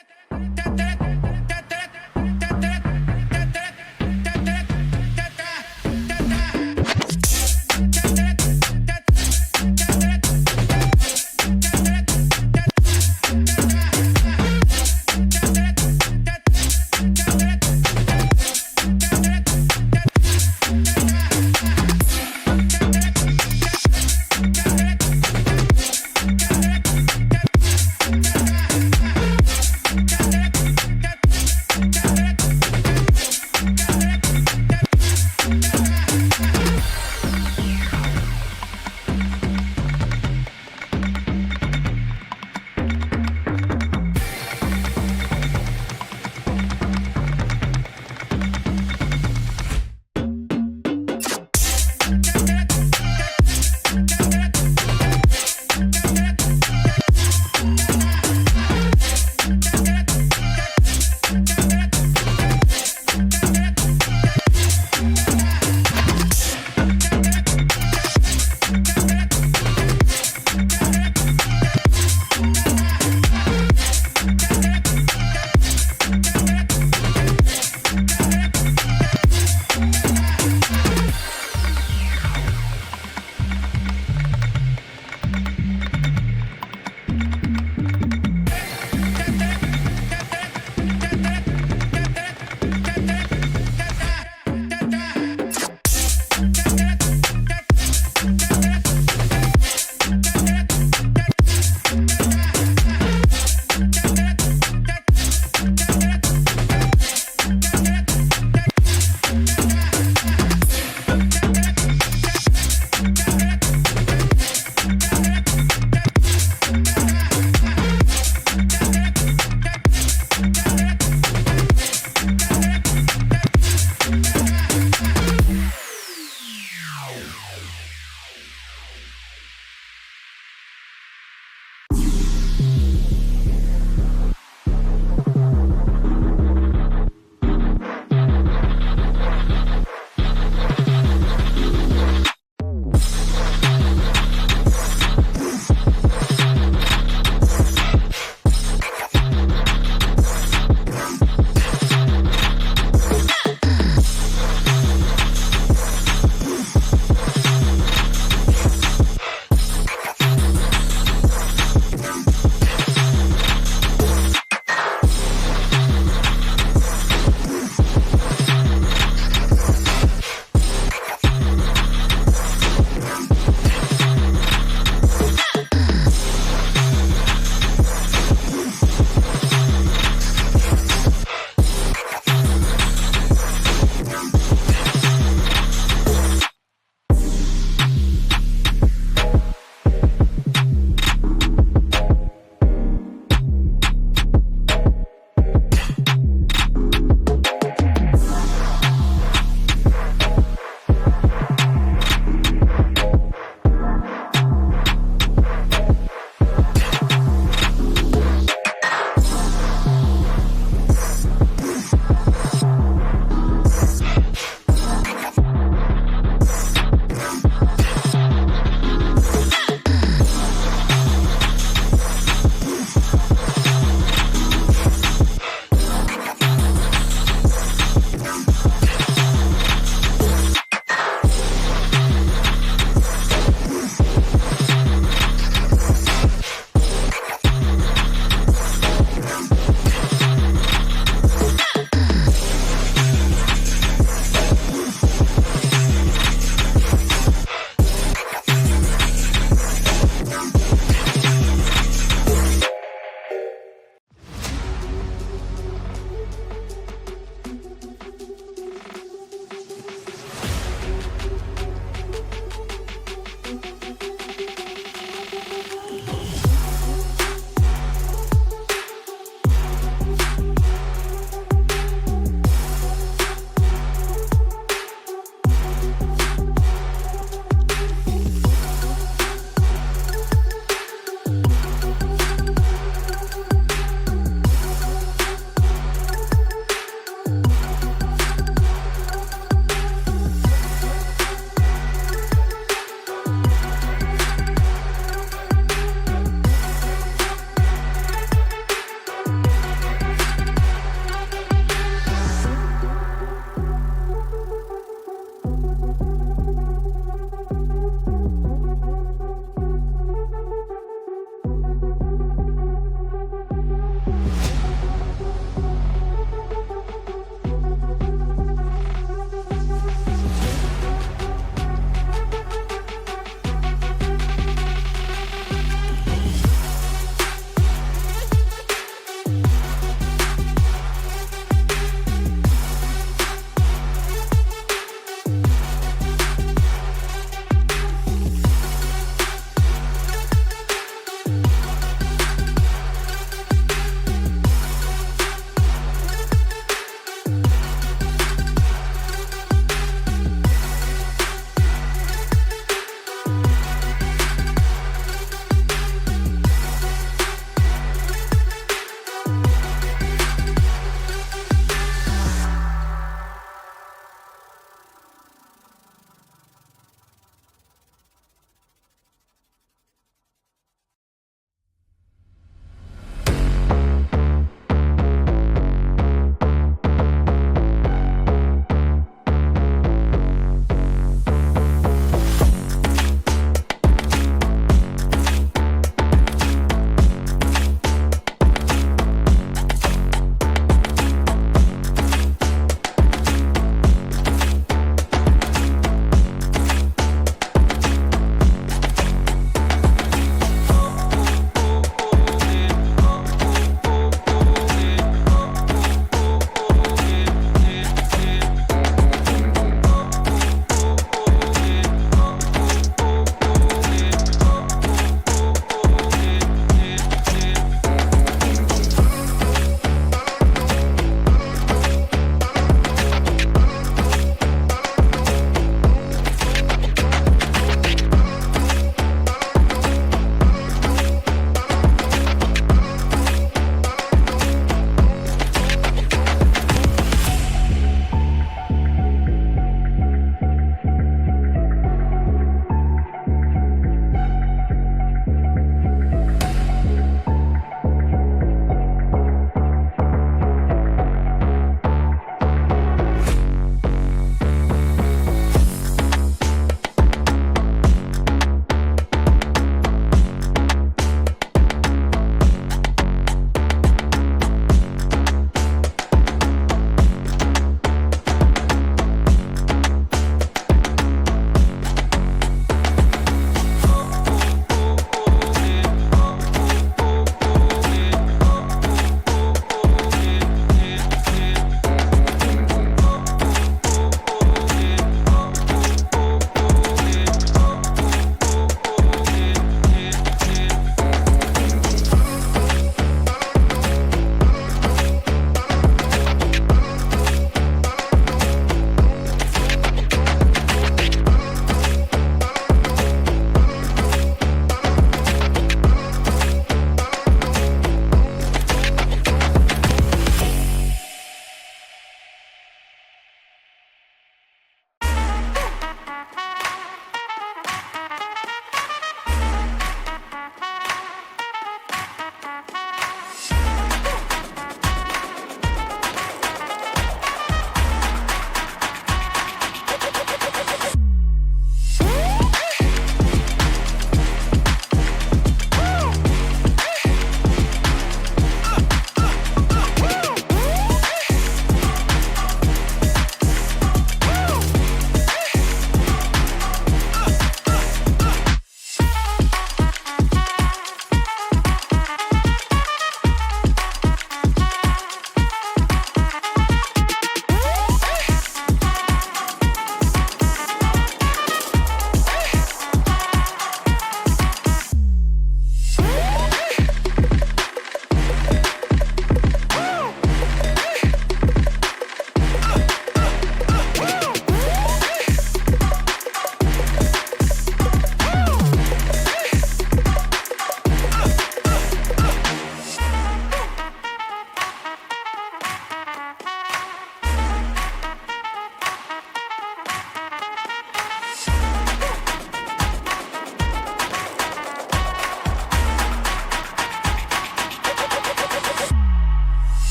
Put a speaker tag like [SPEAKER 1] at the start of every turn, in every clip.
[SPEAKER 1] Da, da, da.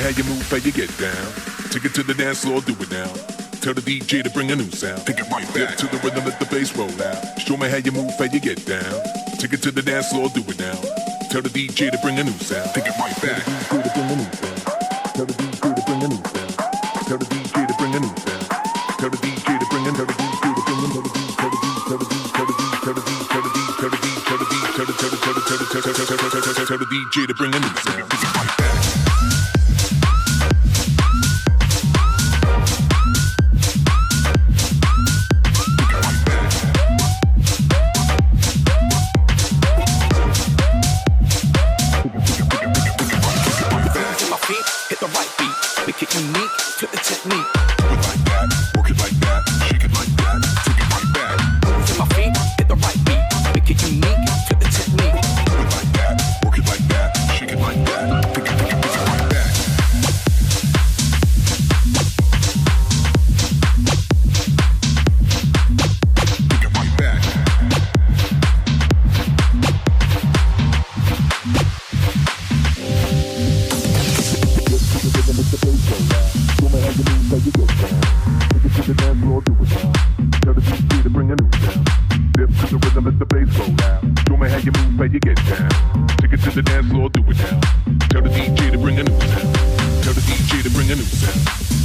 [SPEAKER 1] how you move, how you get down. Take it to the dance floor, do it now. Tell the DJ to bring a new sound. Take it right back to the rhythm, let the bass roll out. Show me how you move, how you get down. Take it to the dance floor, do it now. Tell the DJ to bring a new sound. Take it right back. Tell the DJ to bring a new sound. Tell the DJ to bring a new sound. Tell the DJ to bring a new sound. Tell the DJ to bring a new sound. Tell the DJ to bring a new sound. Tell the DJ to bring a new sound. Take it right back.
[SPEAKER 2] Hit the right beat, make it unique, flip the technique.
[SPEAKER 1] Do it like that, work it like that, shake it like that, take it right back.
[SPEAKER 2] To my feet, hit the right beat, make it unique, flip the technique.
[SPEAKER 1] Do it like that, work it like that, shake it like that, take it right back. Take it right back. You move, how you get down. Take it to the dance floor, do it now. Tell the DJ to bring a new sound. Tell the DJ to bring a new sound.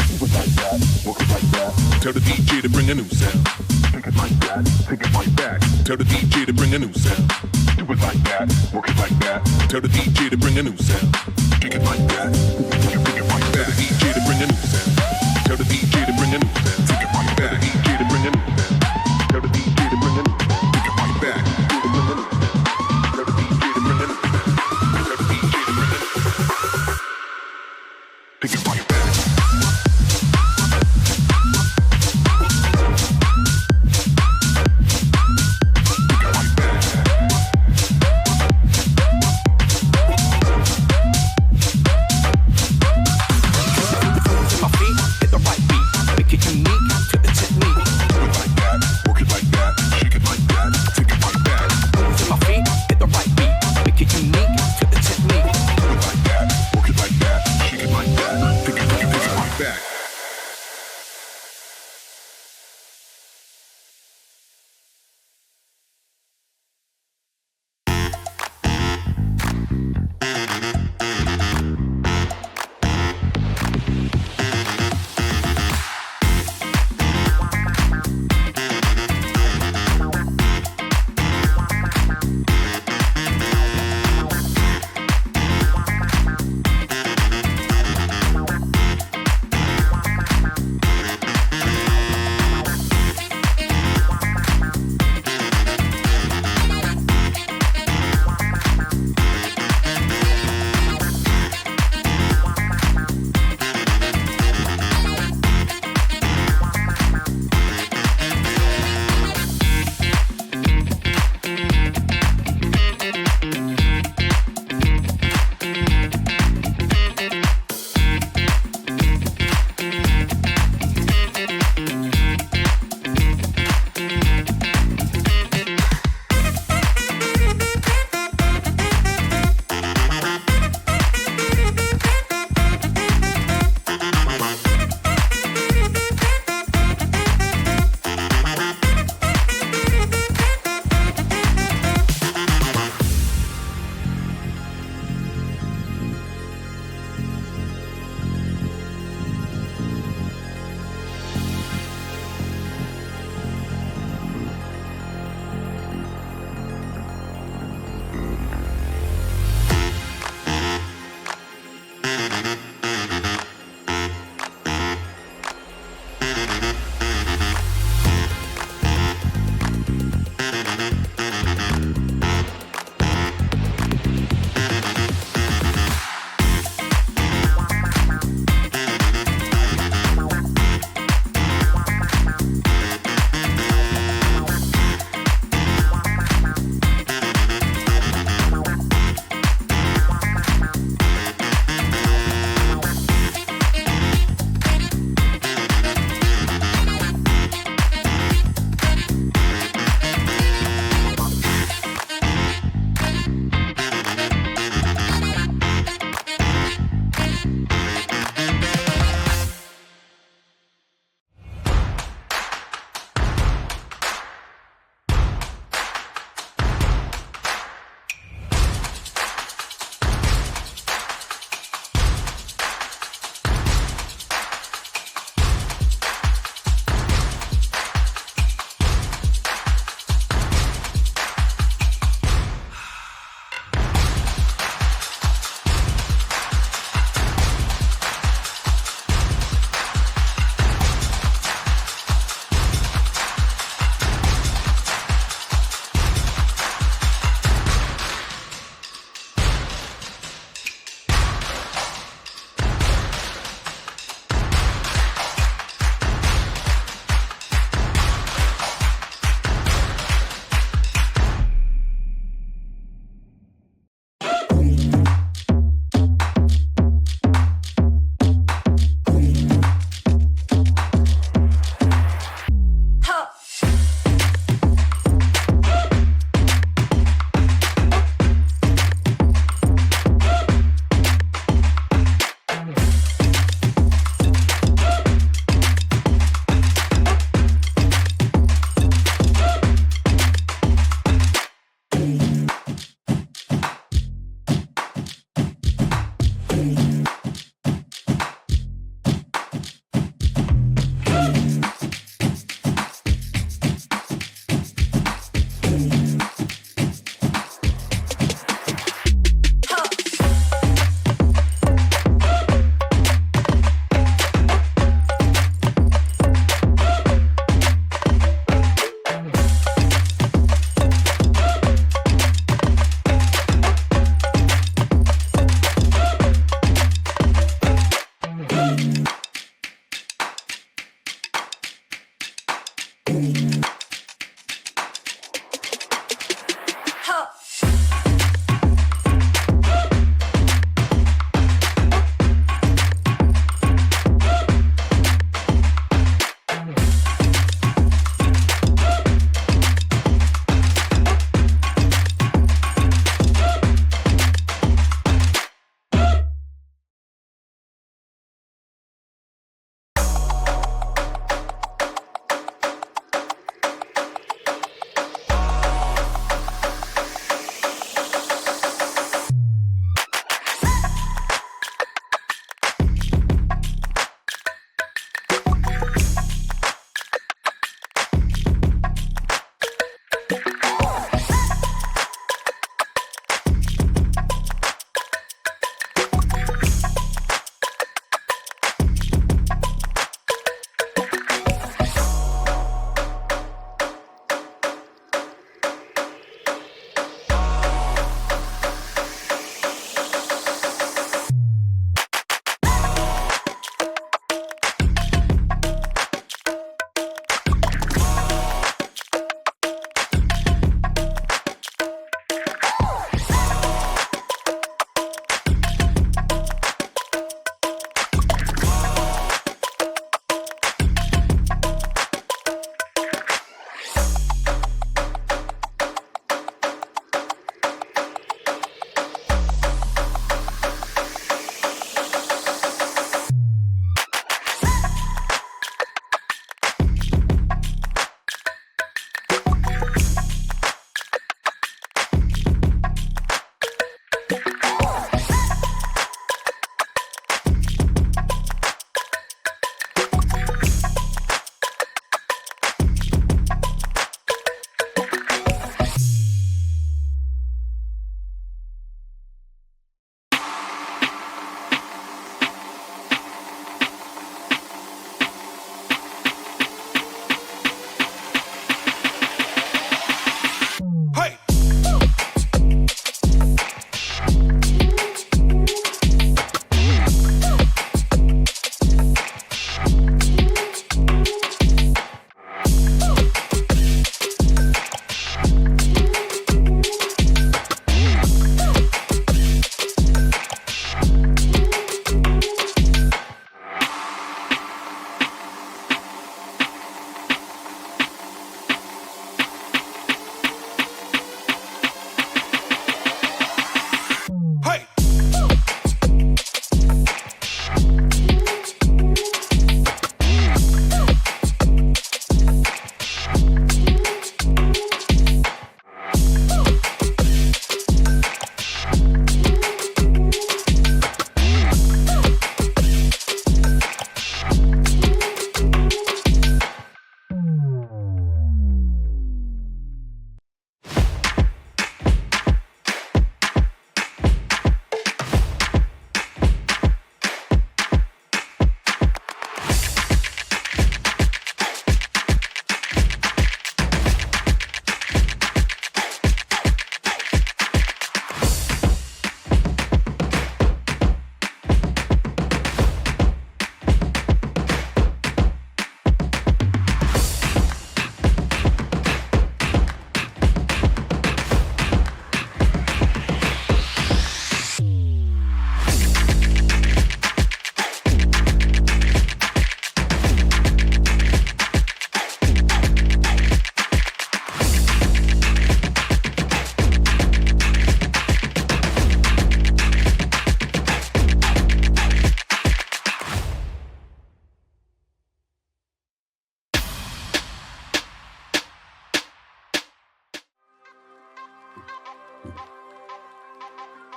[SPEAKER 1] Do it like that, work it like that. Tell the DJ to bring a new sound. Take it like that, take it right back. Tell the DJ to bring a new sound. Do it like that, work it like that. Tell the DJ to bring a new sound. Take it like that, take it right back. Tell the DJ to bring a new sound. Tell the DJ to bring a new sound. Take it right back. Tell the DJ to bring a new sound. Tell the DJ to bring a new sound. Take it right back. Take it right back.
[SPEAKER 2] To my feet, hit the right beat, make it unique.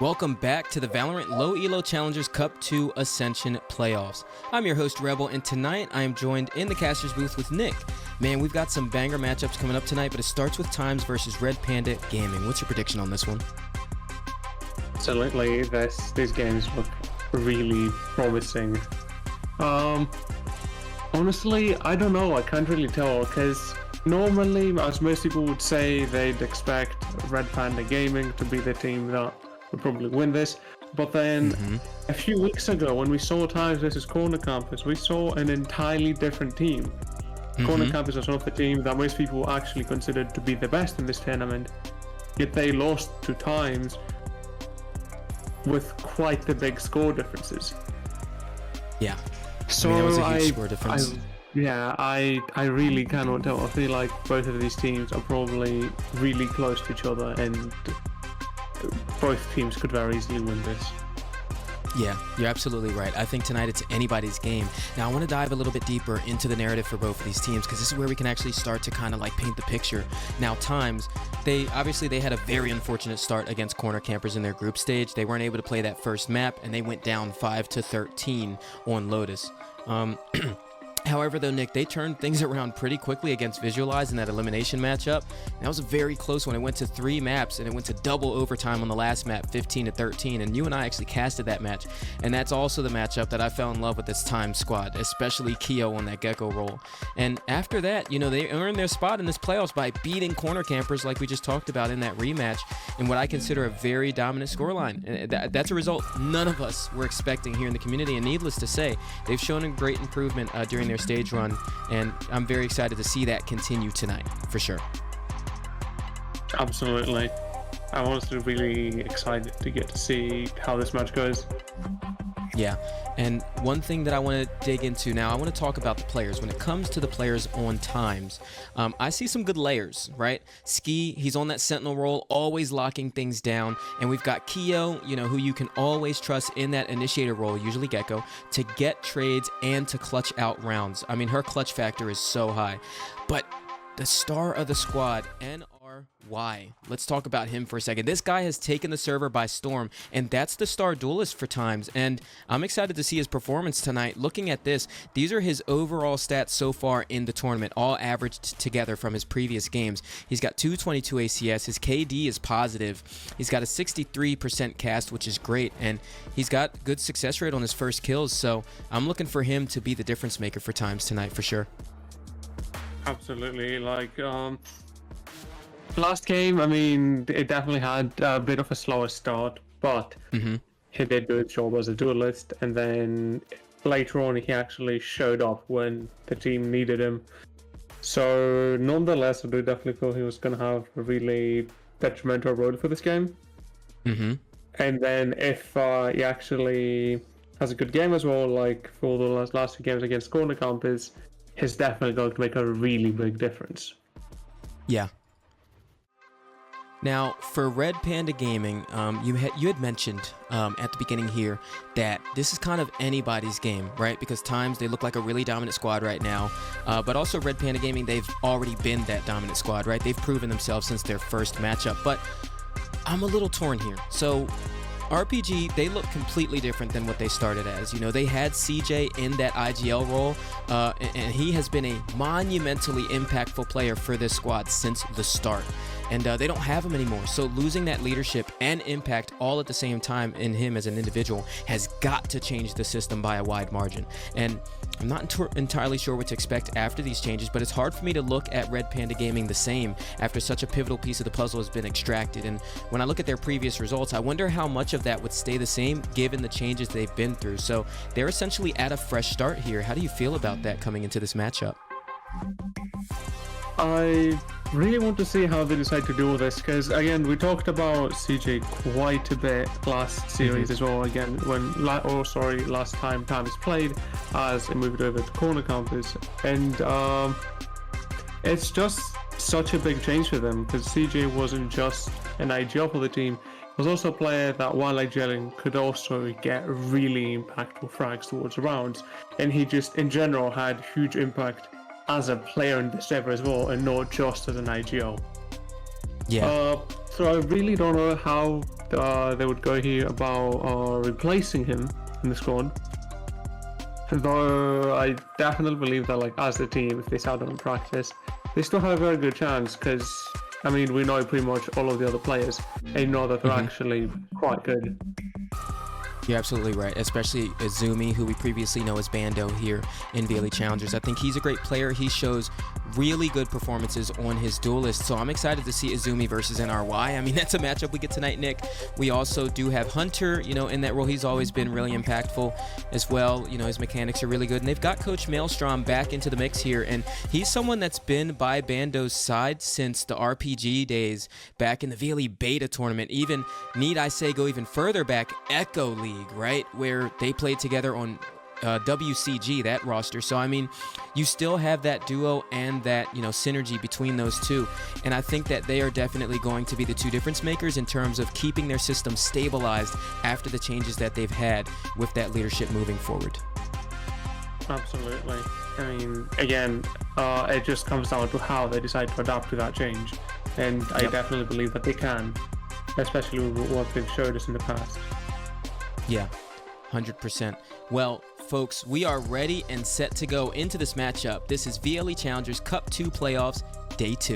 [SPEAKER 3] Welcome back to the VALORANT Low-elo Challengers Cup 2 Ascension Playoffs. I'm your host, REBL, and tonight I am joined in the caster's booth with Nick. Man, we've got some banger matchups coming up tonight, but it starts with TIMEZ versus Red Panda Gaming. What's your prediction on this one?
[SPEAKER 4] Absolutely, these games look really promising. Honestly, I don't know, I can't really tell, because normally, as most people would say, they'd expect Red Panda Gaming to be the team that would probably win this. But then a few weeks ago, when we saw TIMEZ versus Corner Campus, we saw an entirely different team. Corner Campus was one of the teams that most people actually considered to be the best in this tournament, yet they lost to TIMEZ with quite the big score differences.
[SPEAKER 3] Yeah.
[SPEAKER 4] So
[SPEAKER 3] I mean, it was a huge score difference.
[SPEAKER 4] I really cannot tell. I feel like both of these teams are probably really close to each other, and both teams could very easily win this.
[SPEAKER 3] Yeah, you're absolutely right. I think tonight it's anybody's game. Now, I want to dive a little bit deeper into the narrative for both of these teams, because this is where we can actually start to kind of like paint the picture. Now, TIMEZ, they had a very unfortunate start against Corner Campers in their group stage. They weren't able to play that first map, and they went down 5-13 on Lotus. However, though, Nick, they turned things around pretty quickly against Visualize in that elimination matchup. And that was a very close one. It went to 3 maps, and it went to double overtime on the last map, 15-13. And you and I actually casted that match. And that's also the matchup that I fell in love with this TIMEZ squad, especially Keo on that Gecko role. And after that, you know, they earned their spot in this playoffs by beating Corner Campers, like we just talked about in that rematch, in what I consider a very dominant scoreline. And that's a result none of us were expecting here in the community. And needless to say, they've shown a great improvement during their stage run, and I'm very excited to see that continue tonight for sure.
[SPEAKER 4] Absolutely. I'm honestly really excited to get to see how this match goes.
[SPEAKER 3] Yeah, and one thing that I want to dig into now, I want to talk about the players. When it comes to the players on TIMEZ, I see some good layers, right? Ski, he's on that Sentinel role, always locking things down. And we've got Keo, you know, who you can always trust in that initiator role, usually Gecko, to get trades and to clutch out rounds. I mean, her clutch factor is so high. But the star of the squad, NRY. Let's talk about him for a second. This guy has taken the server by storm, and that's the star duelist for TIMEZ. And I'm excited to see his performance tonight. Looking at this, these are his overall stats so far in the tournament, all averaged together from his previous games. He's got 222 ACS. His KD is positive. He's got a 63% cast, which is great, and he's got good success rate on his first kills. So I'm looking for him to be the difference maker for TIMEZ tonight for sure.
[SPEAKER 4] Absolutely. Like, last game, I mean, it definitely had a bit of a slower start, but he did do his job as a duelist, and then later on he actually showed up when the team needed him. So nonetheless, I do definitely feel he was going to have a really detrimental role for this game. And then if he actually has a good game as well, like for the last 2 games against Corner Campers, he's definitely going to make a really big difference.
[SPEAKER 3] Yeah. Now, for Red Panda Gaming, you had mentioned at the beginning here that this is kind of anybody's game, right? Because TIMEZ, they look like a really dominant squad right now. But also Red Panda Gaming, they've already been that dominant squad, right? They've proven themselves since their first matchup. But I'm a little torn here. So RPG, they look completely different than what they started as. You know, they had CJ in that IGL role, and he has been a monumentally impactful player for this squad since the start. And they don't have him anymore. So losing that leadership and impact all at the same time in him as an individual has got to change the system by a wide margin. And I'm not entirely sure what to expect after these changes, but it's hard for me to look at Red Panda Gaming the same after such a pivotal piece of the puzzle has been extracted. And when I look at their previous results, I wonder how much of that would stay the same given the changes they've been through. So they're essentially at a fresh start here. How do you feel about that coming into this matchup?
[SPEAKER 4] I really want to see how they decide to do this, because again, we talked about CJ quite a bit last series as well. Again, last time TIMEZ played as it moved over to Corner Campus, and it's just such a big change for them, because CJ wasn't just an IGL for the team, he was also a player that while IGLing could also get really impactful frags towards rounds, and he just in general had huge impact as a player in the server as well, and not just as an IGL.
[SPEAKER 3] Yeah.
[SPEAKER 4] So I really don't know how they would go here about replacing him in the squad. Though I definitely believe that, like, as a team, if they sat down and practice, they still have a very good chance, because I mean, we know pretty much all of the other players and know that they're actually quite good.
[SPEAKER 3] You're absolutely right, especially Izumi, who we previously know as Bando here in VLE Challengers. I think he's a great player. He shows really good performances on his duelist, so I'm excited to see Izumi versus NRY. I mean, that's a matchup we get tonight, Nick. We also do have Hunter, you know, in that role. He's always been really impactful as well. You know, his mechanics are really good, and they've got Coach Maelstrom back into the mix here, and he's someone that's been by Bando's side since the RPG days back in the VLE beta tournament. Even, need I say, go even further back, Echo League, right, where they played together on WCG, that roster. So I mean, you still have that duo and that, you know, synergy between those two, and I think that they are definitely going to be the two difference makers in terms of keeping their system stabilized after the changes that they've had with that leadership moving forward.
[SPEAKER 4] Absolutely. I mean, again, it just comes down to how they decide to adapt to that change, and I definitely believe that they can, especially with what they've showed us in the past.
[SPEAKER 3] Yeah, 100%. Well, folks, we are ready and set to go into this matchup. This is VLE Challengers Cup 2 Playoffs, Day 2.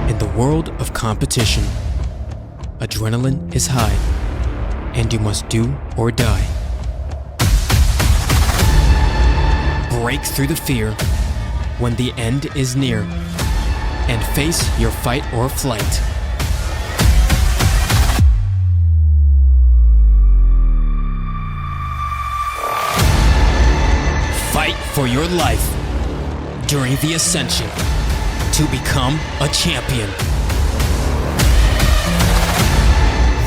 [SPEAKER 3] In the world of competition, adrenaline is high, and you must do or die. Break through the fear when the end is near, and face your fight or flight. Fight for your life during the ascension to become a champion.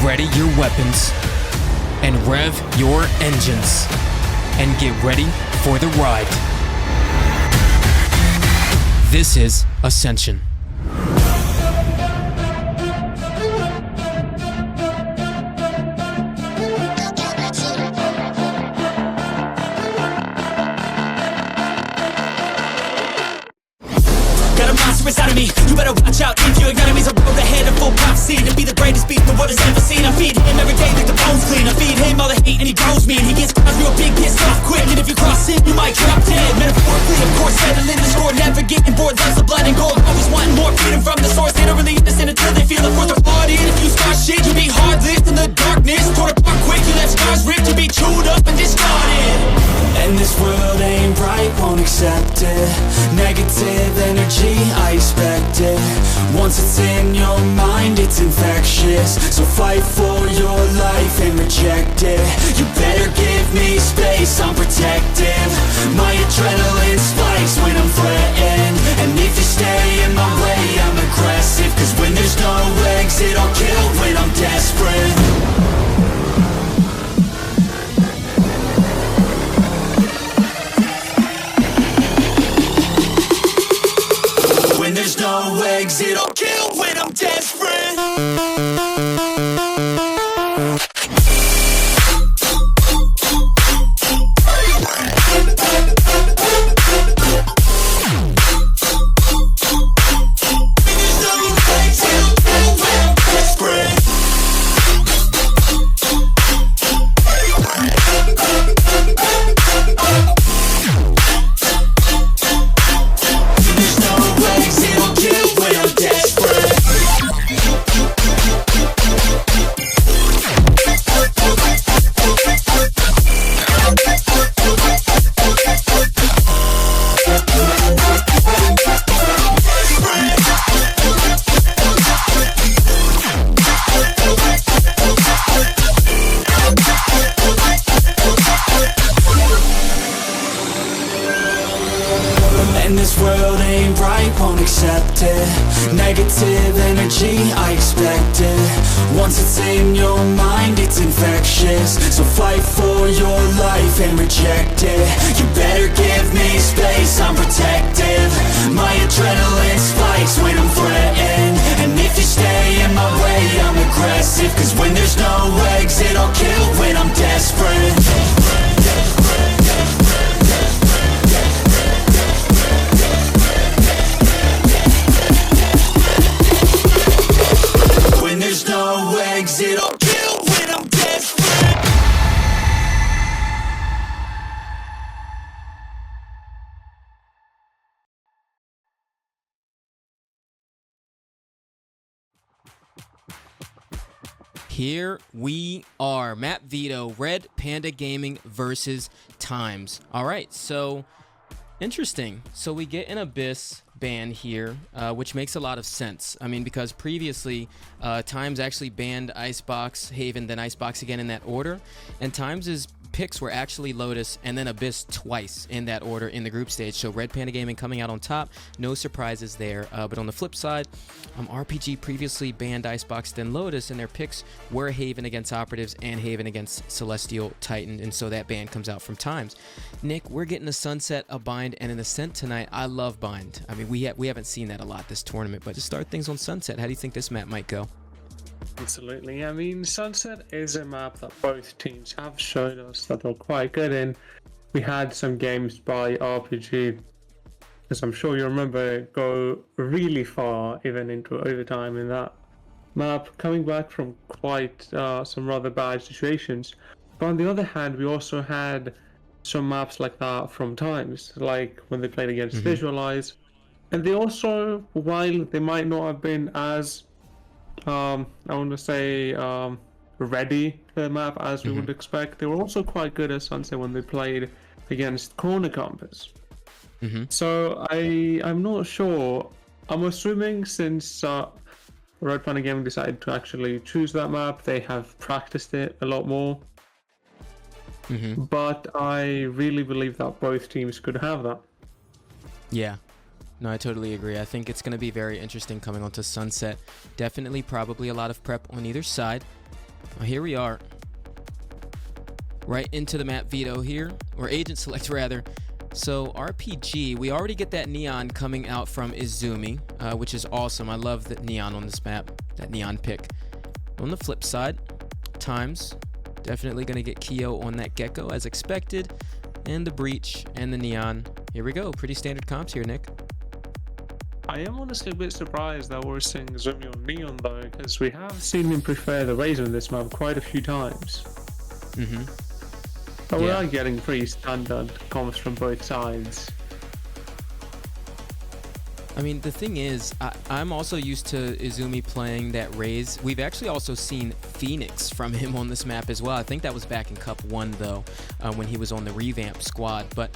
[SPEAKER 3] Ready your weapons and rev your engines and get ready for the ride. This is Ascension.
[SPEAKER 2] Inside of me, you better watch out if your enemy's a road ahead of full prophecy to be the greatest beast the world has ever seen. I feed him every day like the bones clean. I feed him all the hate and he grows me, and he gets crossed real big, pissed off quick. And if you cross him, you might drop dead. Metaphorically, of course, settling the score, never getting bored. Loves the blood and gold, always wanting more freedom from the source. They don't really understand until they feel the force of blood in. If you start shit, you'll be hard-lived in the darkness. Torn apart quick, you left scars ripped, you'll be chewed up and discarded. And this world ain't right, won't accept it. Negative energy, I expect it. Once it's in your mind, it's infectious. So fight for your life and reject it. You better give me space, I'm protective. My adrenaline spikes when I'm threatened. And if you stay in my way, I'm aggressive. Cause when there's no exit, I'll kill when I'm desperate. There's no exit, I'll kill when I'm desperate. Negative energy, I expect it. Once it's in your mind, it's infectious. So fight for your life and rejected. You better give me space, I'm protective. My adrenaline spikes when I'm threatened, and if you stay in my way, I'm aggressive. Cause when there's no exit, I'll kill when I'm desperate. When there's no exit, I'll kill when I'm desperate.
[SPEAKER 3] Here we are. Map Veto, Red Panda Gaming versus TIMEZ. All right, so interesting. So we get an Abyss ban here, which makes a lot of sense. I mean, because previously TIMEZ actually banned Icebox, Haven, then Icebox again in that order, and TIMEZ's picks were actually Lotus and then Abyss twice in that order in the group stage. So Red Panda Gaming coming out on top, no surprises there. But on the flip side, RPG previously banned Icebox then Lotus, and their picks were Haven against Operatives and Haven against Celestial Titan, and so that ban comes out from TIMEZ. Nick, we're getting a Sunset, a Bind, and an Ascent tonight. I love Bind. I mean, we haven't seen that a lot this tournament, but to start things on Sunset, how do you think this map might go?
[SPEAKER 4] Absolutely. I mean, Sunset is a map that both teams have shown us that they're quite good in. We had some games by RPG, as I'm sure you remember, go really far, even into overtime in that map, coming back from quite some rather bad situations. But on the other hand, we also had some maps like that from TIMEZ, like when they played against Visualize. And they also, while they might not have been as I want to say ready for the map as we would expect, they were also quite good at Sunset when they played against corner campers. So I'm not sure. I'm assuming since Red Panda Gaming decided to actually choose that map, they have practiced it a lot more. But I really believe that both teams could have that.
[SPEAKER 3] Yeah. No, I totally agree. I think it's going to be very interesting coming onto Sunset. Definitely, probably a lot of prep on either side. Well, here we are. Right into the map veto here, or agent select rather. So RPG, we already get that Neon coming out from Izumi, which is awesome. I love that Neon on this map, that Neon pick. On the flip side, TIMEZ, definitely going to get Kyo on that Gecko as expected. And the Breach and the Neon. Here we go. Pretty standard comps here, Nick.
[SPEAKER 4] I am honestly a bit surprised that we're seeing Zumi on Neon though, because we have seen him prefer the Razor in this map quite a few times. But we are getting pretty standard comps from both sides.
[SPEAKER 3] I mean, the thing is, I'm also used to Izumi playing that Raze. We've actually also seen Phoenix from him on this map as well. I think that was back in Cup 1 though, when he was on the revamp squad. But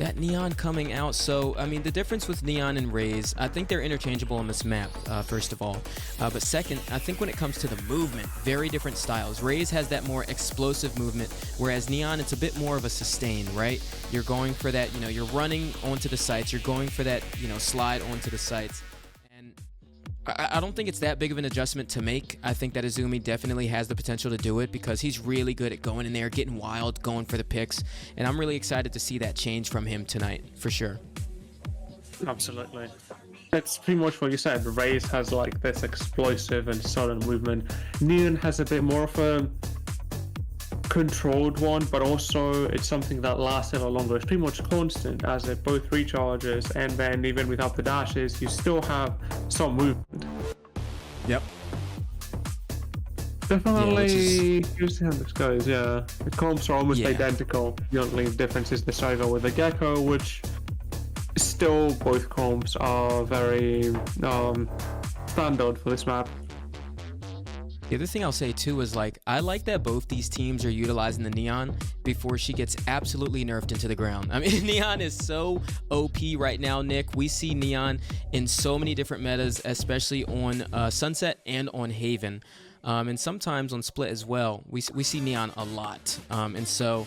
[SPEAKER 3] that Neon coming out, so I mean the difference with Neon and Raze, I think they're interchangeable on this map, first of all, but second, I think when it comes to the movement, very different styles. Raze has that more explosive movement, whereas Neon, it's a bit more of a sustain, right? You're going for that, you know, you're running onto the sites, you're going for that, you know, slide onto the sites, and I don't think it's that big of an adjustment to make. I think that Izumi definitely has the potential to do it because he's really good at going in there, getting wild, going for the picks, and I'm really excited to see that change from him tonight, for sure.
[SPEAKER 4] Absolutely. That's pretty much what you said. Raze has like this explosive and sudden movement. Neon has a bit more of a controlled one, but also it's something that lasts a lot longer. It's pretty much constant as it both recharges, and then even without the dashes, you still have some movement.
[SPEAKER 3] Yep.
[SPEAKER 4] Definitely, here's how this goes, yeah. The comps are almost identical. The only difference is the Sova with the Gecko, which still both comps are very standard for this map.
[SPEAKER 3] The other thing I'll say too is, like, I like that both these teams are utilizing the Neon before she gets absolutely nerfed into the ground. I mean, Neon is so OP right now, Nick. We see Neon in so many different metas, especially on Sunset and on Haven. And sometimes on Split as well. We see Neon a lot. And so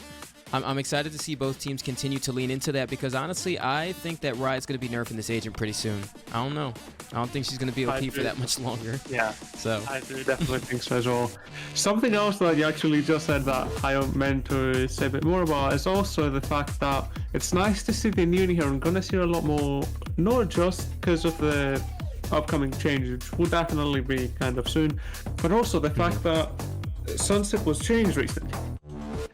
[SPEAKER 3] I'm excited to see both teams continue to lean into that because honestly, I think that Riot's going to be nerfing this agent pretty soon. I don't know. I don't think she's going to be OP for that much longer.
[SPEAKER 4] Yeah,
[SPEAKER 3] so
[SPEAKER 4] I do definitely think so as well. Something else that you actually just said that I meant to say a bit more about is also the fact that it's nice to see the new here. I'm going to see a lot more, not just because of the upcoming changes, which will definitely be kind of soon, but also the fact that Sunset was changed recently.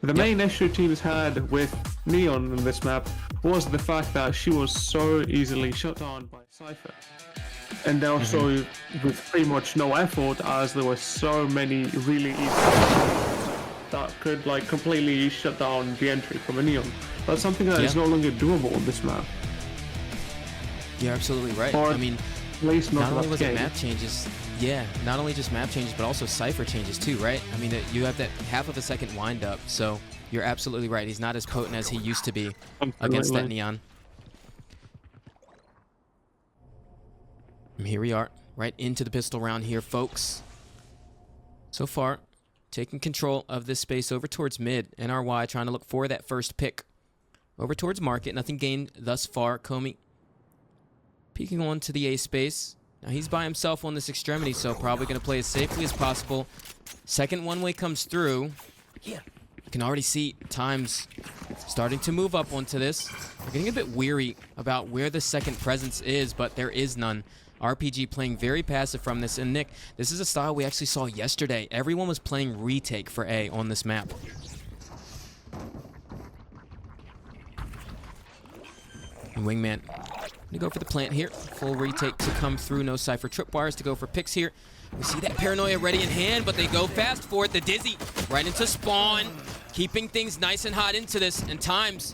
[SPEAKER 4] The main issue teams had with Neon in this map was the fact that she was so easily shut down by Cypher. And also with pretty much no effort, as there were so many really easy that could like completely shut down the entry from a Neon. That's something that is no longer doable on this map.
[SPEAKER 3] You're absolutely right.
[SPEAKER 4] Or
[SPEAKER 3] I mean,
[SPEAKER 4] at least
[SPEAKER 3] not only was it map changes, not only just map changes, but also Cypher changes too, right? I mean, you have that half of a second wind up, so you're absolutely right. He's not as potent as he used to be against that Neon. And here we are, right into the pistol round here, folks. So far, taking control of this space over towards mid. NRY trying to look for that first pick. Over towards market, nothing gained thus far. Comey peeking on to the A space. Now he's by himself on this extremity, so probably going to play as safely as possible. Second one-way comes through. You can already see TIMEZ starting to move up onto this. They're getting a bit weary about where the second presence is, but there is none. RPG playing very passive from this. And Nick, this is a style we actually saw yesterday. Everyone was playing retake for A on this map. And Wingman gonna go for the plant here. Full retake to come through. No Cypher tripwires to go for picks here. We see that paranoia ready in hand, but they go fast for it. The Dizzy right into spawn, keeping things nice and hot into this. And TIMEZ,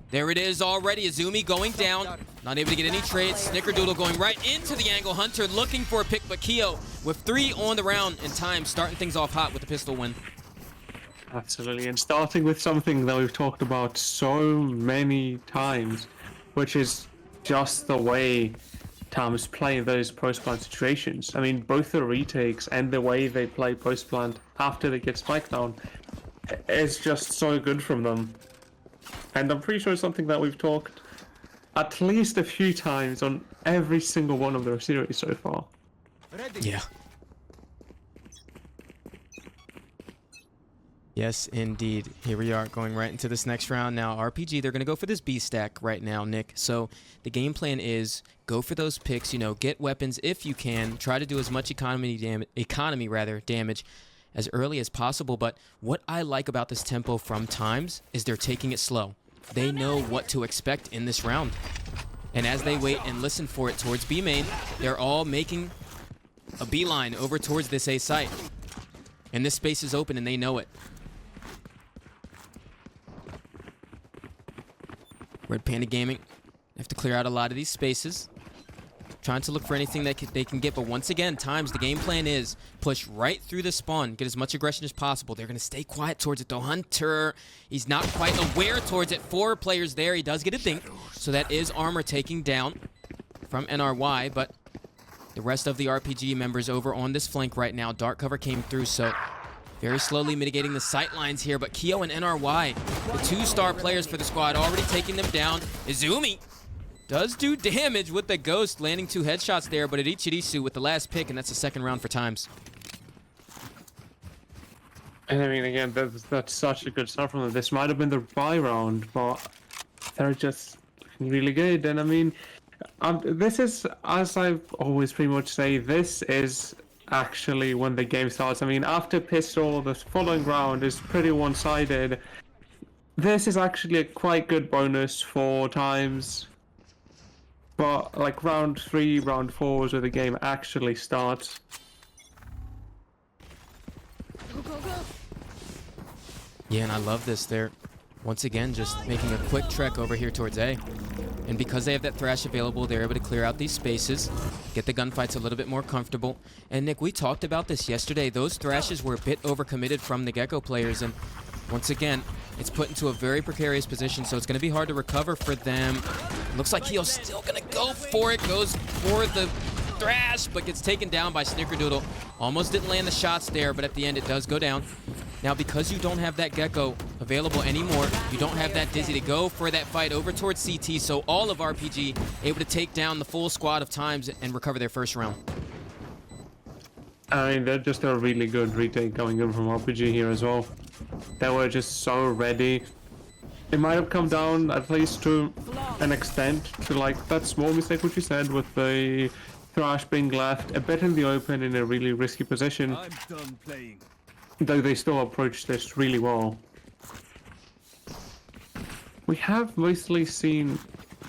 [SPEAKER 3] there it is already. Azumi going down, not able to get any trades. Snickerdoodle going right into the angle. Hunter looking for a pick, but Keo with 3 on the round, and TIMEZ starting things off hot with the pistol win.
[SPEAKER 4] Absolutely, and starting with something that we've talked about so many times, which is just the way TIMEZ play those post-plant situations. I mean, both the retakes and the way they play post-plant after they get spiked down is just so good from them. And I'm pretty sure it's something that we've talked at least a few times on every single one of their series so far.
[SPEAKER 3] Yeah. Yes, indeed. Here we are going right into this next round. Now, RPG, they're going to go for this B stack right now, Nick. So the game plan is go for those picks, you know, get weapons if you can. Try to do as much economy damage as early as possible. But what I like about this tempo from TIMEZ is they're taking it slow. They know what to expect in this round. And as they wait and listen for it towards B main, they're all making a beeline over towards this A site. And this space is open and they know it. Red Panda Gaming have to clear out a lot of these spaces. Trying to look for anything that they can get, but once again, TIMEZ, the game plan is push right through the spawn, get as much aggression as possible. They're going to stay quiet towards it, though. Hunter, he's not quite aware towards it. 4 players there. He does get a dink, so that is armor taking down from NRY, but the rest of the RPG members over on this flank right now. Dark cover came through, so very slowly mitigating the sight lines here, but Keo and NRY, the 2-star players for the squad, already taking them down. Izumi does do damage with the Ghost, landing 2 headshots there, but Ichirisu with the last pick, and that's the second round for TIMEZ.
[SPEAKER 4] And I mean, again, that's such a good start from them. This might have been the buy round, but they're just really good. And I mean, this is, as I always pretty much say, this is actually when the game starts. I mean, after pistol, the following round is pretty one-sided. This is actually a quite good bonus for TIMEZ. But like round 3, round 4 is where the game actually starts.
[SPEAKER 3] Yeah, and I love this. They're once again just making a quick trek over here towards A. And because they have that Thrash available, they're able to clear out these spaces, get the gunfights a little bit more comfortable. And Nick, we talked about this yesterday. Those Thrashes were a bit overcommitted from the Gecko players, and once again, it's put into a very precarious position, so it's going to be hard to recover for them. Looks like Keo's still going to go for it. Goes for the Thrash, but gets taken down by Snickerdoodle. Almost didn't land the shots there, but at the end it does go down. Now, because you don't have that Gecko available anymore, you don't have that Dizzy to go for that fight over towards CT, so all of RPG able to take down the full squad of TIMEZ and recover their first round.
[SPEAKER 4] I mean, they're just a really good retake coming in from RPG here as well. They were just so ready. It might have come down, at least to an extent, to like that small mistake which you said with the Thrash being left a bit in the open in a really risky position.
[SPEAKER 5] I'm done playing.
[SPEAKER 4] Though they still approached this really well. We have mostly seen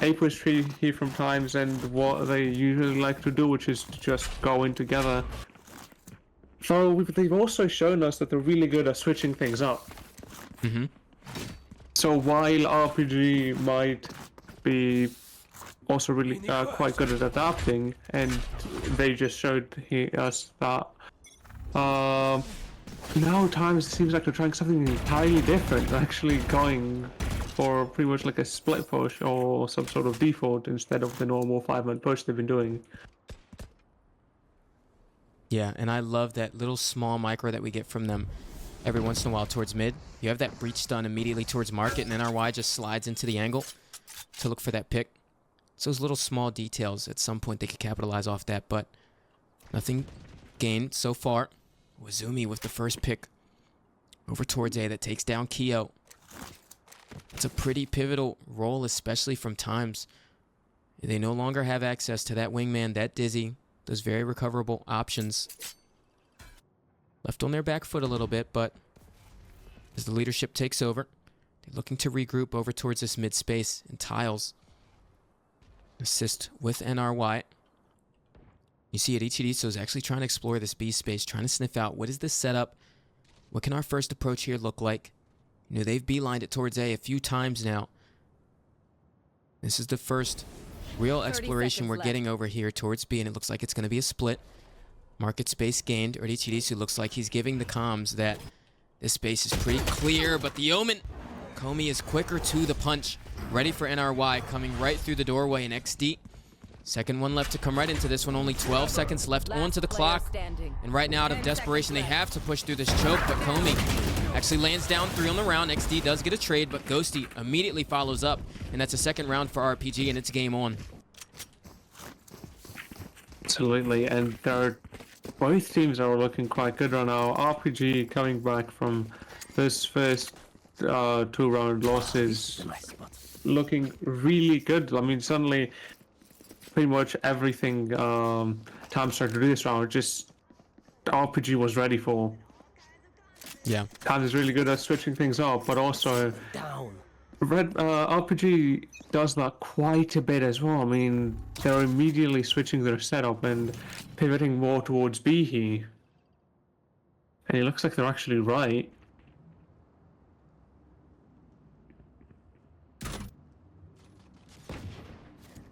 [SPEAKER 4] a push here from TIMEZ and what they usually like to do, which is to just go in together. So they've also shown us that they're really good at switching things up. So while RPG might be also really quite good at adapting, and they just showed us that now TIMEZ seems like they're trying something entirely different, actually going for pretty much like a split push or some sort of default instead of the normal 5-man push they've been doing.
[SPEAKER 3] Yeah, and I love that little small micro that we get from them every once in a while towards mid. You have that breach stun immediately towards market, and NRY just slides into the angle to look for that pick. It's those little small details. At some point they could capitalize off that, but nothing gained so far. Wazumi with the first pick over towards A that takes down Keo. It's a pretty pivotal role, especially from TIMEZ. They no longer have access to that wingman, that Dizzy, those very recoverable options. Left on their back foot a little bit, but as the leadership takes over, they're looking to regroup over towards this mid space and tiles. Assist with NRY. You see it, Ichiriso is actually trying to explore this B space, trying to sniff out what is this setup, what can our first approach here look like. You know, they've beelined it towards A few times now. This is the first real exploration we're getting over here towards B, and it looks like it's going to be a split. Market space gained. Ichiriso looks like he's giving the comms that this space is pretty clear, but the Omen, Komi is quicker to the punch. Ready for NRY, coming right through the doorway in XD. Second one left to come right into this one. Only 12 seconds left onto the clock. And right now, out of desperation, they have to push through this choke, but Komi actually lands down 3 on the round. XD does get a trade, but Ghosty immediately follows up. And that's a second round for RPG, and it's game on. Absolutely,
[SPEAKER 4] and both teams are looking quite good right now. RPG coming back from this first 2-round losses, looking really good. I mean, suddenly pretty much everything TIMEZ started to do this round, just RPG was ready for.
[SPEAKER 3] Yeah.
[SPEAKER 4] TIMEZ is really good at switching things up, but also RPG does that quite a bit as well. I mean, they're immediately switching their setup and pivoting more towards B here. And it looks like they're actually right.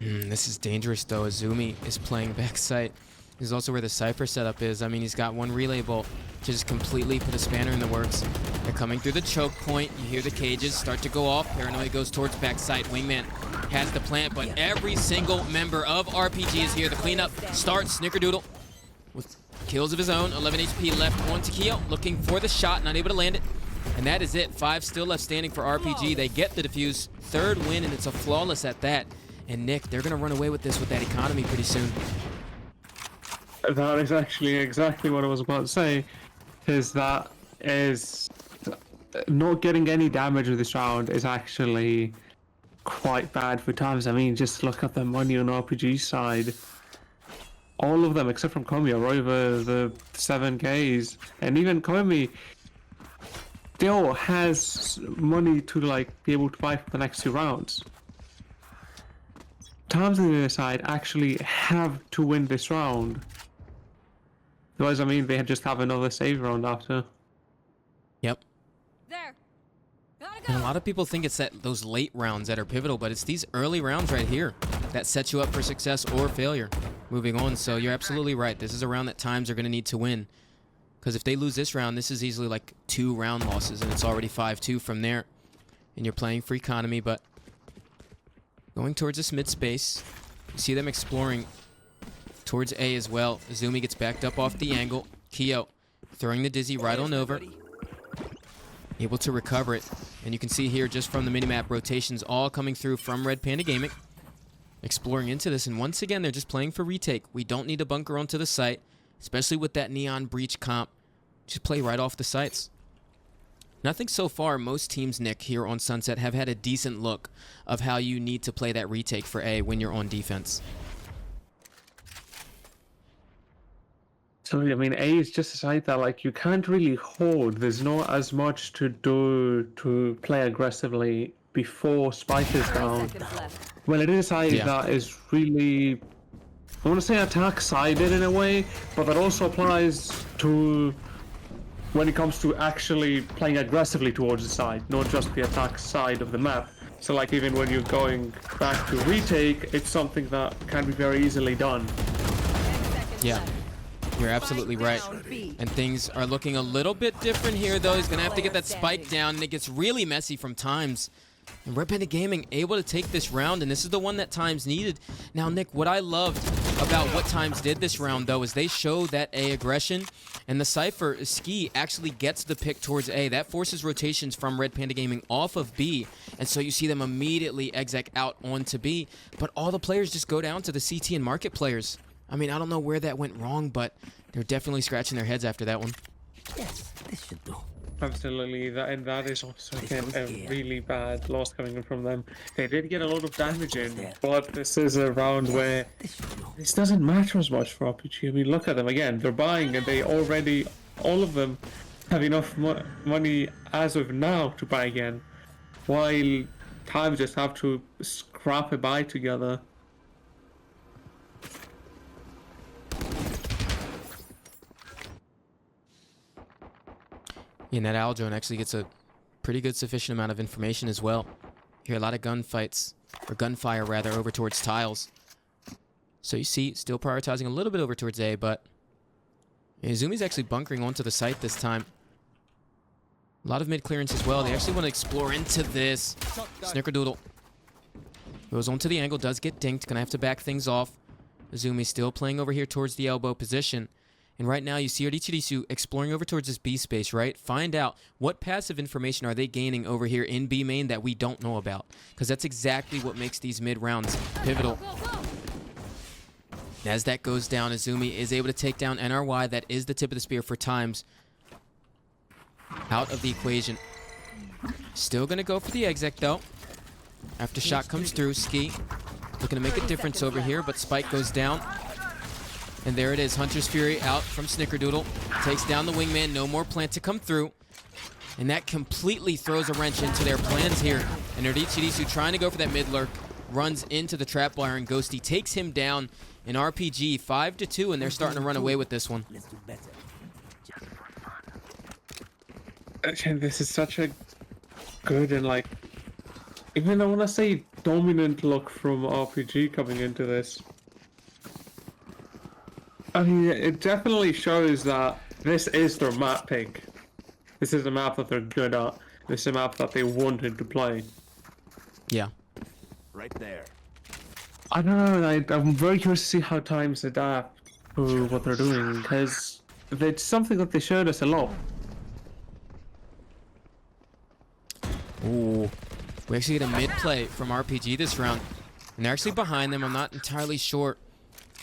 [SPEAKER 3] This is dangerous though. Azumi is playing backside. This is also where the Cypher setup is. I mean, he's got one relay bolt to just completely put a spanner in the works. They're coming through the choke point. You hear the cages start to go off. Paranoia goes towards backside. Wingman has the plant, but every single member of RPG is here. The cleanup starts. Snickerdoodle with kills of his own. 11 HP left on Takeo, looking for the shot, not able to land it. And that is it. 5 still left standing for RPG. They get the defuse. 3rd win, and it's a flawless at that. And Nick, they're going to run away with this with that economy pretty soon.
[SPEAKER 4] That is actually exactly what I was about to say, is that not getting any damage with this round is actually quite bad for TIMEZ. I mean, just look at the money on RPG side. All of them, except from Komi, are over the 7Ks. And even Komi still has money to like be able to buy for the next 2 rounds. TIMEZ on the other side actually have to win this round. Otherwise, I mean, they just have another save round after.
[SPEAKER 3] Yep.
[SPEAKER 6] There. Gotta go.
[SPEAKER 3] And a lot of people think it's those late rounds that are pivotal, but it's these early rounds right here that set you up for success or failure moving on. So you're absolutely right. This is a round that TIMEZ are going to need to win. Because if they lose this round, this is easily like 2 round losses, and it's already 5-2 from there. And you're playing for economy, but going towards this mid space. You see them exploring towards A as well. Azumi gets backed up off the angle. Keo throwing the Dizzy right on over. able to recover it. And you can see here just from the minimap, rotations all coming through from Red Panda Gaming. Exploring into this, and once again, they're just playing for retake. We don't need to bunker onto the site, especially with that Neon Breach comp. Just play right off the sites. And I think so far, most teams, Nick, here on Sunset have had a decent look of how you need to play that retake for A when you're on defense.
[SPEAKER 4] So, I mean, A is just a site that, like, you can't really hold. There's not as much to do to play aggressively before Spike is down. Well, it is a side that is really, I want to say attack-sided in a way, but that also applies to when it comes to actually playing aggressively towards the side, not just the attack side of the map. So like even when you're going back to retake, it's something that can be very easily done.
[SPEAKER 3] Yeah, you're absolutely right. And things are looking a little bit different here though. He's gonna have to get that spike down, and it gets really messy from TIMEZ. And Red Panda Gaming able to take this round, and this is the one that TIMEZ needed. Now, Nick, what I loved about what TIMEZ did this round, though, is they show that A aggression, and the Cypher, Ski, actually gets the pick towards A. That forces rotations from Red Panda Gaming off of B, and so you see them immediately exec out onto B, but all the players just go down to the CT and market players. I mean, I don't know where that went wrong, but they're definitely scratching their heads after that one.
[SPEAKER 5] Yes, this should do.
[SPEAKER 4] Absolutely, that is also again a really bad loss coming in from them. They did get a lot of damage in, but this is a round where this doesn't matter as much for RPG. I mean, look at them again. They're buying, and they already, all of them, have enough money as of now to buy again, while TIMEZ just have to scrap a buy together.
[SPEAKER 3] And that Aldrone actually gets a pretty good sufficient amount of information as well. Hear a lot of gunfights, or gunfire rather, over towards tiles. So you see, still prioritizing a little bit over towards A, but Izumi's actually bunkering onto the site this time. A lot of mid clearance as well. They actually want to explore into this. Snickerdoodle goes onto the angle, does get dinked. Gonna have to back things off. Izumi still playing over here towards the elbow position. And right now, you see Odichirisu exploring over towards this B space, right? Find out what passive information are they gaining over here in B main that we don't know about. Because that's exactly what makes these mid rounds pivotal. As that goes down, Izumi is able to take down NRY. That is the tip of the spear for TIMEZ. Out of the equation. Still going to go for the exec, though. After shot comes through, Ski looking to make a difference over here, but Spike goes down. And there it is, Hunter's Fury out from Snickerdoodle. Takes down the wingman, no more plant to come through. And that completely throws a wrench into their plans here. And Odichirisu trying to go for that mid lurk, runs into the trap wire, and Ghosty takes him down in RPG 5-2, and they're starting to run away with this one.
[SPEAKER 5] Let's do better.
[SPEAKER 4] This is such a good and like, even I want to say dominant look from RPG coming into this. I mean, it definitely shows that this is their map pick. This is a map that they're good at. This is a map that they wanted to play.
[SPEAKER 3] Yeah.
[SPEAKER 5] Right there.
[SPEAKER 4] I don't know, I'm very curious to see how TIMEZ adapt to what they're doing, because it's something that they showed us a lot.
[SPEAKER 3] Ooh. We actually get a mid play from RPG this round. And they're actually behind them. I'm not entirely sure.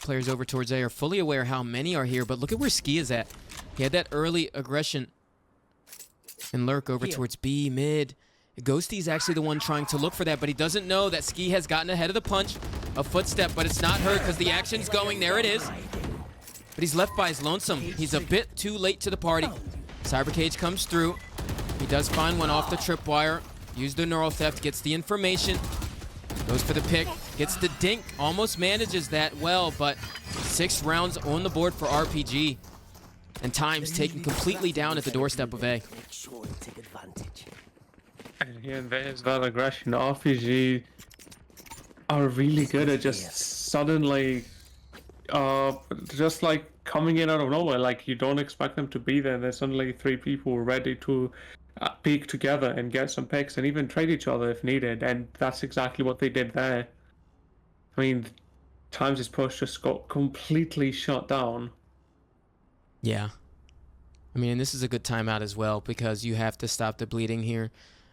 [SPEAKER 3] Players over towards A are fully aware how many are here, but look at where Ski is at. He had that early aggression and lurk over towards B mid. Ghosty's actually the one trying to look for that, but he doesn't know that Ski has gotten ahead of the punch. A footstep, but it's not heard because the action's going. There it is. But he's left by his lonesome. He's a bit too late to the party. Cyber Cage comes through. He does find one off the tripwire. Use the neural theft, gets the information. Goes for the pick, gets the dink, almost manages that well, but 6 rounds on the board for RPG. And TIMEZ taken completely down at the doorstep of A.
[SPEAKER 5] Make sure to take advantage.
[SPEAKER 4] And here there's that aggression. RPG are really good at just suddenly, just like coming in out of nowhere. Like you don't expect them to be there. There's suddenly 3 people ready to peek together and get some picks and even trade each other if needed, and that's exactly what they did there. I mean, TIMEZ's push just got completely shut down.
[SPEAKER 3] Yeah. I mean, and this is a good timeout as well because you have to stop the bleeding here.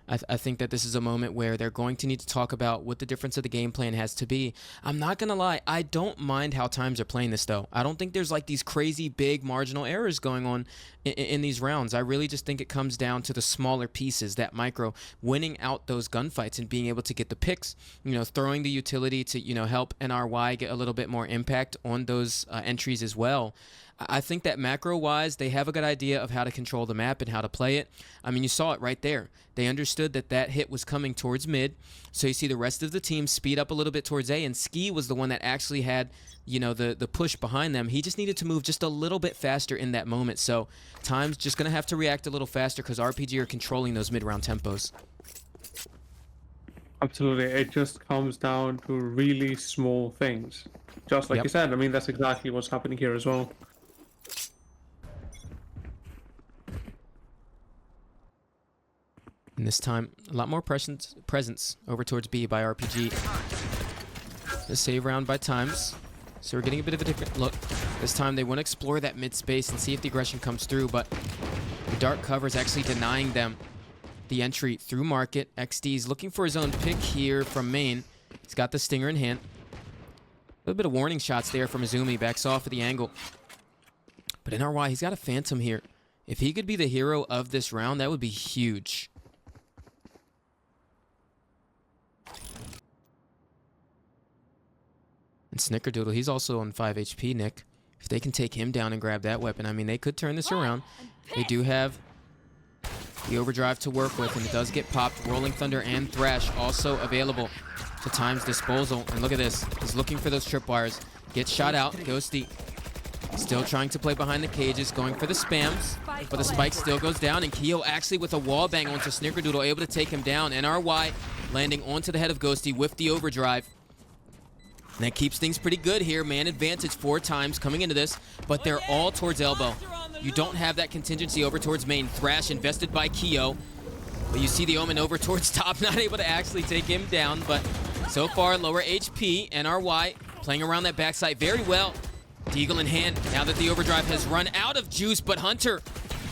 [SPEAKER 3] I think that this is a moment where they're going to need to talk about what the difference of the game plan has to be. I'm not going to lie. I don't mind how Times are playing this, though. I don't think there's like these crazy big marginal errors going on in these rounds. I really just think it comes down to the smaller pieces, that micro, winning out those gunfights and being able to get the picks, you know, throwing the utility to, you know, help NRY get a little bit more impact on those entries as well. I think that macro-wise, they have a good idea of how to control the map and how to play it. I mean, you saw it right there. They understood that that hit was coming towards mid, so you see the rest of the team speed up a little bit towards A, and Ski was the one that actually had, you know, the push behind them. He just needed to move just a little bit faster in that moment, so Time's just going to have to react a little faster because RPG are controlling those mid-round tempos.
[SPEAKER 4] Absolutely, it just comes down to really small things. Just like you said, I mean, that's exactly what's happening here as well.
[SPEAKER 3] And this time, a lot more presence over towards B by RPG. The save round by Times. So we're getting a bit of a different look. This time they want to explore that mid space and see if the aggression comes through, but the dark cover is actually denying them the entry through market. XD is looking for his own pick here from main. He's got the stinger in hand. A little bit of warning shots there from Izumi. Backs off of the angle. But NRY, he's got a Phantom here. If he could be the hero of this round, that would be huge. And Snickerdoodle, he's also on 5 HP, Nick. If they can take him down and grab that weapon, I mean, they could turn this around. They do have the overdrive to work with, and it does get popped. Rolling Thunder and Thrash also available to Time's disposal. And look at this. He's looking for those tripwires. Gets shot out. Ghosty still trying to play behind the cages, going for the spams. But the spike still goes down, and Keo actually with a wall bang onto Snickerdoodle, able to take him down. NRY landing onto the head of Ghosty with the overdrive. And that keeps things pretty good here. Man advantage 4 times coming into this, but they're all towards elbow. You don't have that contingency over towards main. Thrash invested by Keo. But you see the Omen over towards top, not able to actually take him down. But so far, lower HP. NRY playing around that backside very well. Deagle in hand, now that the overdrive has run out of juice, but Hunter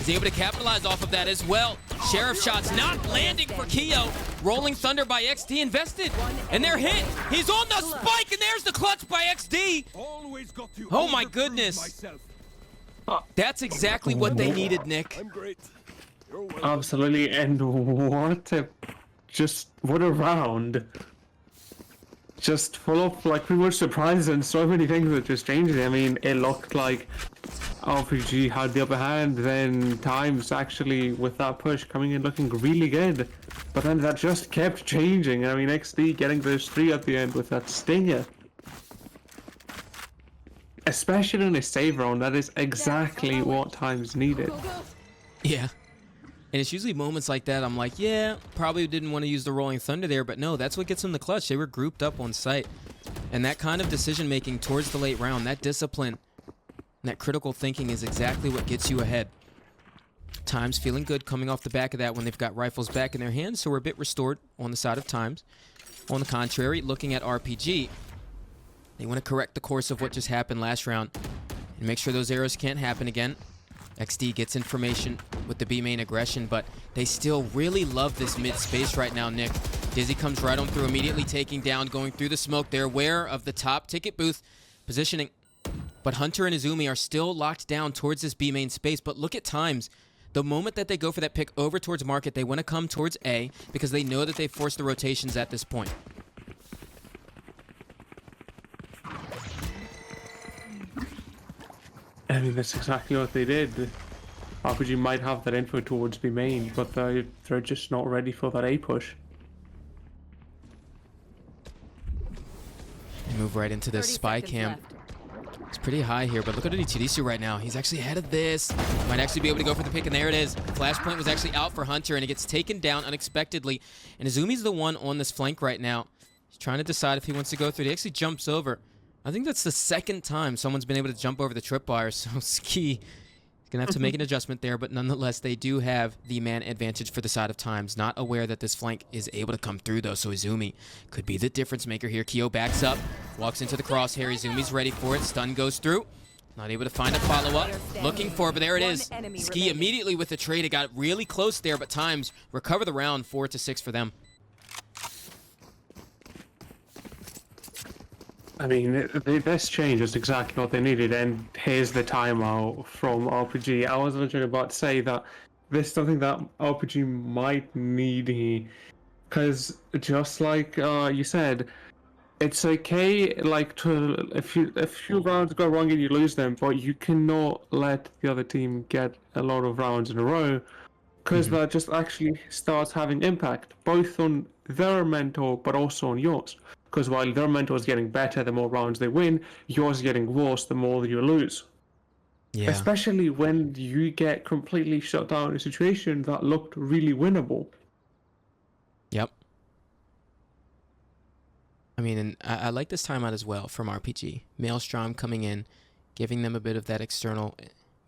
[SPEAKER 3] is able to capitalize off of that as well. Sheriff shots not landing for Keo. Rolling Thunder by XD invested, and they're hit. He's on the spike, and there's the clutch by XD. Oh my goodness. That's exactly what they needed, Nick.
[SPEAKER 4] Absolutely, and what a round. Just full of, like, we were surprised and so many things that just changed. I mean, it looked like RPG had the upper hand, then Times actually with that push coming in looking really good. But then that just kept changing. I mean, XD getting those 3 at the end with that stinger. Especially in a save round, that is exactly what Times needed.
[SPEAKER 3] Yeah. And it's usually moments like that I'm like, yeah, probably didn't want to use the Rolling Thunder there, but no, that's what gets them the clutch. They were grouped up on site. And that kind of decision-making towards the late round, that discipline, and that critical thinking is exactly what gets you ahead. Times feeling good coming off the back of that when they've got rifles back in their hands, so we're a bit restored on the side of Times. On the contrary, looking at RPG, they want to correct the course of what just happened last round and make sure those arrows can't happen again. XD gets information with the B main aggression, but they still really love this mid space right now, Nick. Dizzy comes right on through, immediately taking down, going through the smoke. They're aware of the top ticket booth positioning, but Hunter and Izumi are still locked down towards this B main space. But look at Times. The moment that they go for that pick over towards market, they want to come towards A because they know that they forced the rotations at this point.
[SPEAKER 4] I mean, that's exactly what they did. RPG might have that info towards B main, but they're just not ready for that A push.
[SPEAKER 3] They move right into this spy cam. It's pretty high here, but look at Ichidisu right now. He's actually ahead of this. Might actually be able to go for the pick, and there it is. Flashpoint was actually out for Hunter, and it gets taken down unexpectedly. And Izumi's the one on this flank right now. He's trying to decide if he wants to go through. He actually jumps over. I think that's the second time someone's been able to jump over the tripwire, so Ski is going to have to make an adjustment there, but nonetheless, they do have the man advantage for the side of Times. Not aware that this flank is able to come through, though, so Izumi could be the difference maker here. Keo backs up, walks into the crosshair. Izumi's ready for it. Stun goes through. Not able to find a follow-up. Looking for, but there it is. Ski immediately with the trade. It got really close there, but Times recover the round. 4-6 for them.
[SPEAKER 4] I mean, this change is exactly what they needed, and here's the timeout from RPG. I was literally about to say that this is something that RPG might need here, because just like you said, it's okay, like, to if a few rounds go wrong and you lose them, but you cannot let the other team get a lot of rounds in a row, because that just actually starts having impact, both on their mentor, but also on yours. Because while their mentor is getting better the more rounds they win, yours is getting worse the more you lose.
[SPEAKER 3] Yeah.
[SPEAKER 4] Especially when you get completely shut down in a situation that looked really winnable.
[SPEAKER 3] Yep. I mean, and I like this timeout as well from RPG. Maelstrom coming in, giving them a bit of that external,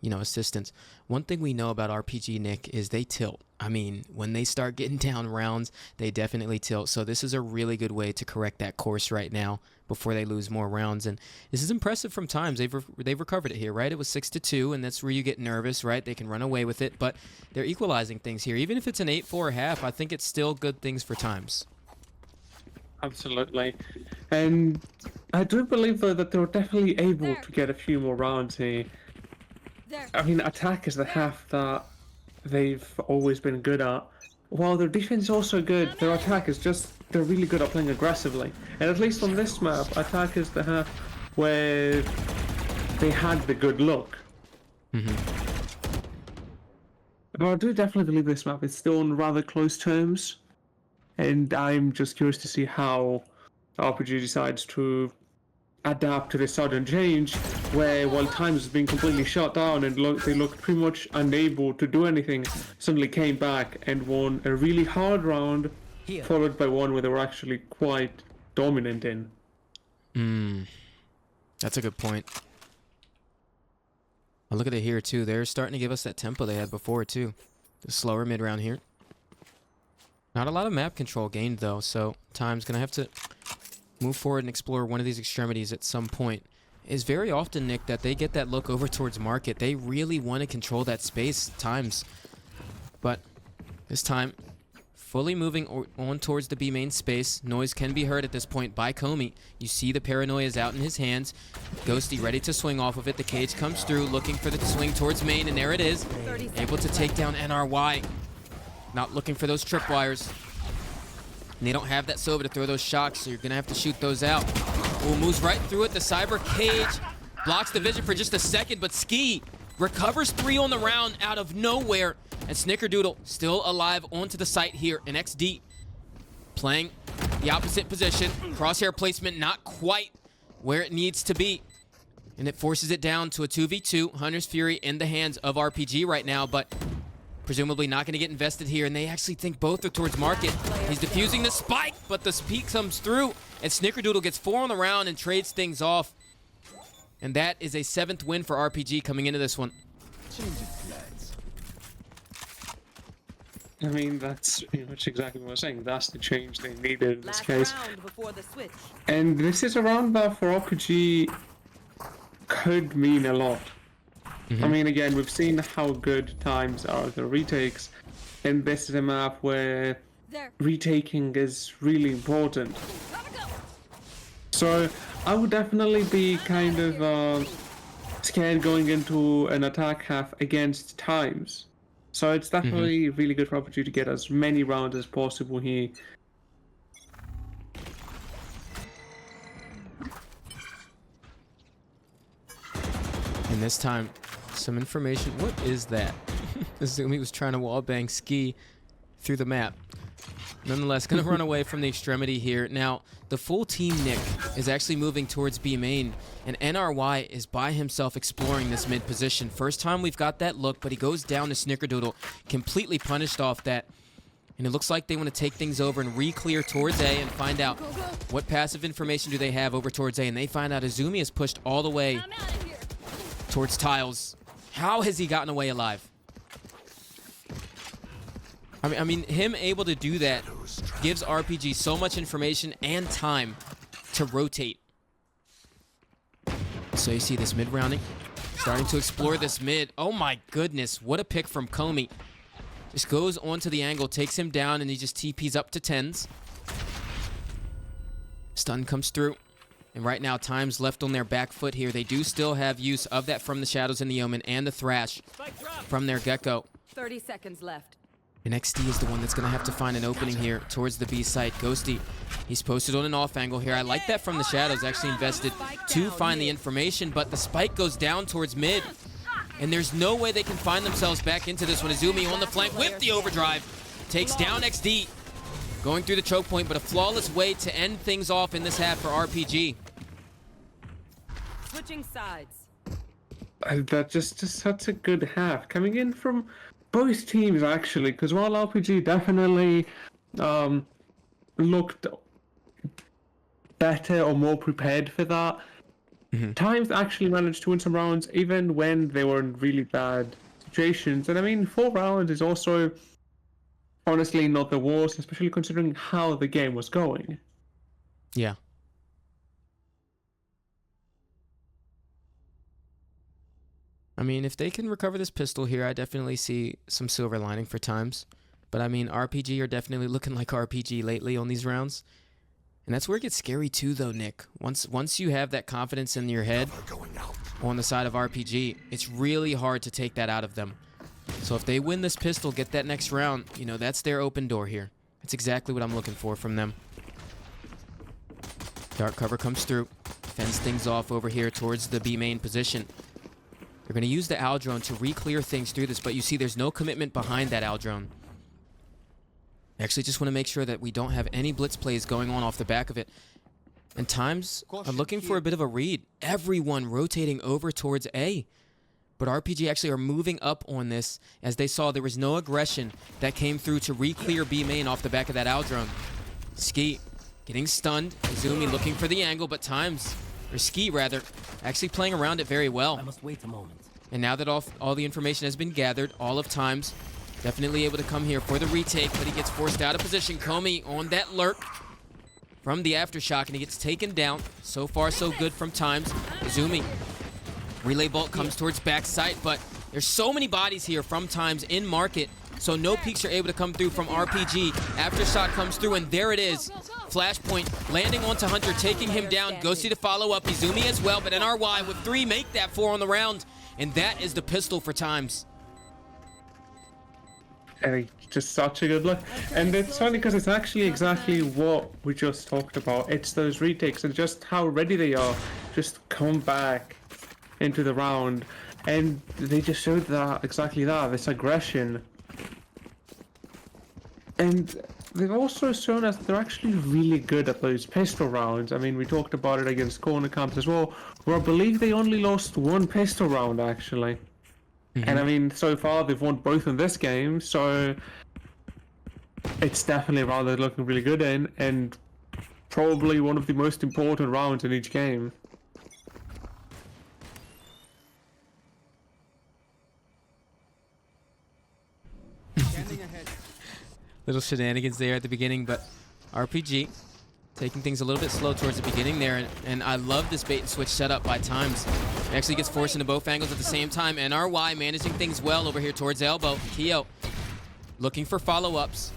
[SPEAKER 3] assistance. One thing we know about RPG, Nick, is they tilt. I mean, when they start getting down rounds, they definitely tilt. So this is a really good way to correct that course right now before they lose more rounds. And this is impressive from Times. They've recovered it here, right? It was 6-2, and that's where you get nervous, right? They can run away with it, but they're equalizing things here. Even if it's an 8-4 half, I think it's still good things for Times.
[SPEAKER 4] Absolutely. And I do believe, though, that they were definitely able to get a few more rounds here. I mean, attack is the half that they've always been good at. While their defense is also good, their attack is just, they're really good at playing aggressively. And at least on this map, attack is the half where they had the good luck. But I do definitely believe this map is still on rather close terms. And I'm just curious to see how RPG decides to adapt to this sudden change, where while Times has been completely shut down and they looked pretty much unable to do anything, suddenly came back and won a really hard round, followed by one where they were actually quite dominant in.
[SPEAKER 3] That's a good point. I'll look at it here too. They're starting to give us that tempo they had before too. The slower mid round here. Not a lot of map control gained though, so Time's gonna have to move forward and explore one of these extremities at some point. It's very often, Nick, that they get that look over towards market. They really want to control that space Times. But this time, fully moving on towards the B main space. Noise can be heard at this point by Comey. You see the paranoia is out in his hands. Ghosty ready to swing off of it. The cage comes through, looking for the swing towards main, and there it is. Able to take down NRY. Not looking for those tripwires. And they don't have that Sova to throw those shocks, so you're going to have to shoot those out. Ooh, moves right through it. The Cyber Cage blocks the vision for just a second, but Ski recovers 3 on the round out of nowhere. And Snickerdoodle still alive onto the site here. And XD playing the opposite position. Crosshair placement not quite where it needs to be. And it forces it down to a 2v2. Hunter's Fury in the hands of RPG right now, but presumably not going to get invested here, and they actually think both are towards market. He's defusing the spike, but the peak comes through, and Snickerdoodle gets 4 on the round and trades things off. And that is a 7th win for RPG coming into this one.
[SPEAKER 4] I mean, that's pretty much exactly what I was saying. That's the change they needed in this case. And this is a round that for RPG could mean a lot. I mean, again, we've seen how good Times are the retakes, and this is a map where retaking is really important. So I would definitely be kind of scared going into an attack half against Times. So it's definitely really good for RPG to get as many rounds as possible here.
[SPEAKER 3] And this time, some information. What is that? Azumi was trying to wallbang Ski through the map. Nonetheless, going to run away from the extremity here. Now, the full team, Nick, is actually moving towards B main, and NRY is by himself exploring this mid position. First time we've got that look, but he goes down to Snickerdoodle, completely punished off that. And it looks like they want to take things over and re-clear towards A and find out what passive information do they have over towards A. And they find out Azumi is pushed all the way towards tiles. How has he gotten away alive? I mean, him able to do that gives RPG so much information and time to rotate. So you see this mid-rounding. Starting to explore this mid. Oh my goodness, what a pick from Comey. Just goes onto the angle, takes him down, and he just TPs up to 10s. Stun comes through. And right now, TIMEZ left on their back foot here. They do still have use of that From the Shadows in the Omen and the Thrash from their Gecko.
[SPEAKER 6] 30 seconds left.
[SPEAKER 3] And XD is the one that's going to have to find an opening here towards the B site. Ghosty, he's posted on an off angle here. I like that From the Shadows actually invested to find the information, but the spike goes down towards mid. And there's no way they can find themselves back into this one. Izumi on the flank with the overdrive. Takes down XD. Going through the choke point, but a flawless way to end things off in this half for RPG.
[SPEAKER 6] Switching sides.
[SPEAKER 4] That's just such a good half coming in from both teams actually, because while RPG definitely looked better or more prepared for that, TIMEZ actually managed to win some rounds even when they were in really bad situations. And I mean, 4 rounds is also honestly not the worst, especially considering how the game was going.
[SPEAKER 3] Yeah. I mean, if they can recover this pistol here, I definitely see some silver lining for TIMEZ. But I mean, RPG are definitely looking like RPG lately on these rounds. And that's where it gets scary too, though, Nick. Once you have that confidence in your head on the side of RPG, it's really hard to take that out of them. So if they win this pistol, get that next round, you know, that's their open door here. That's exactly what I'm looking for from them. Dark cover comes through. Fends things off over here towards the B main position. They're going to use the Owl drone to re-clear things through this, but you see there's no commitment behind that Owl drone. I actually just want to make sure that we don't have any blitz plays going on off the back of it. And TIMEZ are looking for a bit of a read. Everyone rotating over towards A. But RPG actually are moving up on this as they saw there was no aggression that came through to re-clear B main off the back of that Owl drone. Ski getting stunned. Izumi looking for the angle, but TIMEZ, or Ski rather, actually playing around it very well.
[SPEAKER 5] I must wait a moment.
[SPEAKER 3] And now that all the information has been gathered, all of TIMEZ definitely able to come here for the retake, but he gets forced out of position. Comey on that lurk from the aftershock, and he gets taken down. So far, so good from TIMEZ. Izumi. Relay bolt comes towards backside, but there's so many bodies here from TIMEZ in market, so no peeks are able to come through from RPG. Aftershock comes through, and there it is. Flashpoint landing onto Hunter, taking him down. Ghosty to follow up. Izumi as well, but NRY with 3 make that 4 on the round, and that is the pistol for TIMEZ.
[SPEAKER 4] And just such a good look. And it's funny because it's actually exactly what we just talked about. It's those retakes and just how ready they are. Just come back into the round. And they just showed that, exactly that, this aggression. And they've also shown us they're actually really good at those pistol rounds. I mean, we talked about it against Corner Camps as well, where I believe they only lost 1 pistol round, actually. And I mean, so far they've won both in this game, so it's definitely a round they're looking really good in, and probably one of the most important rounds in each game.
[SPEAKER 3] Little shenanigans there at the beginning, but RPG taking things a little bit slow towards the beginning there, and I love this bait and switch setup by TIMEZ. Actually gets forced into both angles at the same time. NRY managing things well over here towards elbow. Keo looking for follow-ups.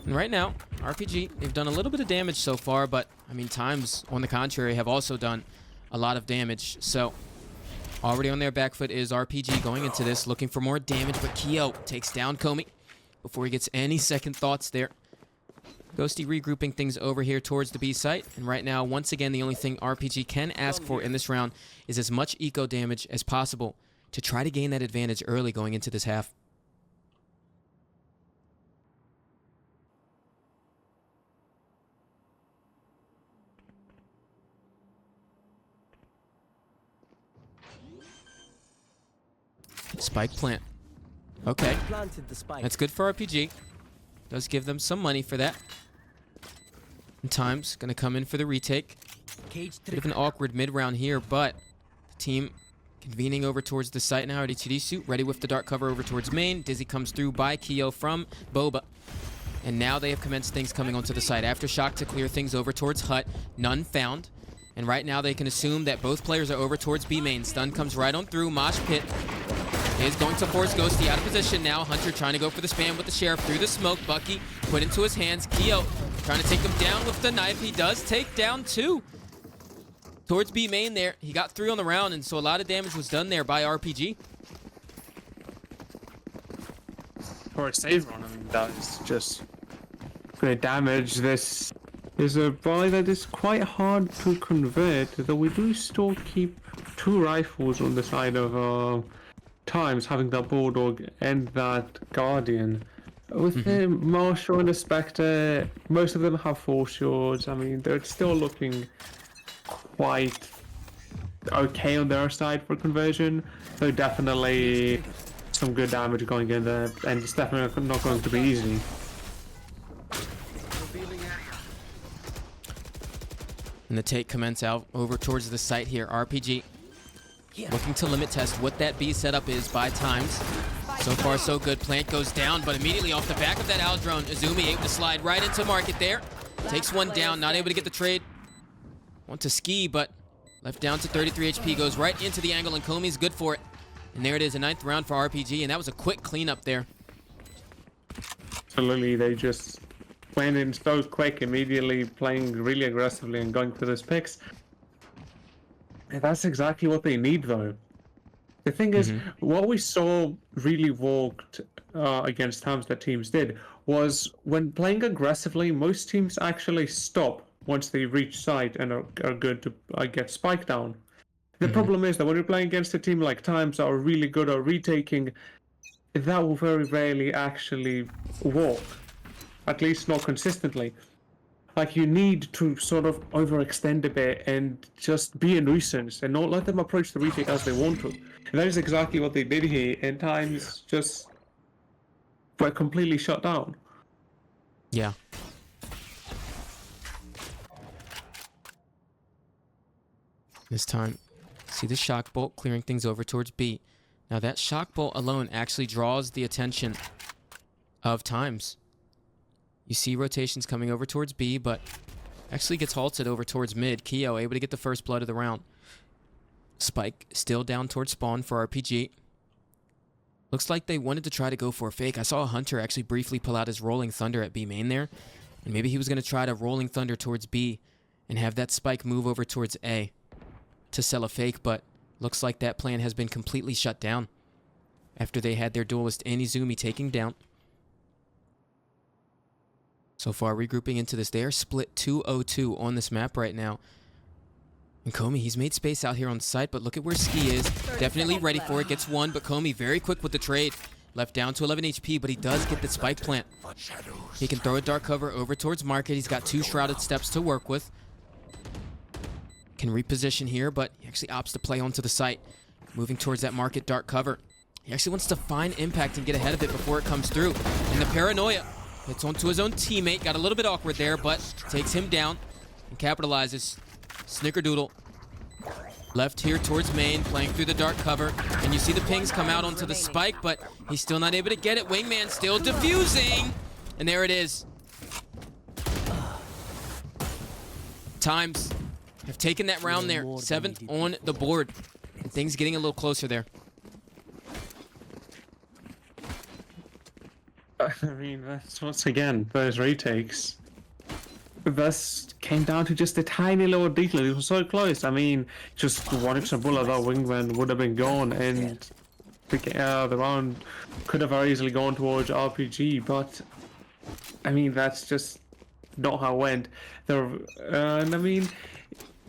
[SPEAKER 3] And right now, RPG, they've done a little bit of damage so far, but I mean, TIMEZ, on the contrary, have also done a lot of damage. So already on their back foot is RPG going into this, looking for more damage, but Keo takes down Comey before he gets any second thoughts there. Ghosty regrouping things over here towards the B site. And right now, once again, the only thing RPG can ask for in this round is as much eco damage as possible to try to gain that advantage early going into this half. Spike plant. Okay.
[SPEAKER 5] Planted the spike.
[SPEAKER 3] That's good for RPG. Does give them some money for that. And TIMEZ gonna come in for the retake.
[SPEAKER 5] Cage
[SPEAKER 3] Bit of an awkward mid-round here, but the team convening over towards the site now. RDTD suit ready with the dark cover over towards main. Dizzy comes through by Keo from Boba. And now they have commenced things coming onto the site. Aftershock to clear things over towards Hut. None found. And right now they can assume that both players are over towards B main. Stun comes right on through. Mosh Pit is going to force Ghosty out of position now. Hunter trying to go for the spam with the Sheriff through the smoke. Bucky put into his hands. Keo trying to take him down with the knife. He does take down 2. Towards B main there. He got 3 on the round, and so a lot of damage was done there by RPG.
[SPEAKER 4] For a save run, I mean, that is just great damage. This is a buy that is quite hard to convert, though we do still keep 2 rifles on the side of Times, having that Bulldog and that Guardian. With the Marshall and the Spectre, most of them have 4 shields. I mean, they're still looking quite okay on their side for conversion. So definitely some good damage going in there, and it's definitely not going to be easy.
[SPEAKER 3] And the take commence out over towards the site here. RPG looking to limit test what that B setup is by Times. So far so good. Plant goes down, but immediately off the back of that Owl drone, Izumi able to slide right into market there. Takes one down, not able to get the trade. Want to ski, but left down to 33 HP. Goes right into the angle, and Komi's good for it. And there it is, a 9th round for RPG, and that was a quick cleanup there.
[SPEAKER 4] Absolutely, they just went in so quick, immediately playing really aggressively and going for those picks. And that's exactly what they need, though. The thing is, what we saw really worked against Times that teams did was when playing aggressively, most teams actually stop once they reach site and are good to get spiked down. The problem is that when you're playing against a team like Times that are really good at retaking, that will very rarely actually work. At least not consistently. Like, you need to sort of overextend a bit and just be a nuisance and not let them approach the retake as they want to. And that is exactly what they did here, and Times just were completely shut down.
[SPEAKER 3] Yeah. This time, see the shock bolt clearing things over towards B. Now that shock bolt alone actually draws the attention of Times. You see rotations coming over towards B, but actually gets halted over towards mid. Keo able to get the first blood of the round. Spike still down towards spawn for RPG. Looks like they wanted to try to go for a fake. I saw a Hunter actually briefly pull out his Rolling Thunder at B main there. And maybe he was going to try to Rolling Thunder towards B and have that Spike move over towards A to sell a fake, but looks like that plan has been completely shut down after they had their duelist and Izumi taking down. So far, regrouping into this. They are split 2-0-2 on this map right now. And Komi, he's made space out here on site, but look at where Ski is. Definitely ready for it. Gets one, but Komi very quick with the trade. Left down to 11 HP, but he does get the spike plant. He can throw a dark cover over towards market. He's got 2 shrouded steps to work with. Can reposition here, but he actually opts to play onto the site. Moving towards that market dark cover. He actually wants to find impact and get ahead of it before it comes through. And the paranoia hits onto his own teammate. Got a little bit awkward there, but takes him down and capitalizes. Snickerdoodle left here towards main, playing through the dark cover. And you see the pings come out onto the spike, but he's still not able to get it. Wingman still defusing. And there it is. Times have taken that round there. 7th on the board. And things getting a little closer there.
[SPEAKER 4] I mean, that's once again, those retakes. This came down to just a tiny little detail. It was so close. I mean, just one extra bullet, that Wingman would have been gone, and the round could have very easily gone towards RPG, but I mean, that's just not how it went. And I mean,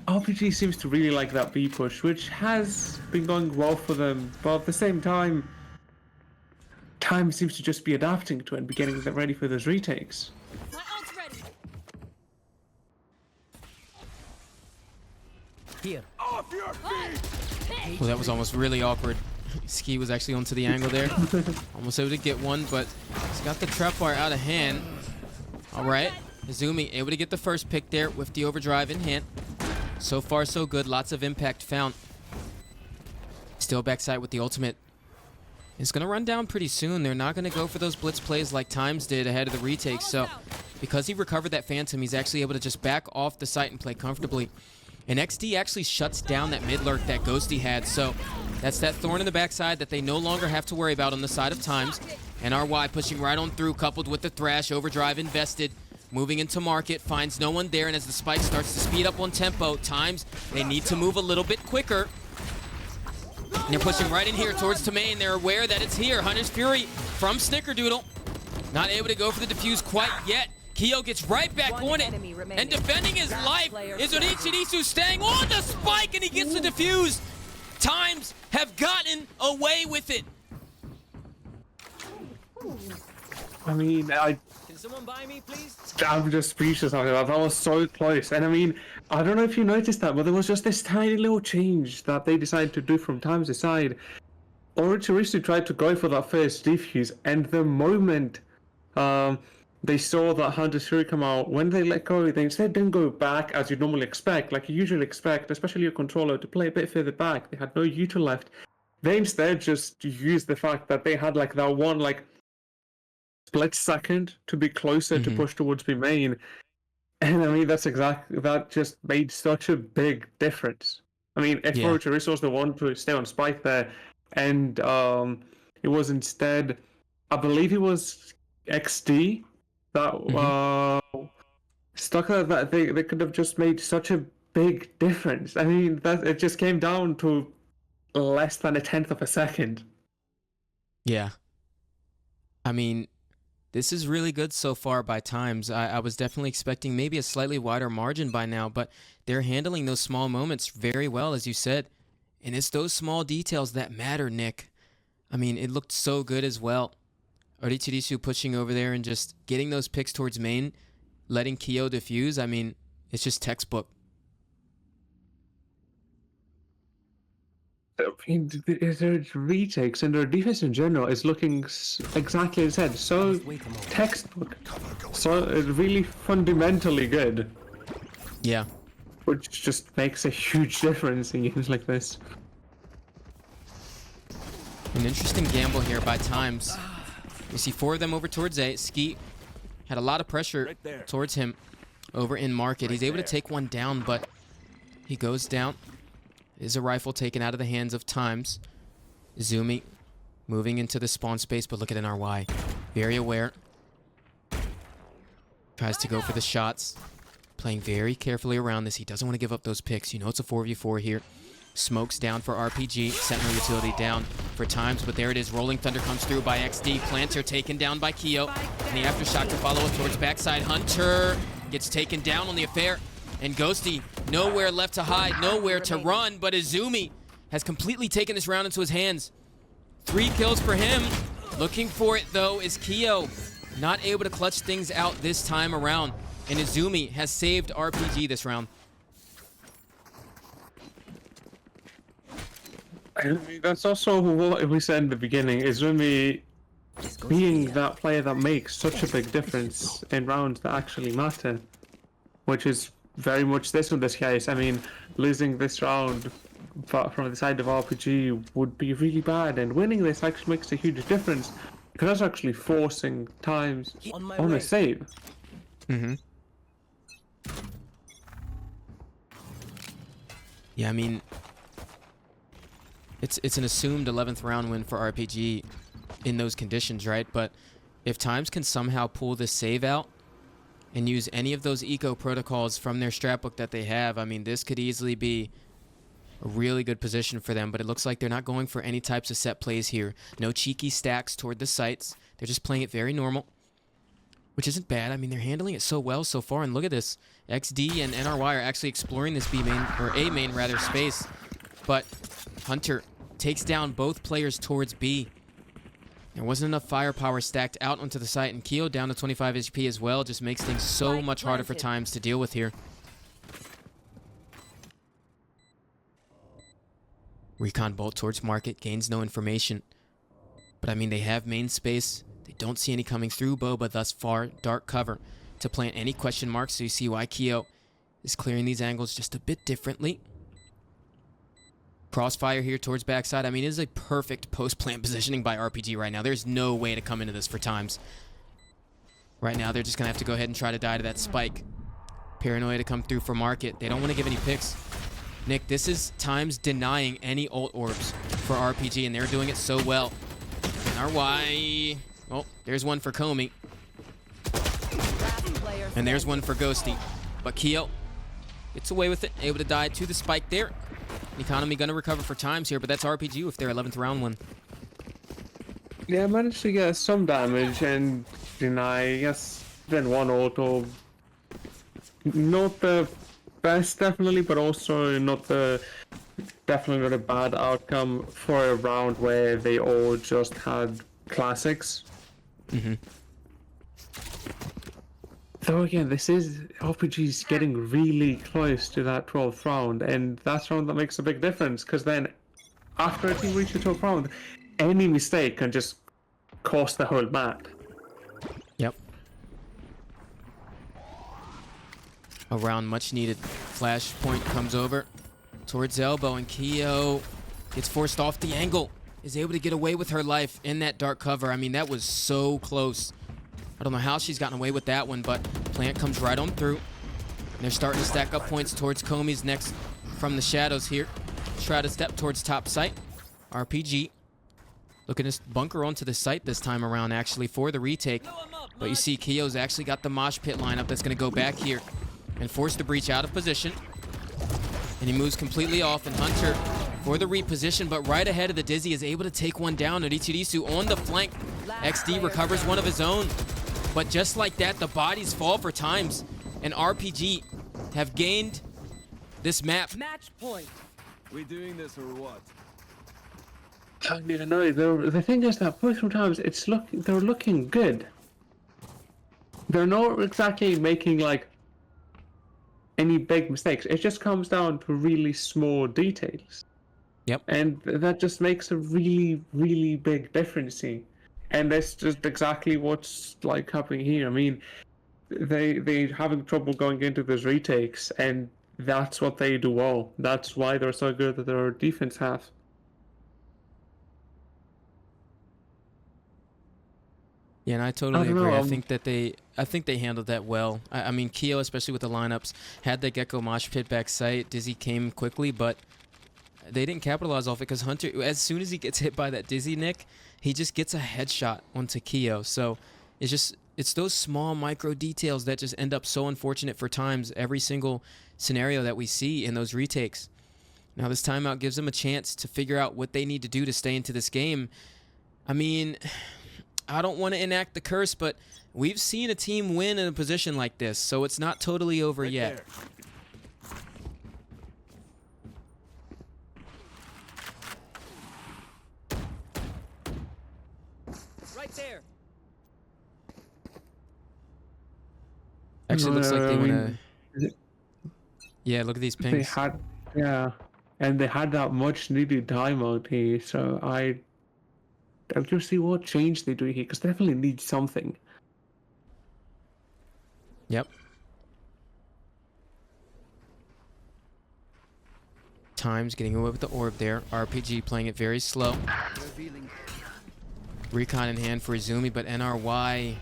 [SPEAKER 4] RPG seems to really like that B push, which has been going well for them, but at the same time, Time seems to just be adapting to it and be getting ready for those retakes.
[SPEAKER 6] My ult's ready.
[SPEAKER 5] Here.
[SPEAKER 3] Well, that was almost really awkward. Ski was actually onto the angle there. Almost able to get one, but he's got the trap wire out of hand. All right. Izumi able to get the first pick there with the overdrive in hand. So far, so good. Lots of impact found. Still backside with the ultimate. It's going to run down pretty soon. They're not going to go for those blitz plays like Times did ahead of the retake. So because he recovered that Phantom, he's actually able to just back off the site and play comfortably. And XD actually shuts down that mid lurk that Ghosty had. So that's that thorn in the backside that they no longer have to worry about on the side of TIMEZ. And RY pushing right on through, coupled with the Thrash, overdrive invested. Moving into market, finds no one there, and as the spike starts to speed up on tempo, TIMEZ, they need to move a little bit quicker. And they're pushing right in here towards Tamain. They're aware that it's here. Hunter's Fury from Snickerdoodle. Not able to go for the defuse quite yet. Keo gets right back on it. And defending his life is Onichirisu, staying on the spike, and he gets the defuse. TIMEZ have gotten away with it.
[SPEAKER 4] I mean,
[SPEAKER 5] Can someone buy me, please?
[SPEAKER 4] I'm just speechless on it. That was so close. And I mean, I don't know if you noticed that, but there was just this tiny little change that they decided to do from TIMEZ' side. Onichirisu tried to go for that first defuse, and the moment they saw that Hunter's Fury come out, when they let go, they instead didn't go back as you'd normally expect, like you usually expect, especially your controller, to play a bit further back. They had no util left. They instead just used the fact that they had like that one like split second to be closer to push towards B main. And I mean, that just made such a big difference. I mean, if Onichirisu was the one to stay on spike there, and it was instead, I believe it was XD that stuck there, that they could have just made such a big difference. I mean, that it just came down to less than 1/10 of a second.
[SPEAKER 3] Yeah. I mean, this is really good so far by TIMEZ. I was definitely expecting maybe a slightly wider margin by now, but they're handling those small moments very well, as you said. And it's those small details that matter, Nick. I mean, it looked so good as well. Onichirisu pushing over there and just getting those picks towards main, letting Keo defuse. I mean, it's just textbook.
[SPEAKER 4] I mean, their retakes and their defense in general is looking exactly as I said, so textbook, so really fundamentally good.
[SPEAKER 3] Yeah.
[SPEAKER 4] Which just makes a huge difference in games like this.
[SPEAKER 3] An interesting gamble here by TIMEZ. You see 4 of them over towards A. Skeet had a lot of pressure towards him over in market. He's able to take one down, but he goes down. Is a rifle taken out of the hands of TIMEZ. Zumi moving into the spawn space, but look at NRY. Very aware. Tries to go for the shots. Playing very carefully around this. He doesn't want to give up those picks. You know it's a 4v4 here. Smokes down for RPG. Sentinel utility down for TIMEZ, but there it is. Rolling Thunder comes through by XD. Planter taken down by Keo. And the aftershock to follow it towards backside. Hunter gets taken down on the affair. And Ghosty, nowhere left to hide, nowhere to run, but Izumi has completely taken this round into his hands. 3 kills for him. Looking for it, though, is Keo. Not able to clutch things out this time around. And Izumi has saved RPG this round.
[SPEAKER 4] I mean, that's also what we said in the beginning. Izumi being that player that makes such a big difference in rounds that actually matter. Which is very much this in this case. I mean, losing this round from the side of RPG would be really bad, and winning this actually makes a huge difference because that's actually forcing TIMEZ on a save.
[SPEAKER 3] Yeah, I mean, it's an assumed 11th round win for RPG in those conditions, right? But if TIMEZ can somehow pull this save out and use any of those eco protocols from their strat book that they have, I mean, this could easily be a really good position for them, but it looks like they're not going for any types of set plays here. No cheeky stacks toward the sites. They're just playing it very normal, which isn't bad. I mean, they're handling it so well so far, and look at this. XD and NRY are actually exploring this B main, or A main rather, space, but Hunter takes down both players towards B. There wasn't enough firepower stacked out onto the site, and Keo down to 25 HP as well. Just makes things so much harder for TIMEZ to deal with here. Recon bolt towards market, gains no information. But I mean, they have main space. They don't see any coming through Boba thus far. Dark cover to plant any question marks, so you see why Keo is clearing these angles just a bit differently. Crossfire here towards backside. I mean, it is a perfect post-plant positioning by RPG right now. There's no way to come into this for TIMEZ. Right now, they're just going to have to go ahead and try to die to that spike. Paranoia to come through for market. They don't want to give any picks. Nick, this is TIMEZ denying any ult orbs for RPG, and they're doing it so well. RY. Oh, there's one for Comey. And there's one for Ghosty. But Keo gets away with it, able to die to the spike there. Economy gonna recover for TIMEZ here, but that's RPG with their 11th round win.
[SPEAKER 4] Yeah, managed to get some damage and deny. Yes, then one auto. Not the best, definitely, but also definitely not a bad outcome for a round where they all just had classics. Though again, this is RPG's getting really close to that 12th round, and that's round that makes a big difference, because then after a team reaches the 12th round, any mistake can just cost the whole map.
[SPEAKER 3] Yep. Around much needed flashpoint comes over towards elbow, and Keo gets forced off the angle, is able to get away with her life in that dark cover. I mean, that was so close. I don't know how she's gotten away with that one, but Plant comes right on through. And they're starting to stack up points towards Comey's next from the shadows here. Try to step towards top site. RPG looking to bunker onto the site this time around, actually, for the retake. But you see Keo's actually got the mosh pit lineup that's going to go back here and force the breach out of position. And he moves completely off, and Hunter for the reposition, but right ahead of the Dizzy is able to take one down. Richidisu on the flank. XD recovers one of his own. But just like that, the bodies fall for TIMEZ, and RPG have gained this map.
[SPEAKER 6] Match point.
[SPEAKER 5] We doing this or what?
[SPEAKER 4] I don't even know. The thing is that both sometimes they're looking good. They're not exactly making like any big mistakes. It just comes down to really small details.
[SPEAKER 3] Yep.
[SPEAKER 4] And that just makes a really, really big difference here. And that's just exactly what's like happening here. I mean, they're having trouble going into those retakes, and that's what they do well. That's why they're so good at their defense half.
[SPEAKER 3] Yeah, and I totally
[SPEAKER 4] don't
[SPEAKER 3] agree.
[SPEAKER 4] know,
[SPEAKER 3] I think they handled that well. I mean, Keo, especially with the lineups, had the Gecko mosh pit back site. Dizzy came quickly, but they didn't capitalize off it because Hunter, as soon as he gets hit by that Dizzy, Nick, he just gets a headshot onto Keo. So it's those small micro details that just end up so unfortunate for TIMEZ every single scenario that we see in those retakes. Now this timeout gives them a chance to figure out what they need to do to stay into this game. I mean, I don't want to enact the curse, but we've seen a team win in a position like this, so it's not totally over yet.
[SPEAKER 5] Right there.
[SPEAKER 3] Actually, looks like they
[SPEAKER 4] I
[SPEAKER 3] want
[SPEAKER 4] mean,
[SPEAKER 3] to... Yeah, look at these
[SPEAKER 4] They
[SPEAKER 3] pings.
[SPEAKER 4] had, yeah, and they had that much needed timeout here, so I'll just see what change they do here, because they definitely need something.
[SPEAKER 3] Yep. TIMEZ getting away with the orb there. RPG playing it very slow. Recon in hand for Izumi, but NRY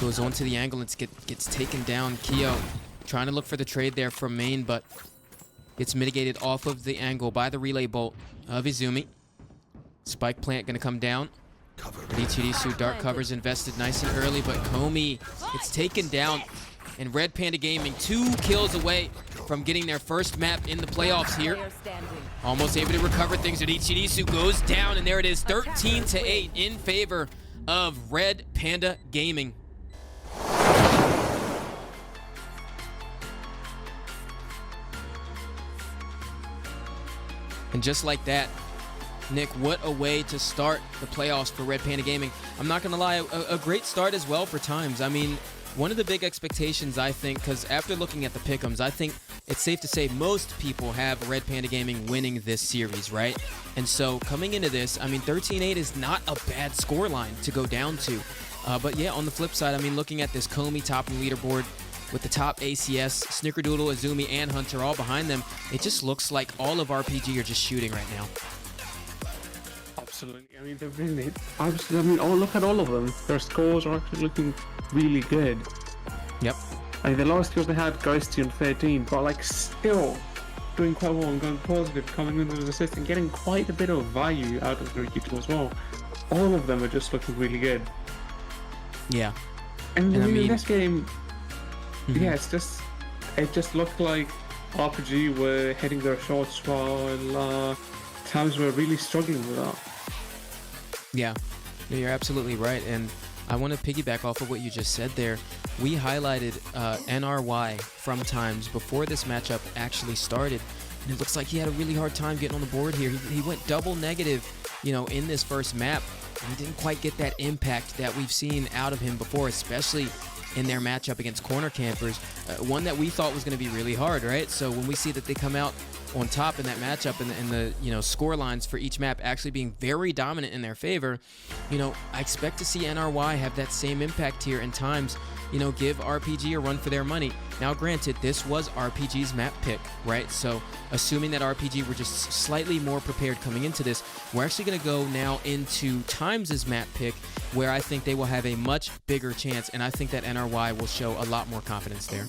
[SPEAKER 3] goes onto the angle and gets taken down. Keo trying to look for the trade there from main, but gets mitigated off of the angle by the relay bolt of Izumi. Spike plant gonna come down. Richidisu dark covers invested nice and early, but Comey gets taken down. And Red Panda Gaming 2 kills away from getting their first map in the playoffs here. Almost able to recover things. Richidisu goes down, and there it is, 13-8 in favor of Red Panda Gaming. And just like that, Nick, what a way to start the playoffs for Red Panda Gaming. I'm not going to lie, a great start as well for TIMEZ. I mean, one of the big expectations, I think, because after looking at the pick'ems, I think it's safe to say most people have Red Panda Gaming winning this series, right? And so coming into this, I mean, 13-8 is not a bad scoreline to go down to. But yeah, on the flip side, I mean, looking at this Comey topping leaderboard with the top ACS, Snickerdoodle, Izumi, and Hunter all behind them, it just looks like all of RPG are just shooting right now.
[SPEAKER 4] Absolutely. I mean, they've really, look at all of them. Their scores are actually looking really good.
[SPEAKER 3] Yep.
[SPEAKER 4] I mean, the lowest kills they had, Ghosty on 13, but like still doing quite well and going positive, coming into the assist and getting quite a bit of value out of the Rikito as well. All of them are just looking really good.
[SPEAKER 3] Yeah.
[SPEAKER 4] And
[SPEAKER 3] I
[SPEAKER 4] in
[SPEAKER 3] mean-
[SPEAKER 4] this game, yeah, it just looked like RPG were hitting their shots while TIMEZ were really struggling with that.
[SPEAKER 3] Yeah, you're absolutely right. And I want to piggyback off of what you just said there. We highlighted NRY from TIMEZ before this matchup actually started. And it looks like he had a really hard time getting on the board here. He went double negative, in this first map. And he didn't quite get that impact that we've seen out of him before, especially in their matchup against corner campers, one that we thought was going to be really hard, right? So when we see that they come out on top in that matchup and the score lines for each map actually being very dominant in their favor, I expect to see NRY have that same impact here in TIMEZ, give RPG a run for their money. Now, granted, this was RPG's map pick, right? So assuming that RPG were just slightly more prepared coming into this, we're actually going to go now into TIMEZ's map pick, where I think they will have a much bigger chance, and I think that NRY will show a lot more confidence there.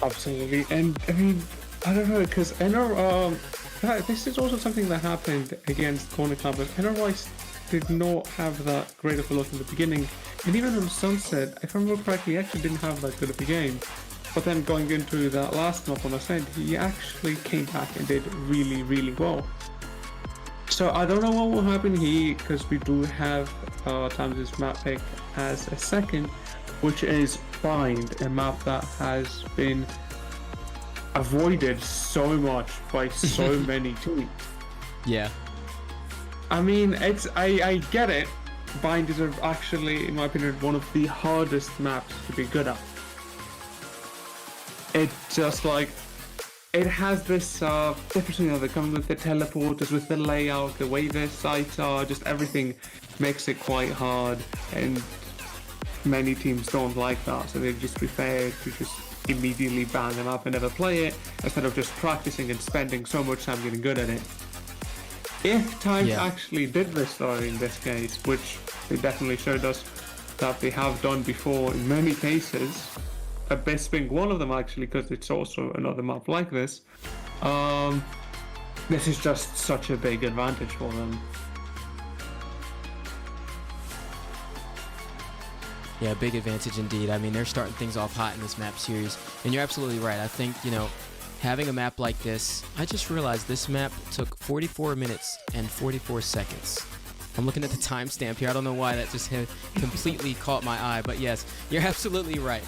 [SPEAKER 4] Absolutely, and I mean, I don't know, because this is also something that happened against corner campers. NRY did not have that great of a look in the beginning, and even on Sunset, if I remember correctly, he actually didn't have that good of a game. But then going into that last map on Ascent, he actually came back and did really, really well. So I don't know what will happen here, because we do have TIMEZ's map pick as a second, which is Bind, a map that has been avoided so much by so many teams.
[SPEAKER 3] Yeah.
[SPEAKER 4] I mean, I get it. Bind is actually, in my opinion, one of the hardest maps to be good at. It just like, it has this difference, they're coming with the teleporters, with the layout, the way their sites are, just everything makes it quite hard, and many teams don't like that, so they just prefer to just immediately ban them up and never play it, instead of just practicing and spending so much time getting good at it. If TIMEZ actually did this though in this case, which they definitely showed us that they have done before in many cases, Abyss being one of them actually, because it's also another map like this, this is just such a big advantage for them.
[SPEAKER 3] Yeah, big advantage indeed. I mean, they're starting things off hot in this map series, and you're absolutely right. I think, having a map like this, I just realized this map took 44 minutes and 44 seconds. I'm looking at the timestamp here. I don't know why that just completely caught my eye, but yes, you're absolutely right.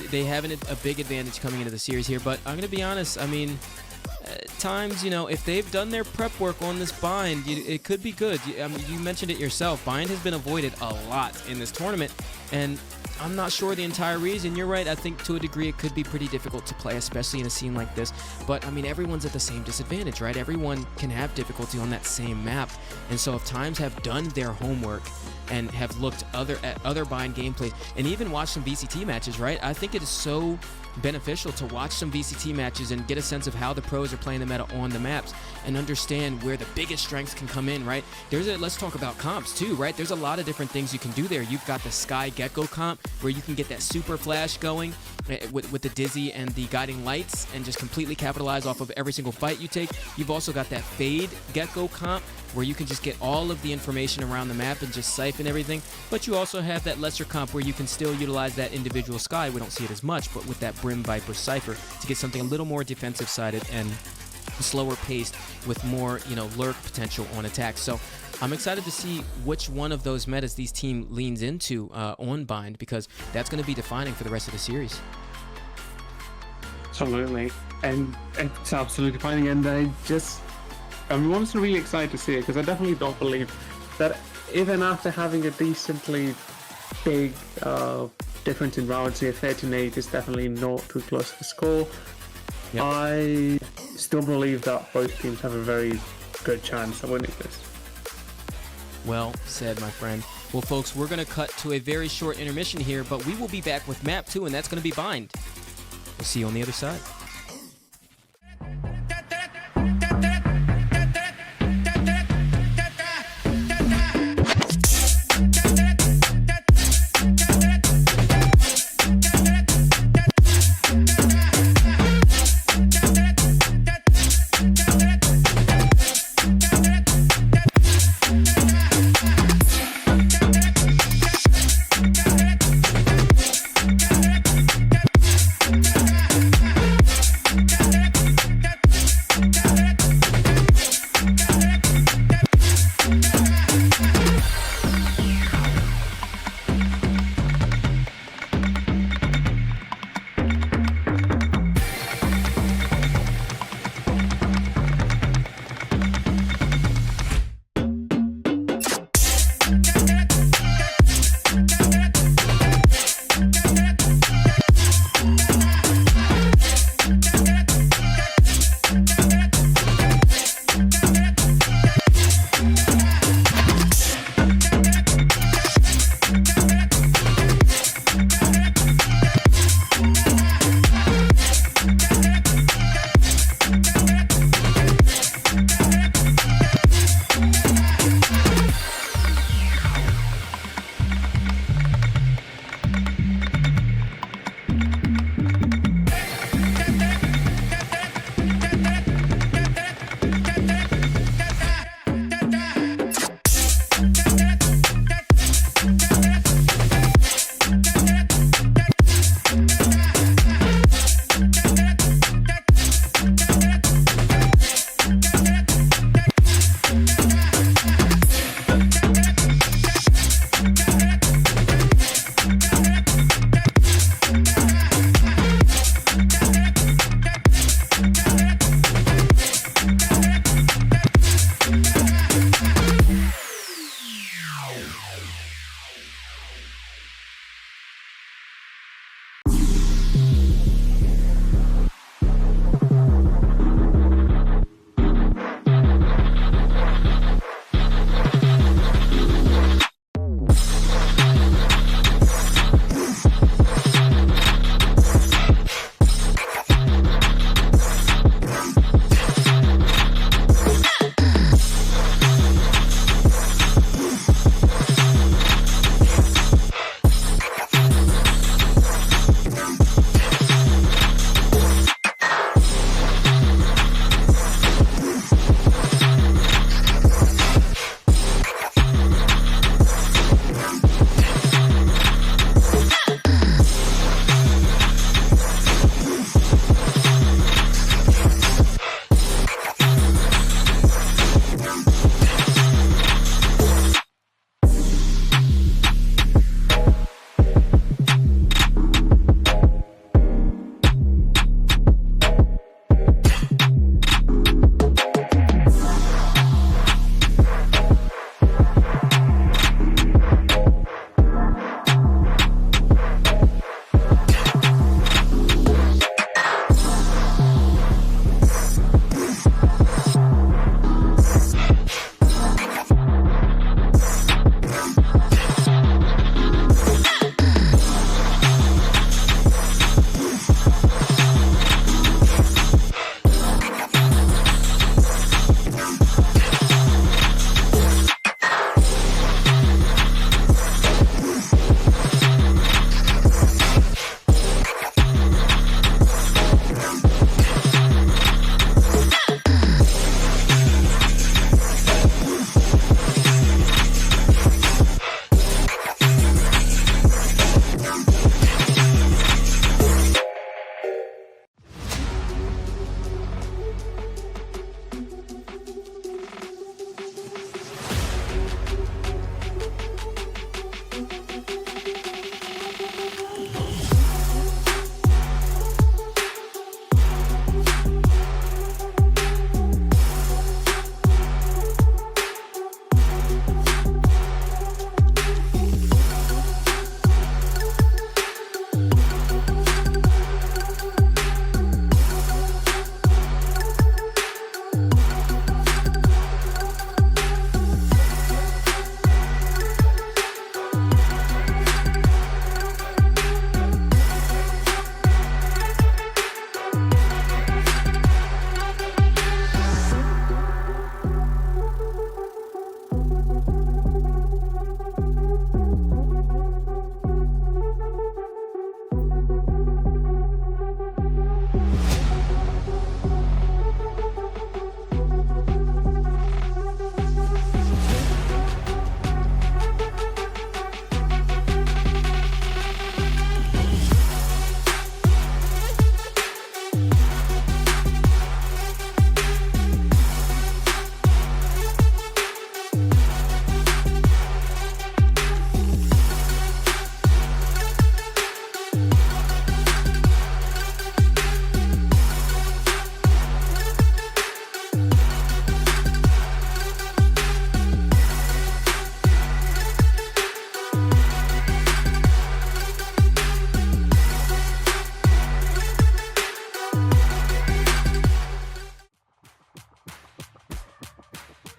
[SPEAKER 3] They have a big advantage coming into the series here, but I'm going to be honest, I mean, TIMEZ, if they've done their prep work on this Bind, it could be good. I mean, you mentioned it yourself. Bind has been avoided a lot in this tournament, and I'm not sure the entire reason. You're right. I think to a degree it could be pretty difficult to play, especially in a scene like this. But, I mean, everyone's at the same disadvantage, right? Everyone can have difficulty on that same map. And so if TIMEZ have done their homework and have looked at other Bind gameplays and even watched some VCT matches, right? I think it is so beneficial to watch some VCT matches and get a sense of how the pros are playing the meta on the maps and understand where the biggest strengths can come in, right? Let's talk about comps too, right? There's a lot of different things you can do there. You've got the Sky Gecko comp where you can get that super flash going with the Dizzy and the guiding lights and just completely capitalize off of every single fight you take. You've also got that Fade Gecko comp where you can just get all of the information around the map and just siphon everything. But you also have that lesser comp where you can still utilize that individual Sky. We don't see it as much, but with that Brim Viper Cypher to get something a little more defensive sided and slower paced with more, lurk potential on attack. So I'm excited to see which one of those metas these team leans into on Bind, because that's going to be defining for the rest of the series.
[SPEAKER 4] Absolutely, and it's absolutely defining, and I'm honestly really excited to see it, because I definitely don't believe that even after having a decently big difference in rounds here, 13-8 is definitely not too close to score. Yep. I still believe that both teams have a very good chance of winning this.
[SPEAKER 3] Well said, my friend. Well, folks, we're going to cut to a very short intermission here, but we will be back with map 2, and that's going to be Bind. We'll see you on the other side.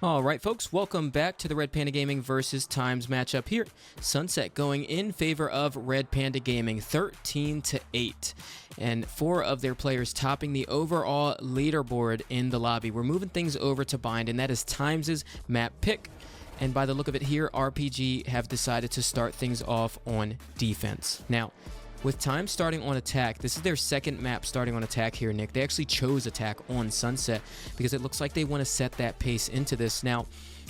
[SPEAKER 3] All right, folks, welcome back to the Red Panda Gaming versus TIMEZ matchup here. Sunset going in favor of Red Panda Gaming, 13-8, and 4 of their players topping the overall leaderboard in the lobby. We're moving things over to Bind, and that is TIMEZ's map pick. And by the look of it here, RPG have decided to start things off on defense. Now, with TIMEZ starting on attack, this is their second map starting on attack here, Nick. They actually chose attack on Sunset because it looks like they want to set that pace into this. Now,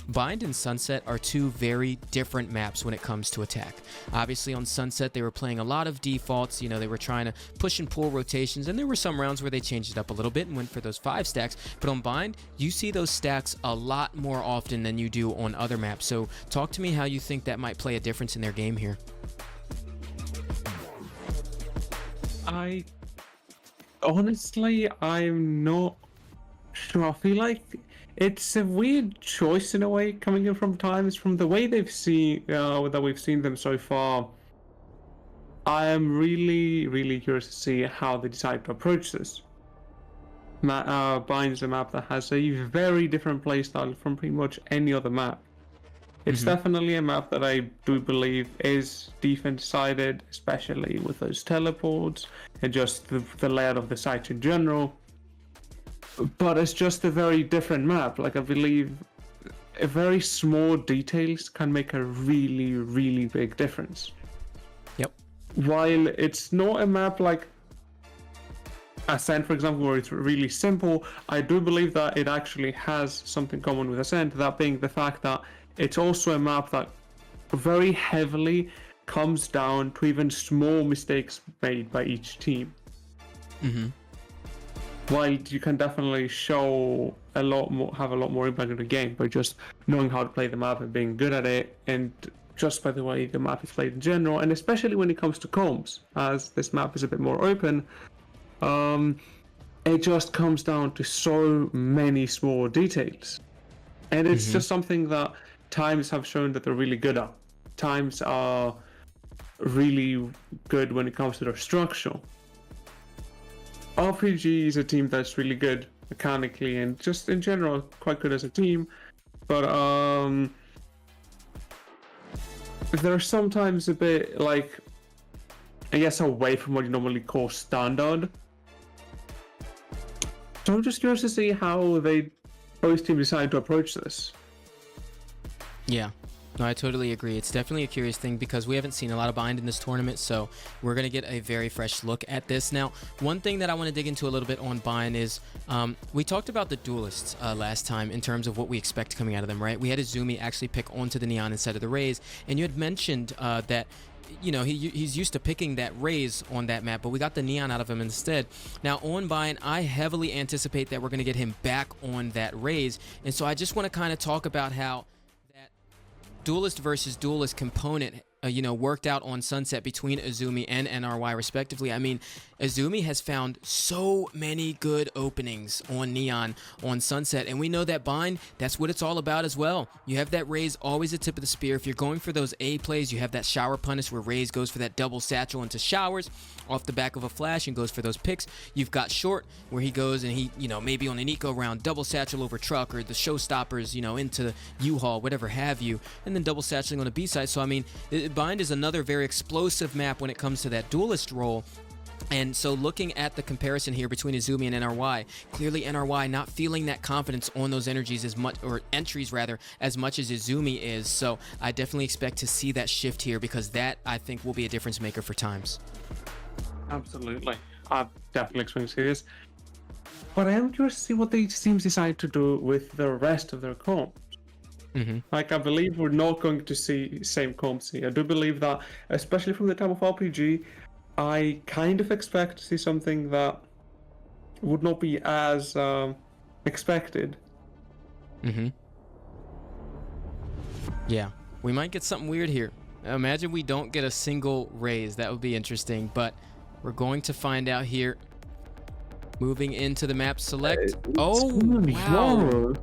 [SPEAKER 3] Bind and Sunset are 2 very different maps when it comes to attack. Obviously, on Sunset, they were playing a lot of defaults. You know, they were trying to push and pull rotations, and there were some rounds where they changed it up a little bit and went for those 5 stacks. But on Bind, you see those stacks a lot more often than you do on other maps. So talk to me how you think that might play a difference in their game here.
[SPEAKER 4] I'm not sure. I feel like it's a weird choice in a way coming in from TIMEZ. From the way we've seen them so far, I am really curious to see how they decide to approach this. Bind is a map that has a very different playstyle from pretty much any other map. It's definitely a map that I do believe is defense-sided, especially with those teleports and just the layout of the site in general. But it's just a very different map. Like, I believe a very small details can make a really big difference.
[SPEAKER 3] Yep.
[SPEAKER 4] While it's not a map like Ascent, for example, where it's really simple, I do believe that it actually has something common with Ascent, that being the fact that it's also a map that very heavily comes down to even small mistakes made by each team. While you can definitely show have a lot more impact on the game by just knowing how to play the map and being good at it, and just by the way the map is played in general, and especially when it comes to combs, as this map is a bit more open, it just comes down to so many small details. And it's just something that TIMEZ have shown that they're really good at. TIMEZ are really good when it comes to their structure. RPG is a team that's really good mechanically and just in general quite good as a team, but they're sometimes a bit like, I guess, away from what you normally call standard. So I'm just curious to see how both teams decide to approach this.
[SPEAKER 3] Yeah, no, I totally agree. It's definitely a curious thing because we haven't seen a lot of Bind in this tournament, so we're going to get a very fresh look at this. Now, one thing that I want to dig into a little bit on Bind is we talked about the duelists last time in terms of what we expect coming out of them, right? We had Izumi actually pick onto the Neon instead of the Raze, and you had mentioned that, you know, he's used to picking that Raze on that map, but we got the Neon out of him instead. Now on Bind, I heavily anticipate that we're going to get him back on that Raze, and so I just want to kind of talk about how duelist versus duelist component, you know, worked out on Sunset between Izumi and NRY respectively. I mean, Izumi has found so many good openings on Neon on Sunset, and we know that Bind, that's what it's all about as well. You have that Raze always at the tip of the spear. If you're going for those A plays, you have that shower punish where Raze goes for that double satchel into showers off the back of a flash and goes for those picks. You've got Short where he goes and he, you know, maybe on an eco round, double satchel over truck or the showstoppers, you know, into U-Haul, whatever have you, and then double satcheling on the B side. So I mean, Bind is another very explosive map when it comes to that duelist role. And so looking at the comparison here between Izumi and NRY, clearly NRY not feeling that confidence on those energies as much, or entries rather, as much as Izumi is. So I definitely expect to see that shift here because that, I think, will be a difference maker for TIMEZ.
[SPEAKER 4] Absolutely. I definitely expect to see this. But I am curious to see what these teams decide to do with the rest of their comps. Like, I believe we're not going to see same comps here. I do believe that, especially from the time of RPG, I kind of expect to see something that would not be as expected.
[SPEAKER 3] Yeah, we might get something weird here. Imagine we don't get a single Raze. That would be interesting, but we're going to find out here. Moving into the map select. Oh, wow.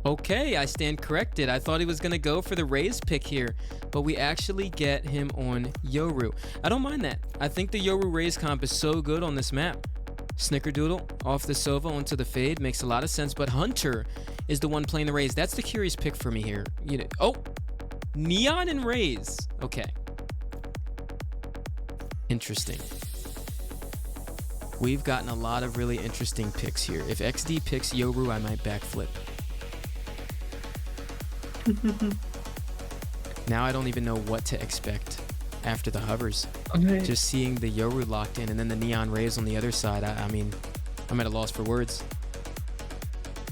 [SPEAKER 3] Okay, I stand corrected. I thought he was going to go for the Raze pick here, but we actually get him on Yoru. I don't mind that. I think the Yoru Raze comp is so good on this map. Snickerdoodle off the Sova onto the fade makes a lot of sense, but Hunter is the one playing the Raze. That's the curious pick for me here. Oh, Neon and Raze. Okay. Interesting. We've gotten a lot of really interesting picks here. If XD picks Yoru, I might backflip. Now I don't even know what to expect after the hovers.
[SPEAKER 4] Okay.
[SPEAKER 3] Just seeing the Yoru locked in and then the Neon Rays on the other side, I mean, I'm at a loss for words.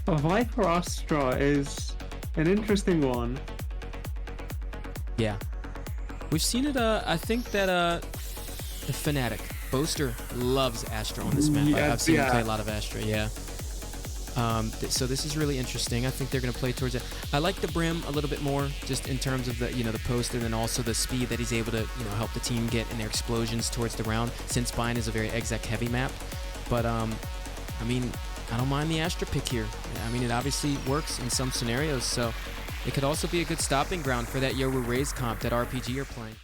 [SPEAKER 4] Viper Astra is an interesting one.
[SPEAKER 3] Yeah. We've seen it, I think that the Fnatic, Boaster, loves Astra on this map.
[SPEAKER 4] Yes,
[SPEAKER 3] I've seen him
[SPEAKER 4] yeah.
[SPEAKER 3] play a lot of Astra, yeah. So this is really interesting. I think they're going to play towards it. I like the Brim a little bit more, just in terms of the the post and then also the speed that he's able to help the team get in their explosions towards the round. Since Spine is a very exec heavy map, but I mean, I don't mind the Astra pick here. I mean, it obviously works in some scenarios, so it could also be a good stopping ground for that Yoru Raze comp that RPG are playing.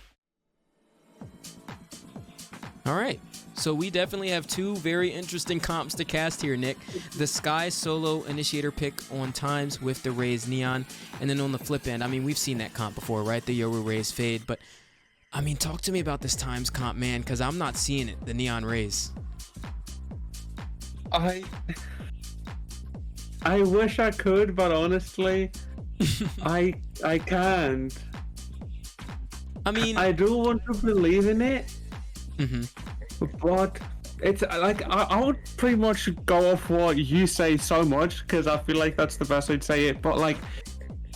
[SPEAKER 3] All right. So we definitely have two very interesting comps to cast here, Nick. The Sky solo initiator pick on Times with the Raze Neon. And then on the flip end, I mean, we've seen that comp before, right? The Yoru Raze fade. But, I mean, talk to me about this Times comp, man, because I'm not seeing it, the Neon Raze.
[SPEAKER 4] I wish I could, but honestly, I can't.
[SPEAKER 3] I mean...
[SPEAKER 4] I do want to believe in it.
[SPEAKER 3] Mm-hmm.
[SPEAKER 4] But it's like I would pretty much go off what you say so much, because I feel like that's the best way to say it. But like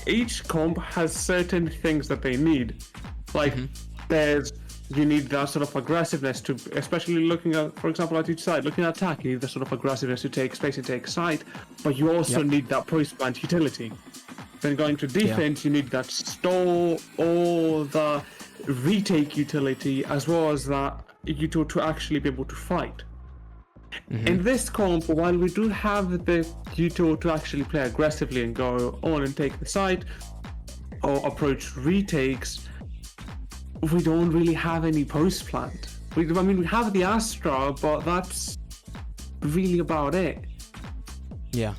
[SPEAKER 4] each comp has certain things that they need. Like you need that sort of aggressiveness to, especially looking at, for example, at each side, looking at attack, you need the sort of aggressiveness to take space and take side. But you also need that post plant utility. Then going to defense, you need that stall or the retake utility, as well as that util to actually be able to fight. In this comp, while we do have the util to actually play aggressively and go on and take the site or approach retakes, we don't really have any post plant. I mean, we have the Astra, but that's really about it.
[SPEAKER 3] Yeah.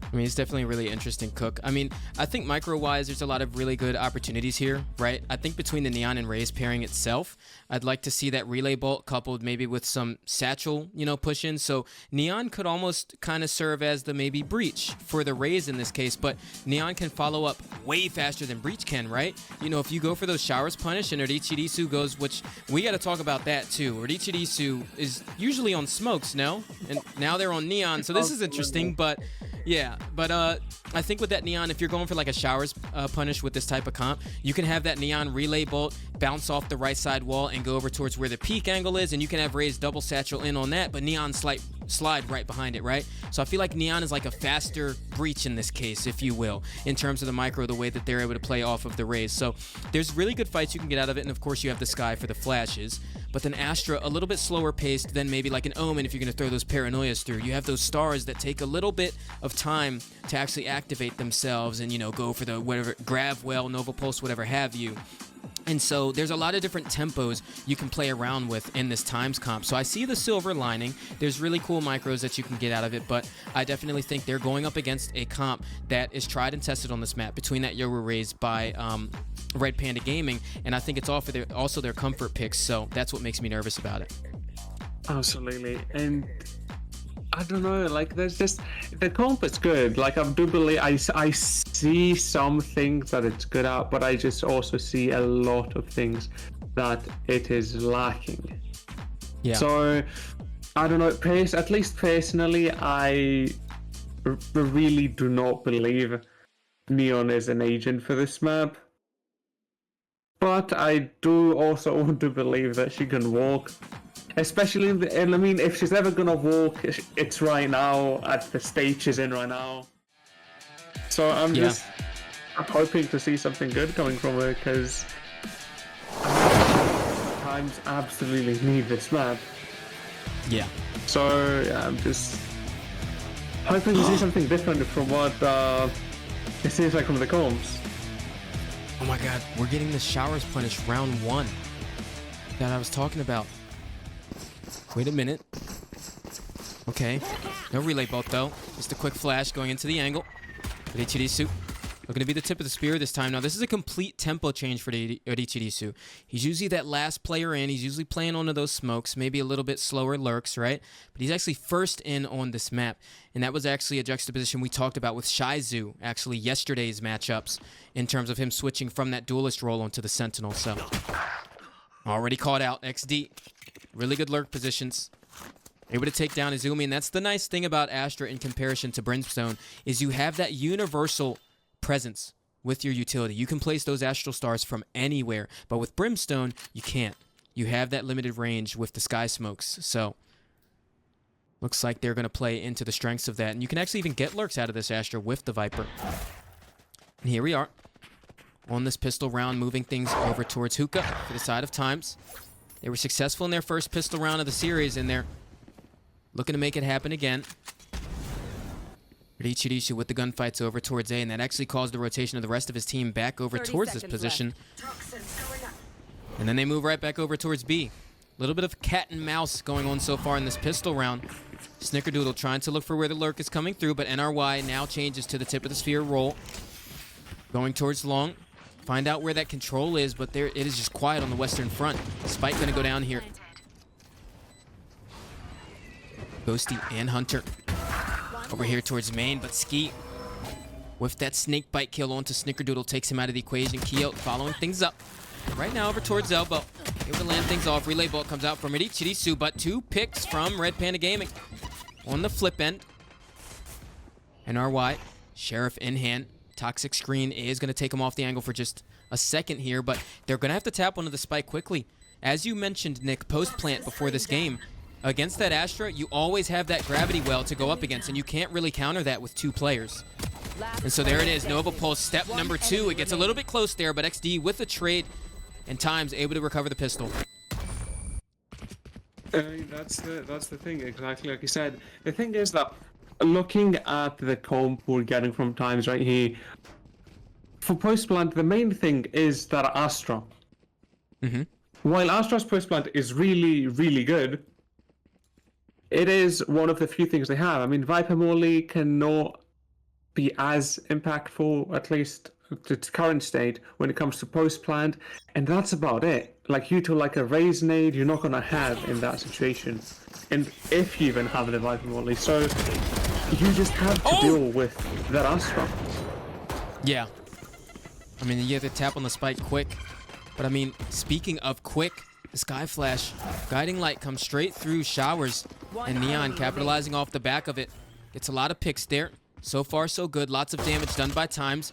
[SPEAKER 3] I mean, it's definitely a really interesting cook. I mean, I think micro-wise, there's a lot of really good opportunities here, right? I think between the Neon and Raze pairing itself, I'd like to see that relay bolt coupled maybe with some satchel, push-in. So Neon could almost kind of serve as the maybe breach for the Raze in this case, but Neon can follow up way faster than breach can, right? If you go for those showers punish and Urichirisu goes, which we got to talk about that too. Urichirisu is usually on smokes, no? And now they're on Neon, so this is interesting, but... Yeah, but I think with that Neon, if you're going for like a showers punish with this type of comp, you can have that Neon relay bolt bounce off the right side wall and go over towards where the peak angle is, and you can have Raze double satchel in on that, but Neon slide right behind it, right? So I feel like Neon is like a faster breach in this case, if you will, in terms of the micro, the way that they're able to play off of the Raze. So there's really good fights you can get out of it, and of course you have the Sky for the flashes. But then Astra, a little bit slower paced than maybe like an Omen if you're going to throw those paranoias through. You have those stars that take a little bit of time to actually activate themselves and, go for the whatever, Grav Well, Nova Pulse, whatever have you. And so there's a lot of different tempos you can play around with in this Times comp. So I see the silver lining. There's really cool micros that you can get out of it, but I definitely think they're going up against a comp that is tried and tested on this map between that Yoru Raze by Red Panda Gaming, and I think it's also their comfort picks, so that's what makes me nervous about it.
[SPEAKER 4] Absolutely. And I don't know, like there's just, the comp is good. Like I do believe, I see some things that it's good at, but I just also see a lot of things that it is lacking. Yeah. So I don't know, at least personally, I really do not believe Neon is an agent for this map. But I do also want to believe that she can walk. Especially, and I mean, if she's ever gonna walk, it's right now at the stage she's in right now. So I'm hoping to see something good coming from her, because Times absolutely need this map. Yeah. So I'm just hoping to see something different from what it seems like from the comps.
[SPEAKER 3] Oh my god, we're getting the showers punish round 1 that I was talking about. Wait a minute. Okay. No relay bolt, though. Just a quick flash going into the angle. Richidisu looking to be the tip of the spear this time. Now, this is a complete tempo change for Richidisu. He's usually that last player in. He's usually playing onto those smokes, maybe a little bit slower lurks, right? But he's actually first in on this map. And that was actually a juxtaposition we talked about with Shizu, actually yesterday's matchups, in terms of him switching from that duelist role onto the Sentinel. So, already caught out. XD. Really good lurk positions. Able to take down Izumi, and that's the nice thing about Astra in comparison to Brimstone, is you have that universal presence with your utility. You can place those Astral Stars from anywhere, but with Brimstone, you can't. You have that limited range with the Sky Smokes, so looks like they're going to play into the strengths of that, and you can actually even get lurks out of this Astra with the Viper. And here we are, on this pistol round, moving things over towards Hookah for the side of TIMEZ. They were successful in their first pistol round of the series, and they're looking to make it happen again. Richidisu with the gunfights over towards A, and that actually caused the rotation of the rest of his team back over towards this position. And then they move right back over towards B. A little bit of cat and mouse going on so far in this pistol round. Snickerdoodle trying to look for where the lurk is coming through, but NRY now changes to the tip of the sphere roll. Going towards long. Find out where that control is, but there it is just quiet on the western front. Spike gonna go down here. Ghosty and Hunter over here towards main, but Ski with that snake bite kill onto Snickerdoodle takes him out of the equation. Kyo following things up. Right now over towards Elbow. Able to land things off. Relay bolt comes out from Richidisu, but 2 picks from Red Panda Gaming on the flip end. NRY, Sheriff in hand. Toxic Screen is going to take him off the angle for just a second here, but they're going to have to tap onto the spike quickly. As you mentioned, Nick, post-plant before this game, against that Astra, you always have that gravity well to go up against, and you can't really counter that with 2 players. And so there it is, Nova Pulse, step number 2. It gets a little bit close there, but XD with the trade, and TIMEZ able to recover the pistol.
[SPEAKER 4] That's the thing, exactly like you said. The thing is that looking at the comp we're getting from TIMEZ right here, for post-plant, the main thing is that Astra. While Astra's post-plant is really, really good, it is one of the few things they have. I mean, Viper Molly cannot be as impactful, at least to its current state, when it comes to post-plant, and that's about it. Like, you to like a raise nade, you're not going to have in that situation. And if you even have the Viper Molly, so you just have to deal with that Astra.
[SPEAKER 3] Yeah. I mean, you have to tap on the spike quick. But I mean, speaking of quick, the Sky Flash, Guiding Light comes straight through Showers, and Neon capitalizing off the back of it. Gets a lot of picks there. So far, so good. Lots of damage done by TIMEZ.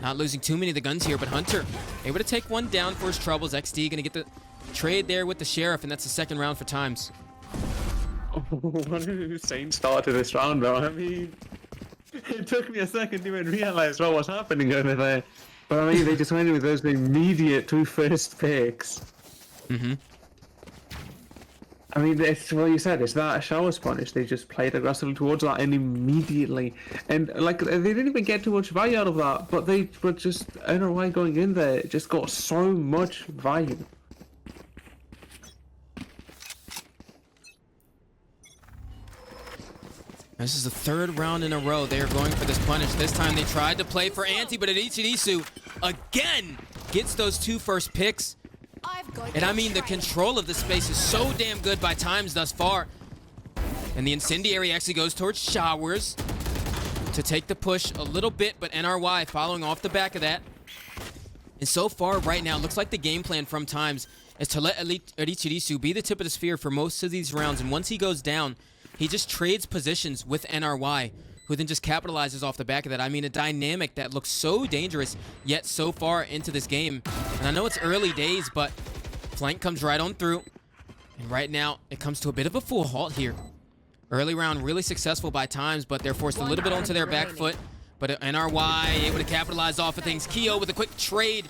[SPEAKER 3] Not losing too many of the guns here, but Hunter able to take one down for his troubles. XD gonna get the trade there with the Sheriff, and that's the second round for TIMEZ.
[SPEAKER 4] What an insane start to this round, though. I mean, it took me a second to even realize what was happening over there. But I mean, they just went with those immediate 2 first picks. I mean, it's what you said, it's that Showers punish. They just played aggressively towards that and immediately. And, like, they didn't even get too much value out of that, but they were just, I don't know why going in there, just got so much value.
[SPEAKER 3] This is the 3rd round in a row they are going for this punish. This time they tried to play for Anti, but Richidisu again gets those 2 first picks. And I mean, the control of the space is so damn good by TIMEZ thus far. And the Incendiary actually goes towards Showers to take the push a little bit, but NRY following off the back of that. And so far right now, looks like the game plan from TIMEZ is to let Richidisu be the tip of the sphere for most of these rounds. And once he goes down, he just trades positions with NRY, who then just capitalizes off the back of that. I mean, a dynamic that looks so dangerous, yet so far into this game. And I know it's early days, but flank comes right on through. And right now, it comes to a bit of a full halt here. Early round really successful by TIMEZ, but they're forced a little bit onto their back foot. But NRY able to capitalize off of things. Kyo with a quick trade.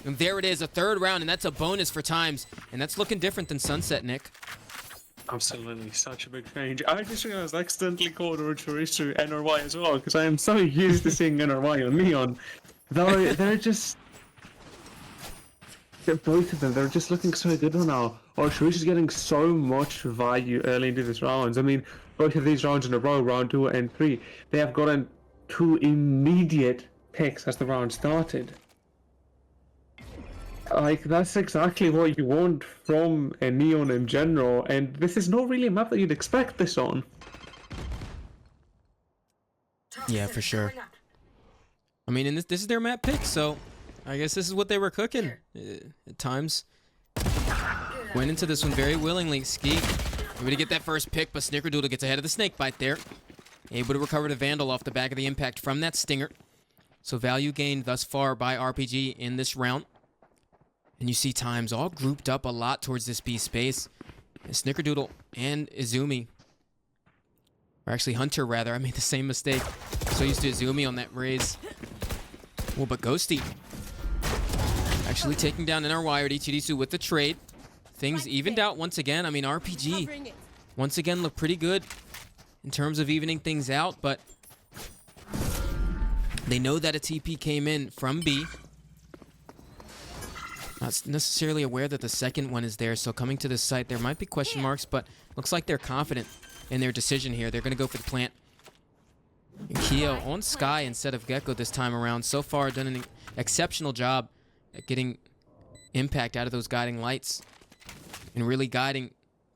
[SPEAKER 3] And there it is, a 3rd round, and that's a bonus for TIMEZ. And that's looking different than Sunset, Nick.
[SPEAKER 4] Absolutely, such a big change. I just realized I accidentally called Orichirisu NRY as well, because I am so used to seeing NRY on Neon. They're just... both of them, they're just looking so good right now. Sharish is getting so much value early into these rounds. I mean, both of these rounds in a row, round 2 and 3, they have gotten 2 immediate picks as the round started. Like, that's exactly what you want from a Neon in general, and this is not really a map that you'd expect this on.
[SPEAKER 3] Yeah, for sure. I mean, and this is their map pick, so I guess this is what they were cooking at times. Went into this one very willingly. Ski able to get that first pick, but Snickerdoodle gets ahead of the snake bite there. Able to recover the Vandal off the back of the impact from that Stinger. So value gained thus far by RPG in this round. And you see TIMEZ all grouped up a lot towards this B space. And Snickerdoodle and Izumi, or actually Hunter rather, I made the same mistake. So used to Izumi on that raise. Oh, but Ghosty actually taking down NRY or Ichirisu with the trade. Things evened out once again. I mean, RPG once again look pretty good in terms of evening things out, but they know that a TP came in from B. Not necessarily aware that the second one is there, so coming to this site, there might be question marks, but looks like they're confident in their decision here. They're going to go for the plant. And Keo on Sky instead of Gecko this time around. So far, done an exceptional job at getting impact out of those guiding lights and really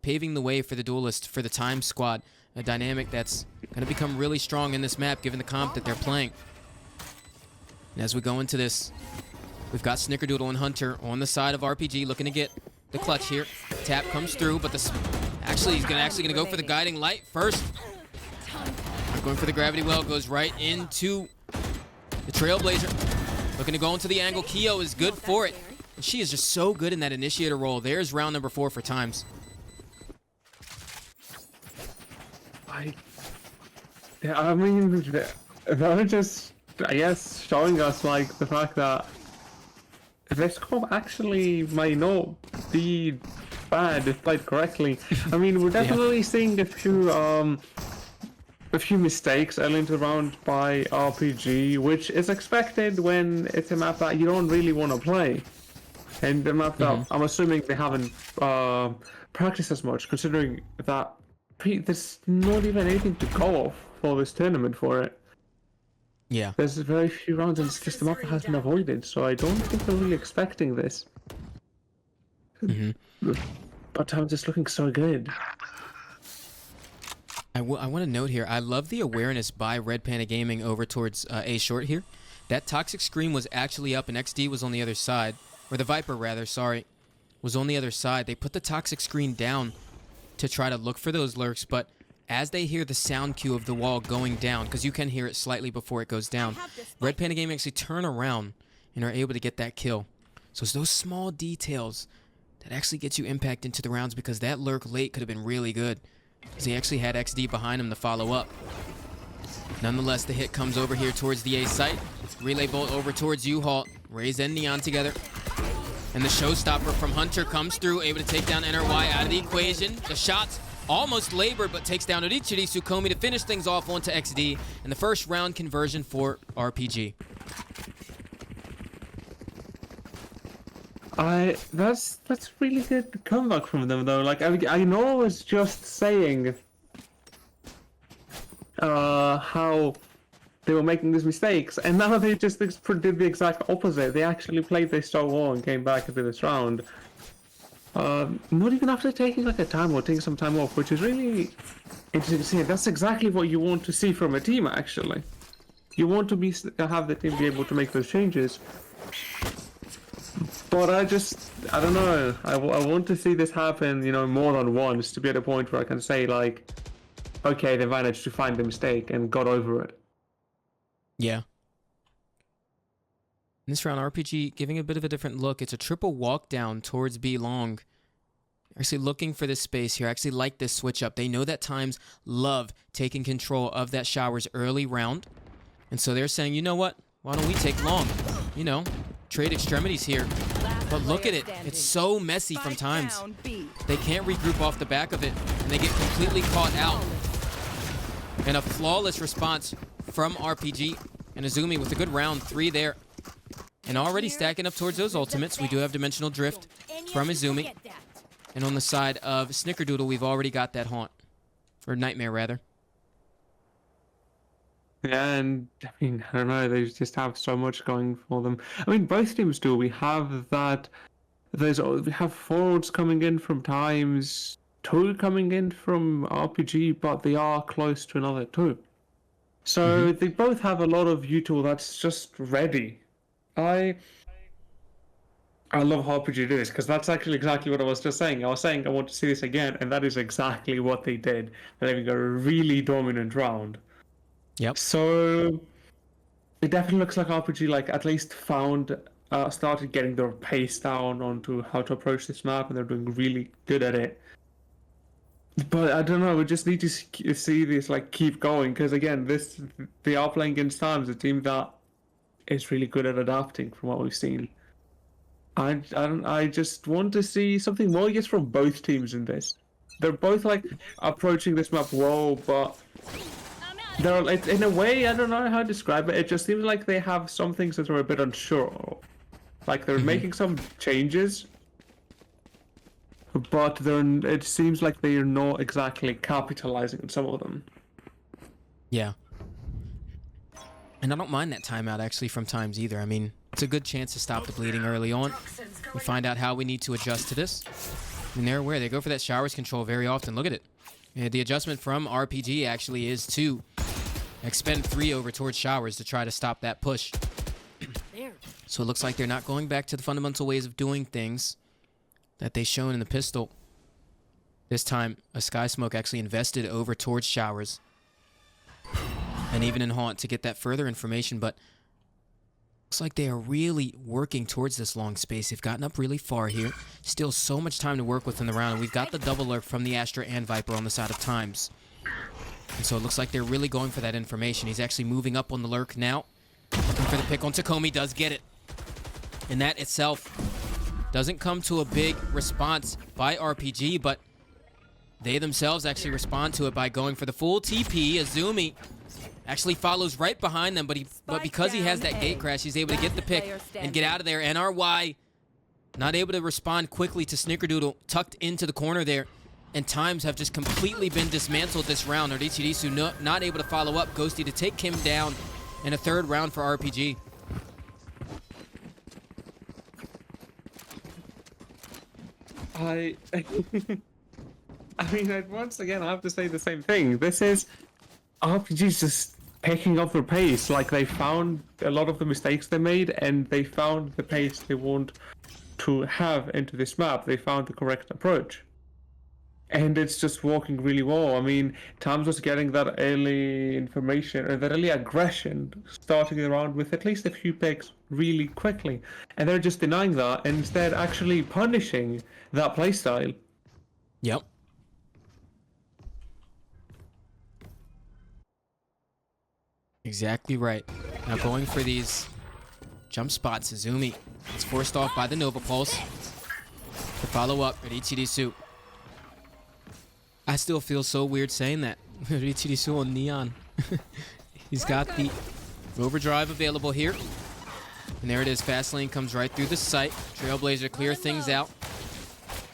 [SPEAKER 3] paving the way for the duelist, for the TIMEZ squad. A dynamic that's going to become really strong in this map, given the comp that they're playing. And as we go into this, we've got Snickerdoodle and Hunter on the side of RPG looking to get the clutch here. Tap comes through, but he's actually gonna go for the guiding light first. Going for the gravity well, goes right into the Trailblazer. Looking to go into the angle. Keo is good for it. And she is just so good in that initiator role. There's round number 4 for TIMEZ.
[SPEAKER 4] I mean, they're just, I guess, showing us like the fact that this comp actually might not be bad if played correctly. I mean, we're definitely seeing a few mistakes early into the round by RPG, which is expected when it's a map that you don't really want to play. And the map that I'm assuming they haven't practiced as much, considering that there's not even anything to go off for this tournament for it.
[SPEAKER 3] Yeah.
[SPEAKER 4] There's very few rounds and it's just the map that has been avoided, so I don't think they're really expecting this. But TIMEZ is looking so good.
[SPEAKER 3] I want to note here, I love the awareness by Red Panda Gaming over towards A Short here. That Toxic Screen was actually up and XD was on the other side. Or the Viper, rather, sorry, was on the other side. They put the Toxic Screen down to try to look for those lurks, but as they hear the sound cue of the wall going down, because you can hear it slightly before it goes down, Red Panda Gaming actually turn around and are able to get that kill. So it's those small details that actually get you impact into the rounds, because that lurk late could have been really good, because he actually had XD behind him to follow up. Nonetheless, the hit comes over here towards the A site. Relay bolt over towards U-Haul. Raze and Neon together. And the showstopper from Hunter comes through, able to take down NRY out of the equation. The shots almost labored, but takes down Orichiri Sukomi to finish things off onto XD. And the first round conversion for RPG.
[SPEAKER 4] That's really good comeback from them though. Like I know I was just saying how they were making these mistakes, and now they just did the exact opposite. They actually played this so well and came back into this round. Not even after taking like a time or taking some time off, which is really interesting to see. That's exactly what you want to see from a team. Actually, you want to have the team be able to make those changes. But I don't know. I want to see this happen, you know, more than once to be at a point where I can say like, okay, they managed to find the mistake and got over it.
[SPEAKER 3] Yeah. In this round, RPG giving a bit of a different look. It's a triple walk down towards B long. Actually looking for this space here. I actually like this switch up. They know that TIMEZ love taking control of that Showers early round. And so they're saying, you know what? Why don't we take long? You know, trade extremities here. But look at it. It's so messy from TIMEZ. They can't regroup off the back of it, and they get completely caught out. And a flawless response from RPG and Izumi with a good round 3 there. And already stacking up towards those ultimates. We do have Dimensional Drift from Izumi. And on the side of Snickerdoodle, we've already got that Haunt. Or Nightmare, rather.
[SPEAKER 4] Yeah, and I mean, I don't know, they just have so much going for them. I mean, both teams do. We have that. We have forwards coming in from TIMEZ, 2 coming in from RPG, but they are close to another 2. So they both have a lot of util that's just ready. I love how RPG do this, because that's actually exactly what I was just saying. I was saying I want to see this again, and that is exactly what they did. They're having a really dominant round.
[SPEAKER 3] Yep.
[SPEAKER 4] So it definitely looks like RPG, like, at least started getting their pace down onto how to approach this map, and they're doing really good at it. But I don't know, we just need to see this, like, keep going, because again, they are playing against TIMEZ, a team that is really good at adapting from what we've seen. I just want to see something more, I guess, from both teams in this. They're both, like, approaching this map well, but they're, in a way, I don't know how to describe it. It just seems like they have some things that are a bit unsure of. Like, they're making some changes, but it seems like they are not exactly capitalizing on some of them.
[SPEAKER 3] Yeah. And I don't mind that timeout, actually, from TIMEZ either. I mean, it's a good chance to stop the bleeding early on. We find out how we need to adjust to this. And they're aware. They go for that showers control very often. Look at it. And the adjustment from RPG actually is to expend 3 over towards showers to try to stop that push. So it looks like they're not going back to the fundamental ways of doing things that they shown in the pistol. This time, a Sky Smoke actually invested over towards showers. And even in Haunt to get that further information, but looks like they are really working towards this long space. They've gotten up really far here. Still so much time to work with in the round. And we've got the double lurk from the Astra and Viper on the side of TIMEZ. And so it looks like they're really going for that information. He's actually moving up on the lurk now. Looking for the pick on Takomi, does get it. And that itself doesn't come to a big response by RPG, but they themselves actually respond to it by going for the full TP. Izumi actually follows right behind them, but because he has that gate crash, he's able to get the pick and get out of there. NRY not able to respond quickly to Snickerdoodle, tucked into the corner there. And TIMEZ have just completely been dismantled this round. Odichidisu not able to follow up. Ghosty to take him down in a 3rd round for RPG.
[SPEAKER 4] I mean, once again, I have to say the same thing. This is RPG's just picking up their pace. Like, they found a lot of the mistakes they made, and they found the pace they want to have into this map. They found the correct approach. And it's just working really well. I mean, TIMEZ was getting that early information, or that early aggression, starting the round with at least a few picks really quickly. And they're just denying that, and instead actually punishing that playstyle.
[SPEAKER 3] Yep. Exactly right. Now going for these jump spots, Izumi is forced off by the Nova Pulse. To follow up at Ichirisu. I still feel so weird saying that. Ichirisu on Neon. He's got the overdrive available here. And there it is. Fast lane comes right through the site. Trailblazer clear things out.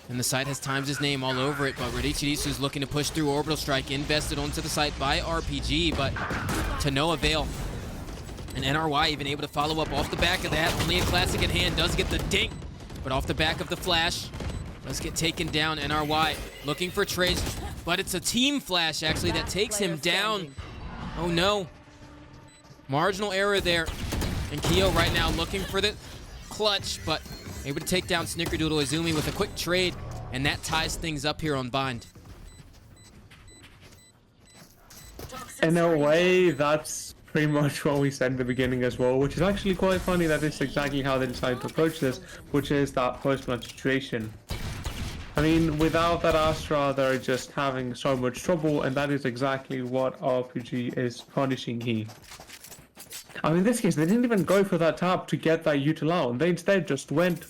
[SPEAKER 3] And the site has TIMEZ' name all over it, but Ichirisu is looking to push through Orbital Strike, invested onto the site by RPG, but to no avail. And NRY even able to follow up off the back of that. Only a classic at hand, does get the dink, but off the back of the flash, does get taken down. NRY looking for trades, but it's a team flash actually that takes him down. Oh no. Marginal error there. And Kyo right now looking for the clutch, but able to take down Snickerdoodle. Izumi with a quick trade, and that ties things up here on Bind.
[SPEAKER 4] In a way, that's pretty much what we said in the beginning as well, which is actually quite funny that it's exactly how they decided to approach this, which is that post-plant situation. I mean, without that Astra, they're just having so much trouble, and that is exactly what RPG is punishing here. I mean, in this case, they didn't even go for that tap to get that util out. They instead just went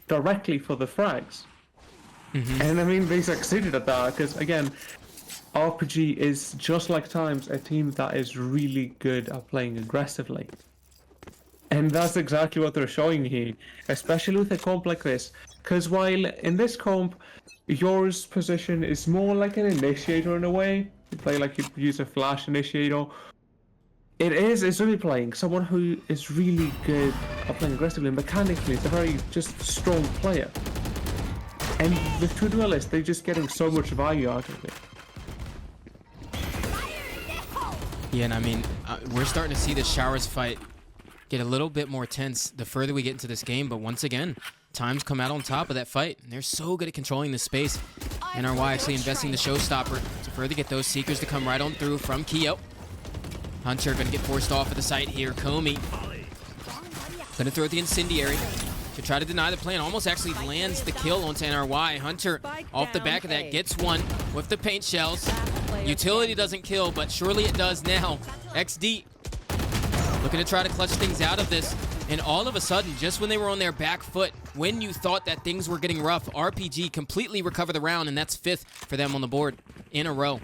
[SPEAKER 4] directly for the frags. And I mean, they succeeded at that, because again, RPG is, just like TIMEZ, a team that is really good at playing aggressively. And that's exactly what they're showing here, especially with a comp like this. Because while in this comp, yours position is more like an initiator in a way, you play like you use a flash initiator. It is Izumi playing someone who is really good at playing aggressively. Mechanically, it's a very just strong player. And with two duelists, they're just getting so much value out of it.
[SPEAKER 3] Yeah, and I mean, we're starting to see the Showers fight get a little bit more tense the further we get into this game, but once again, Times come out on top of that fight, and they're so good at controlling the space. NRY actually investing the showstopper to further get those Seekers to come right on through from Kyo. Hunter gonna get forced off of the site here. Komi gonna throw the incendiary to try to deny the plan. Almost actually lands the kill onto NRY. Hunter off the back of that gets one with the paint shells. Utility doesn't kill, but surely it does now. XD looking to try to clutch things out of this. And all of a sudden, just when they were on their back foot, when you thought that things were getting rough, RPG completely recover the round, and that's 5th for them on the board in a row.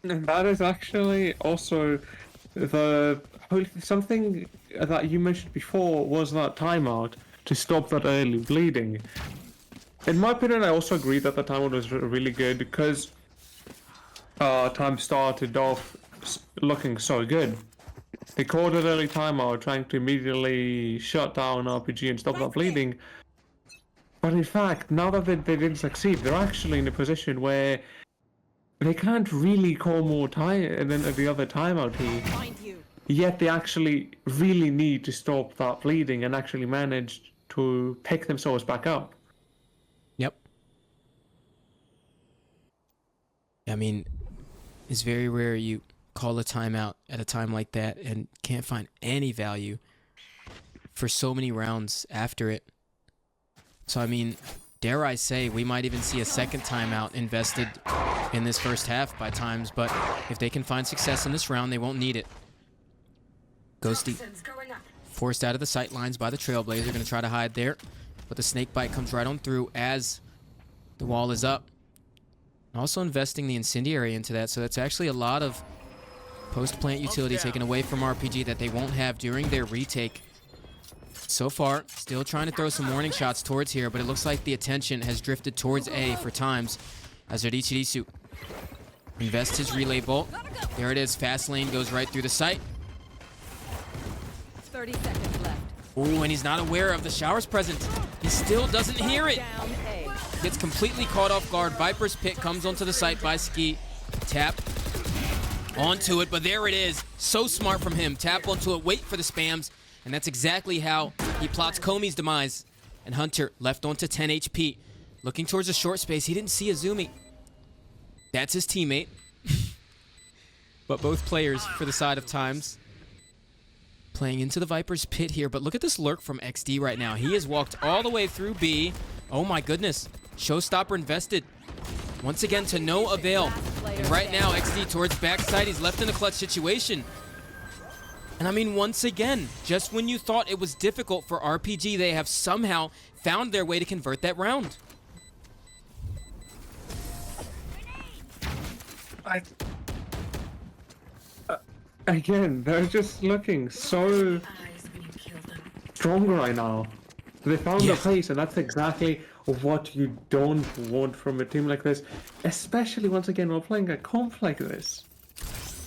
[SPEAKER 4] And that is actually also something that you mentioned before was that timeout to stop that early bleeding. In my opinion, I also agree that the timeout was really good because time started off looking so good. They called an early timeout, trying to immediately shut down RPG and stop that bleeding. But in fact, now that they didn't succeed, they're actually in a position where they can't really call more time and then the other timeout here. Yet they actually really need to stop that bleeding and actually manage to pick themselves back up.
[SPEAKER 3] Yep. I mean, it's very rare you call a timeout at a time like that and can't find any value for so many rounds after it. So, I mean, dare I say, we might even see a second timeout invested in this first half by Times, but if they can find success in this round, they won't need it. Ghosty forced out of the sight lines by the Trailblazer, going to try to hide there, but the snake bite comes right on through as the wall is up. Also investing the incendiary into that, so that's actually a lot of post-plant utility taken away from RPG that they won't have during their retake. So far, still trying to throw some warning shots towards here, but it looks like the attention has drifted towards A for Times as Ridichirisu invests his relay bolt. There it is, fast lane goes right through the site.
[SPEAKER 6] 30 seconds left.
[SPEAKER 3] Ooh, and he's not aware of the Shower's presence. He still doesn't hear it.
[SPEAKER 6] Down A.
[SPEAKER 3] Gets completely caught off guard. Viper's Pit comes onto the site by Ski. Tap onto it, but there it is. So smart from him. Tap onto it, wait for the spams, and that's exactly how he plots Komi's demise. And Hunter left onto 10 HP. Looking towards the short space. He didn't see Izumi. That's his teammate. But both players for the side of Times playing into the Viper's Pit here. But look at this lurk from XD right now. He has walked all the way through B. Oh my goodness. Showstopper invested. Once again to no avail. And right now, XD towards backside. He's left in a clutch situation. And I mean, once again, just when you thought it was difficult for RPG, they have somehow found their way to convert that round.
[SPEAKER 4] Again, they're just looking so stronger right now. They found the pace, and that's exactly what you don't want from a team like this. Especially, once again, while playing a comp like this.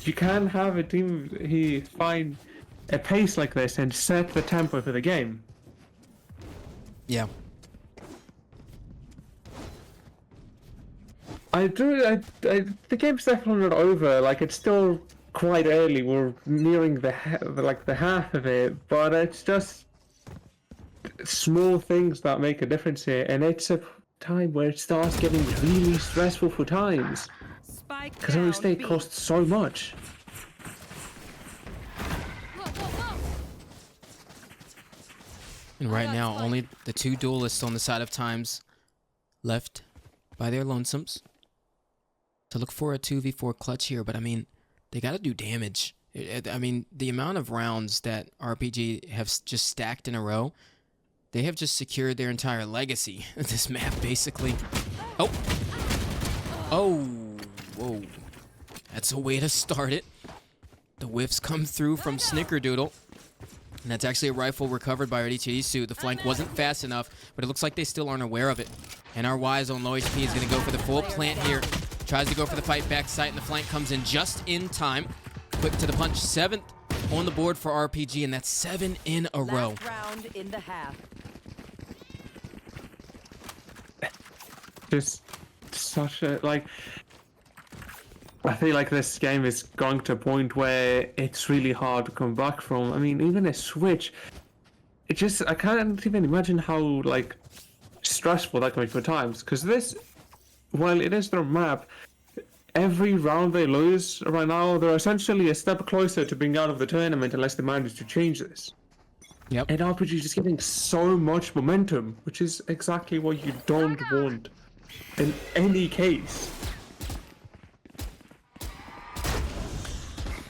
[SPEAKER 4] You can have a team find a pace like this and set the tempo for the game.
[SPEAKER 3] Yeah.
[SPEAKER 4] The game's definitely not over. Like, it's still quite early. We're nearing the half of it, but it's just small things that make a difference here, and it's a time where it starts getting really stressful for Times because every state costs so much.
[SPEAKER 3] And right now, only the two duelists on the side of Times left by their lonesomes to look for a 2v4 clutch here. But I mean, they got to do damage. I mean, the amount of rounds that RPG have just stacked in a row, they have just secured their entire legacy of this map, basically. Oh. Oh. Whoa. That's a way to start it. The whiffs come through from Snickerdoodle. And that's actually a rifle recovered by Ritsuisu. The flank wasn't fast enough, but it looks like they still aren't aware of it. And our Wise on low HP is going to go for the full plant here. Tries to go for the fight back sight, and the flank comes in just in time. Quick to the punch. 7th on the board for RPG, and that's 7 in a row.
[SPEAKER 6] Last round in the half.
[SPEAKER 4] Just such a, like, I feel like this game is going to a point where it's really hard to come back from. I mean, even a switch, it just, I can't even imagine how, like, stressful that can be for times. Because this, while it is their map, every round they lose right now, they're essentially a step closer to being out of the tournament unless they manage to change this.
[SPEAKER 3] Yep.
[SPEAKER 4] And RPG is just getting so much momentum, which is exactly what you don't want in any case.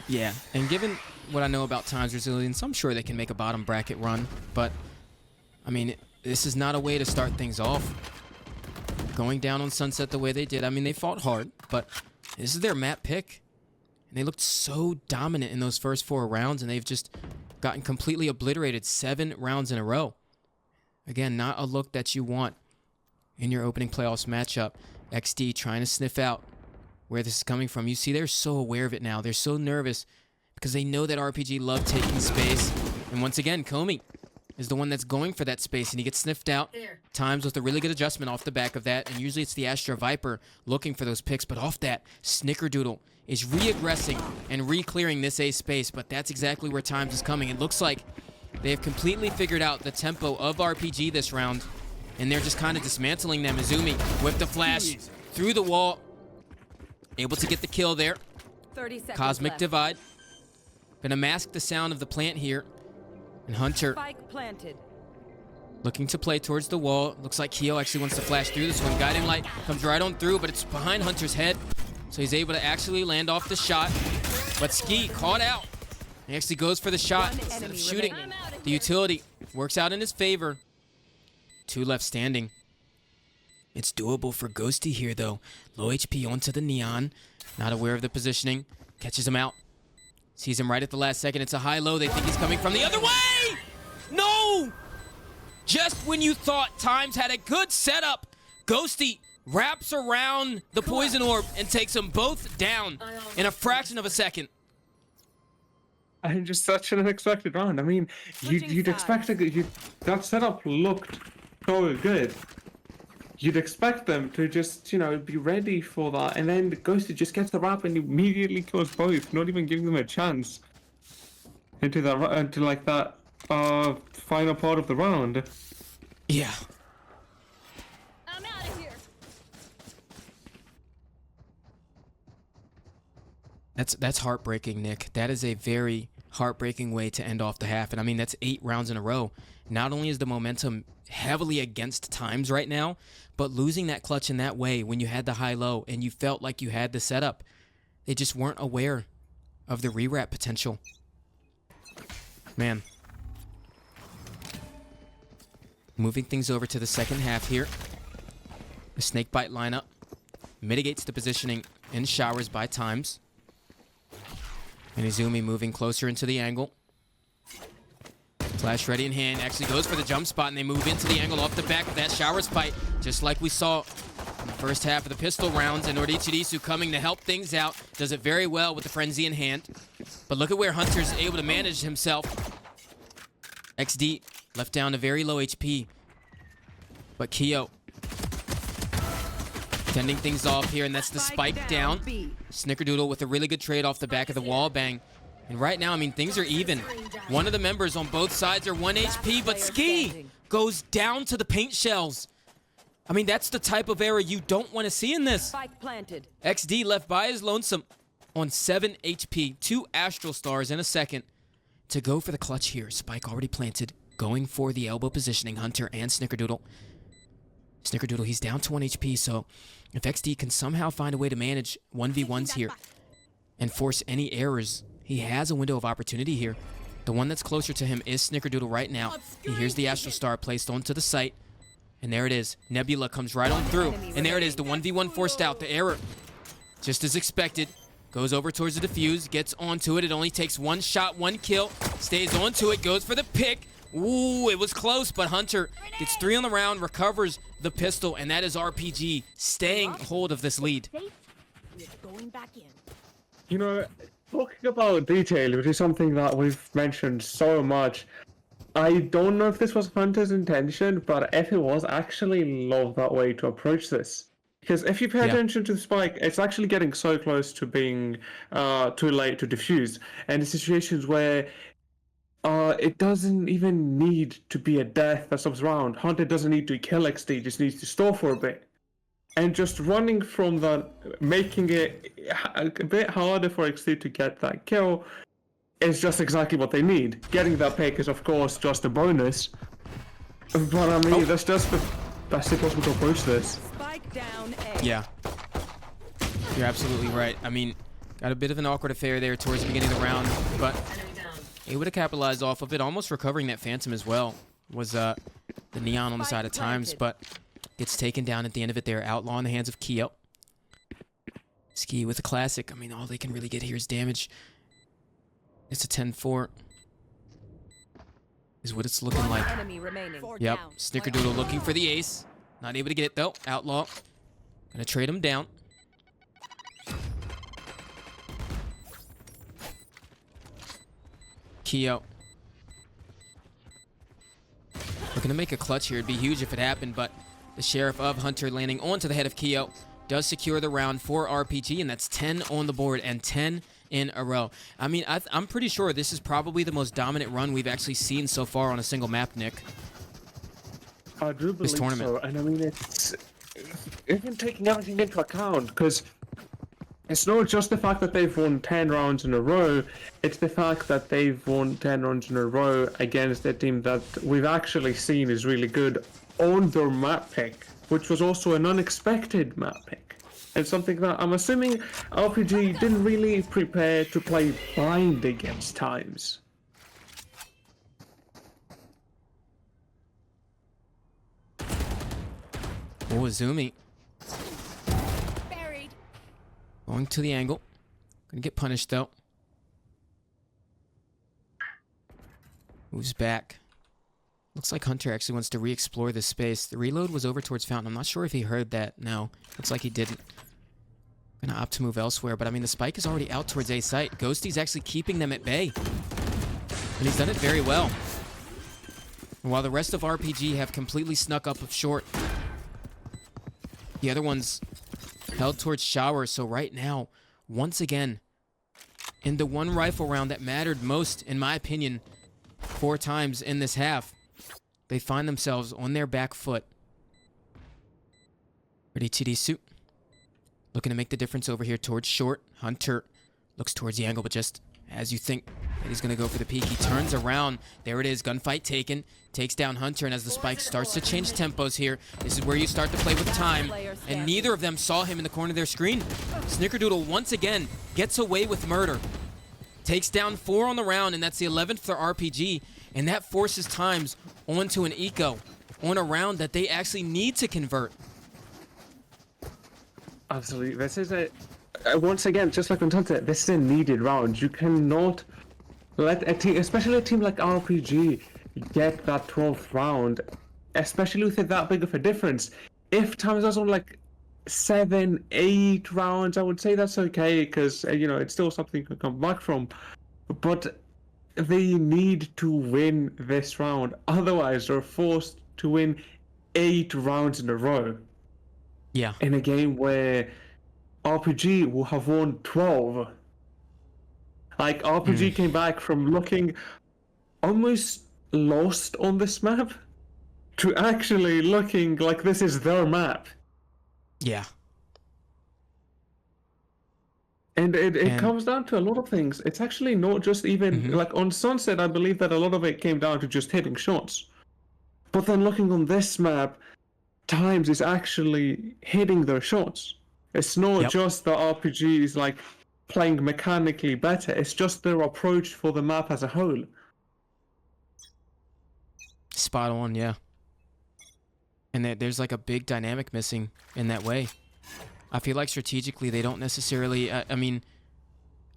[SPEAKER 3] Yeah, and given what I know about TIMEZ resilience, I'm sure they can make a bottom bracket run. But, I mean, this is not a way to start things off. Going down on Sunset the way they did, I mean, they fought hard, but this is their map pick. And they looked so dominant in those first 4 rounds, and they've just gotten completely obliterated 7 rounds in a row. Again, not a look that you want in your opening playoffs matchup. XD trying to sniff out where this is coming from. You see, they're so aware of it now. They're so nervous because they know that RPG love taking space. And once again, Comey is the one that's going for that space, and he gets sniffed out. TIMEZ with a really good adjustment off the back of that, and usually it's the Astra Viper looking for those picks, but off that, Snickerdoodle is re-aggressing and re-clearing this A space, but that's exactly where TIMEZ is coming. It looks like they have completely figured out the tempo of RPG this round, and they're just kind of dismantling them. Izumi with the flash through the wall, able to get the kill there.
[SPEAKER 6] 30 seconds
[SPEAKER 3] Cosmic
[SPEAKER 6] left.
[SPEAKER 3] Divide. Gonna mask the sound of the plant here. And Hunter
[SPEAKER 6] Spike planted.
[SPEAKER 3] looking to play towards the wall. Looks like Keo actually wants to flash through this one. Guiding Light comes right on through, but it's behind Hunter's head. So he's able to actually land off the shot. But Ski caught out. He actually goes for the shot
[SPEAKER 6] One
[SPEAKER 3] instead of
[SPEAKER 6] enemy
[SPEAKER 3] shooting.
[SPEAKER 6] remaining.
[SPEAKER 3] The utility works out in his favor. 2 left standing. It's doable for Ghosty here, though. Low HP onto the Neon. Not aware of the positioning. Catches him out. Sees him right at the last second. It's a high-low. They think he's coming from the other way! No! Just when you thought TIMEZ had a good setup, Ghosty wraps around the Poison Orb and takes them both down in a fraction of a second.
[SPEAKER 4] And just such an unexpected round. I mean, you'd expect that setup looked so good. You'd expect them to just, you know, be ready for that, and then the Ghosty just gets the wrap and immediately kills both, not even giving them a chance into like that final part of the round.
[SPEAKER 3] Yeah.
[SPEAKER 6] I'm out of here.
[SPEAKER 3] That's heartbreaking, Nick. That is a very heartbreaking way to end off the half. And I mean, that's 8 rounds in a row. Not only is the momentum heavily against TIMEZ right now, but losing that clutch in that way when you had the high-low and you felt like you had the setup, they just weren't aware of the rewrap potential. Man. Moving things over to the second half here. The Snakebite lineup mitigates the positioning in showers by TIMEZ. And Izumi moving closer into the angle. Flash ready in hand, actually goes for the jump spot, and they move into the angle off the back of that showers fight, just like we saw in the first half of the pistol rounds. And Ritsuisu coming to help things out, does it very well with the frenzy in hand. But look at where Hunter's able to manage himself. XD left down to very low HP. But Keo fending things off here, and that's the spike down. Snickerdoodle with a really good trade off the back of the wall bang. And right now, I mean, things are even. One of the members on both sides are 1 HP, but Ski goes down to the paint shells. I mean, that's the type of error you don't want to see in this.
[SPEAKER 6] Spike planted.
[SPEAKER 3] XD left by his lonesome on 7 HP. 2 Astral Stars in a second to go for the clutch here. Spike already planted, going for the elbow positioning. Hunter and Snickerdoodle. Snickerdoodle, he's down to 1 HP, so if XD can somehow find a way to manage 1v1s here and force any errors, he has a window of opportunity here. The one that's closer to him is Snickerdoodle right now. He hears the Astral Star placed onto the site. And there it is. Nebula comes right on through. And there it is, the 1v1 forced out. The error, just as expected. Goes over towards the defuse, gets onto it. It only takes one shot, one kill. Stays onto it, goes for the pick. Ooh, it was close, but Hunter gets 3 on the round, recovers the pistol, and that is RPG staying hold of this lead.
[SPEAKER 6] Going back in.
[SPEAKER 4] You know, talking about detail, which is something that we've mentioned so much, I don't know if this was Hunter's intention, but if it was, I actually love that way to approach this. Because if you pay attention to the spike, it's actually getting so close to being too late to defuse. And in situations where it doesn't even need to be a death that stops around. Hunter doesn't need to kill XD, just needs to stall for a bit. And just running from that, making it a bit harder for XD to get that kill, is just exactly what they need. Getting that pick is, of course, just a bonus. But I mean, that's just the best way possible to approach this.
[SPEAKER 6] Spike down A.
[SPEAKER 3] Yeah. You're absolutely right. I mean, got a bit of an awkward affair there towards the beginning of the round, but able to capitalize off of it, almost recovering that Phantom as well. Was the Neon on the side of Times, but gets taken down at the end of it there. Outlaw in the hands of Keo. Ski with a classic. I mean, all they can really get here is damage. It's a 10-4. Is what it's looking like.
[SPEAKER 6] Enemy remaining.
[SPEAKER 3] Yep. Snickerdoodle looking for the ace. Not able to get it though. Outlaw. Gonna trade him down. Keo. Looking to make a clutch here. It'd be huge if it happened, but the Sheriff of Hunter landing onto the head of Keo does secure the round for RPG, and that's 10 on the board and 10 in a row. I mean, I'm pretty sure this is probably the most dominant run we've actually seen so far on a single map, Nick.
[SPEAKER 4] I do believe
[SPEAKER 3] This tournament.
[SPEAKER 4] so, and I mean, it's even taking everything into account, because it's not just the fact that they've won 10 rounds in a row, it's the fact that they've won 10 rounds in a row against a team that we've actually seen is really good on their map pick, which was also an unexpected map pick. And something that I'm assuming RPG didn't really prepare to play blind against Times.
[SPEAKER 3] Oh, Azumi.
[SPEAKER 6] Buried.
[SPEAKER 3] Going to the angle. Gonna get punished though. Moves back. Looks like Hunter actually wants to re-explore this space. The reload was over towards Fountain. I'm not sure if he heard that. No, looks like he didn't. Gonna opt to move elsewhere, but I mean, the spike is already out towards A site. Ghosty's actually keeping them at bay. And he's done it very well. And while the rest of RPG have completely snuck up of short, the other one's held towards Shower. So right now, once again, in the one rifle round that mattered most, in my opinion, 4 times in this half, they find themselves on their back foot. Ready TD suit. Looking to make the difference over here towards short. Hunter looks towards the angle, but just as you think that he's going to go for the peek, he turns around. There it is. Gunfight taken. Takes down Hunter, and as the spike starts to change tempos here, this is where you start to play with time. And neither of them saw him in the corner of their screen. Snickerdoodle once again gets away with murder. Takes down 4 on the round, and that's the 11th for RPG. And that forces Times onto an eco on a round that they actually need to convert.
[SPEAKER 4] Absolutely. This is a... once again, just like on Sunset, this is a needed round. You cannot let a team, especially a team like RPG, get that 12th round, especially with it that big of a difference. If Times is on like 7, 8 rounds, I would say that's okay, because, you know, it's still something you can come back from. But they need to win this round. Otherwise, they're forced to win 8 rounds in a row.
[SPEAKER 3] Yeah.
[SPEAKER 4] In a game where RPG will have won 12. Like, RPG came back from looking almost lost on this map to actually looking like this is their map.
[SPEAKER 3] Yeah.
[SPEAKER 4] And it comes down to a lot of things. It's actually not just even, like on Sunset, I believe that a lot of it came down to just hitting shots. But then looking on this map, Times is actually hitting their shots. It's not just the RPG is like playing mechanically better, it's just their approach for the map as a whole.
[SPEAKER 3] Spot on, yeah. And there's like a big dynamic missing in that way. I feel like strategically they don't necessarily, I mean,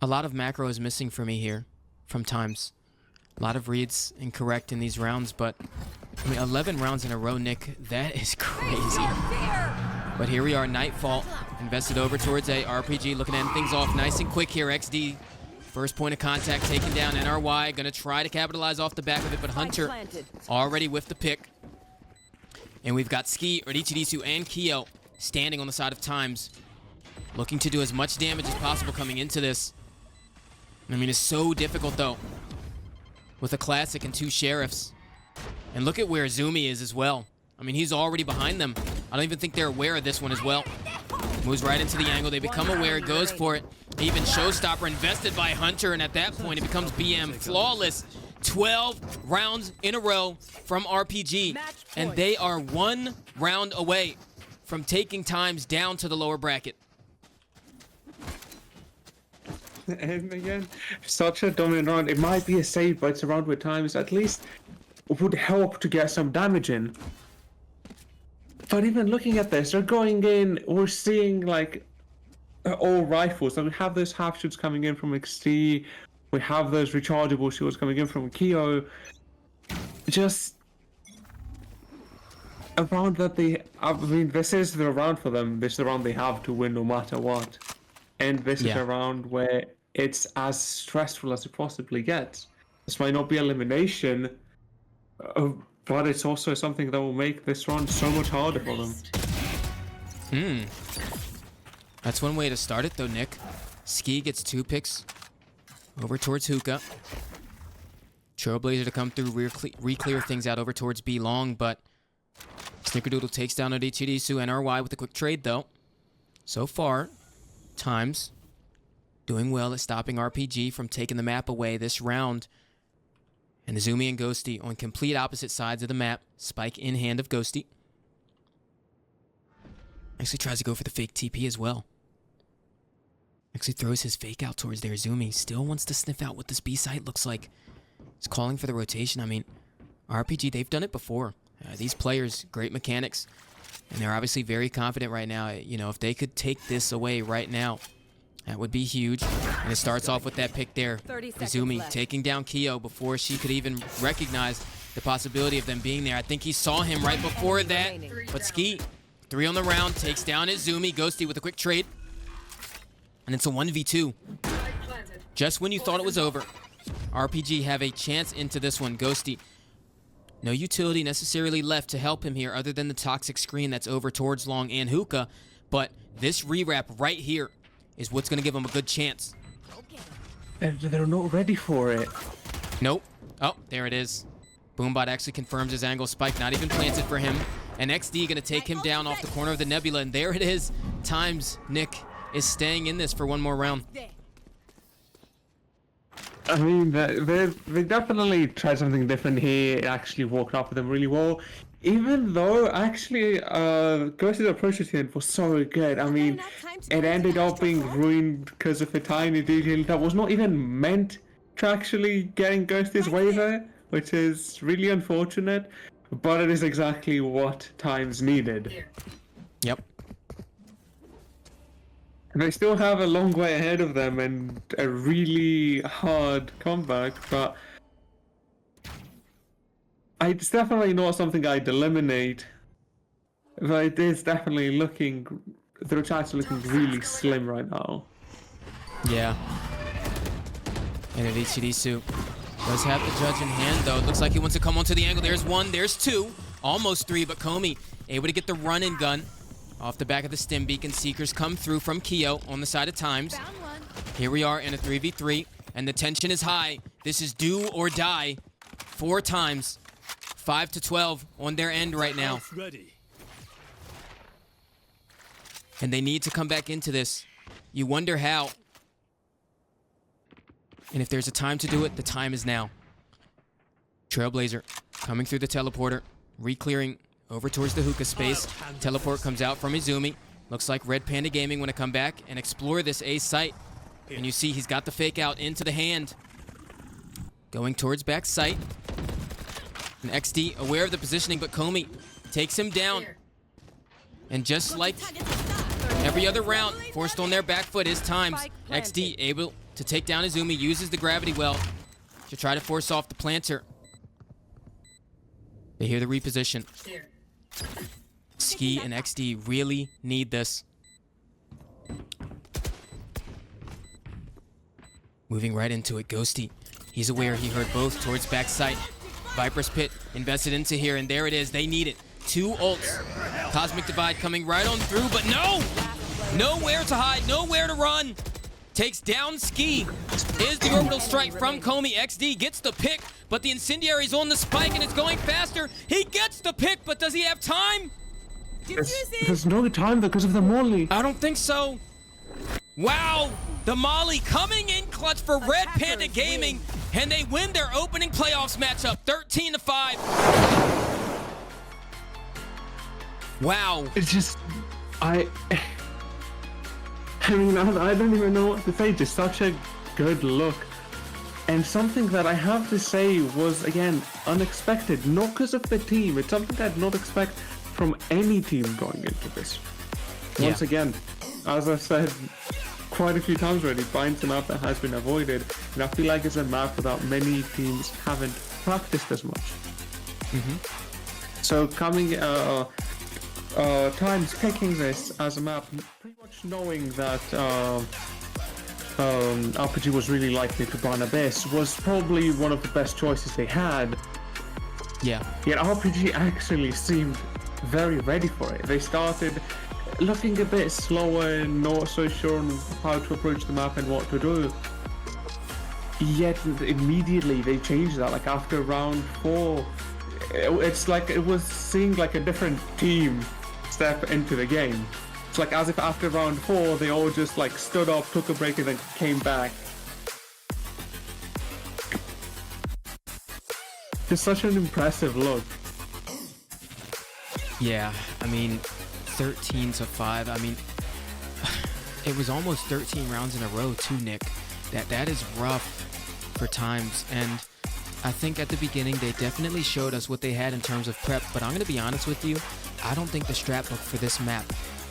[SPEAKER 3] A lot of macro is missing for me here from TIMEZ. A lot of reads incorrect in these rounds, but I mean, 11 rounds in a row, Nick, that is crazy. But here we are, Nightfall, invested over towards A. RPG looking to end things off nice and quick here. XD, first point of contact taken down. NRY gonna try to capitalize off the back of it, but Hunter already with the pick. And we've got Ski, Richidisu, and Kyo standing on the side of TIMEZ, looking to do as much damage as possible coming into this. I mean, it's so difficult though, with a classic and 2 sheriffs. And look at where Zumi is as well. I mean, he's already behind them. I don't even think they're aware of this one as well. Moves right into the angle. They become aware, goes for it. Even Showstopper invested by Hunter, and at that point, it becomes BM flawless. 12 rounds in a row from RPG, and they are 1 round away from taking TIMEZ down to the lower bracket.
[SPEAKER 4] And again, such a dominant round. It might be a save, but it's a round with TIMEZ at least would help to get some damage in. But even looking at this, they're going in, we're seeing like all rifles. So we have those half shoots coming in from XT, we have those rechargeable shields coming in from Kyo. Just a round that they, I mean, this is the round for them. This is the round they have to win no matter what. And this is a round where it's as stressful as it possibly gets. This might not be elimination, but it's also something that will make this round so much harder for them.
[SPEAKER 3] That's one way to start it though, Nick. Ski gets 2 picks over towards Hookah. Trailblazer to come through, re-clear things out over towards B long, but Snickerdoodle takes down Odichirisu. NRY with a quick trade though. So far, TIMEZ doing well at stopping RPG from taking the map away this round. And Zumi and Ghosty on complete opposite sides of the map. Spike in hand of Ghosty. Actually tries to go for the fake TP as well. Actually throws his fake out towards their Zumi. Still wants to sniff out what this B site looks like. He's calling for the rotation. I mean, RPG, they've done it before. These players, great mechanics. And they're obviously very confident right now. You know, if they could take this away right now, that would be huge. And it starts off with that pick there. Izumi taking down Kyo before she could even recognize the possibility of them being there. I think he saw him right before that. But Ski, 3 on the round, takes down Izumi. Ghosty with a quick trade. And it's a 1v2. Just when you thought it was over, RPG have a chance into this one. Ghosty, no utility necessarily left to help him here other than the toxic screen that's over towards Long and Hookah. But this rewrap right here is what's going to give him a good chance.
[SPEAKER 4] They're not ready for it.
[SPEAKER 3] Nope. Oh, there it is. Boombot actually confirms his angle. Spike not even planted for him. And XD going to take him down off the corner of the Nebula. And there it is. TIMEZ, Nick, is staying in this for 1 more round.
[SPEAKER 4] I mean, they definitely tried something different here. It actually worked out for them really well. Even though, actually, Ghost's approach to the end was so good. I mean, it ended up being ruined because of a tiny detail that was not even meant to actually getting Ghost's way there, which is really unfortunate. But it is exactly what TIMEZ needed.
[SPEAKER 3] Yep.
[SPEAKER 4] They still have a long way ahead of them and a really hard comeback, but it's definitely not something I'd eliminate. But it is definitely looking, the chances are looking really slim right now.
[SPEAKER 3] Yeah. And Ichirisu does have the judge in hand, though. It looks like he wants to come onto the angle. There's 1, there's 2, almost 3, but Komi able to get the run and gun. Off the back of the stim beacon, Seekers come through from Kyo on the side of TIMEZ. Here we are in a 3v3, and the tension is high. This is do or die 4 times. 5 to 12 on their end right now. And they need to come back into this. You wonder how. And if there's a time to do it, the time is now. Trailblazer coming through the teleporter, re-clearing over towards the hookah space. Teleport comes out from Izumi. Looks like Red Panda Gaming want to come back and explore this A site. And you see he's got the fake out into the hand. Going towards back site. And XD aware of the positioning, but Komi takes him down. And just like Every other round, forced on their back foot is TIMEZ. XD able to take down Izumi, uses the gravity well to try to force off the planter. They hear the reposition. Ski and XD really need this. Moving right into it, Ghosty. He's aware he heard both towards backside. Viper's Pit invested into here, and there it is. They need it. 2 ults. Cosmic Divide coming right on through, but no! Nowhere to hide, nowhere to run. Takes down Ski. Is the orbital strike from Comey. XD gets the pick, but the Incendiary's on the spike and it's going faster. He gets the pick, but does he have time?
[SPEAKER 4] There's no time because of the molly.
[SPEAKER 3] I don't think so. Wow, the Molly coming in clutch for Red Panda Gaming, and they win their opening playoffs matchup 13-5. Wow.
[SPEAKER 4] It's just, I mean, I don't even know what to say. Just such a good look. And something that I have to say was, again, unexpected. Not because of the team. It's something I'd not expect from any team going into this. Once again, as I've said quite a few times already, Bind's a map that has been avoided. And I feel like it's a map that many teams haven't practiced as much. So coming... TIMEZ picking this as a map, pretty much knowing that RPG was really likely to ban Abyss, was probably one of the best choices they had.
[SPEAKER 3] Yeah.
[SPEAKER 4] Yet RPG actually seemed very ready for it. They started looking a bit slower and not so sure on how to approach the map and what to do. Yet immediately they changed that. Like after round 4, it's like it was seeing like a different team step into the game. It's like as if after round 4 they all just like stood up, took a break, and then came back. Just such an impressive look.
[SPEAKER 3] Yeah, I mean, 13-5. I mean, it was almost 13 rounds in a row too, Nick. That is rough for TIMEZ, and I think at the beginning they definitely showed us what they had in terms of prep, but I'm going to be honest with you, I don't think the strat book for this map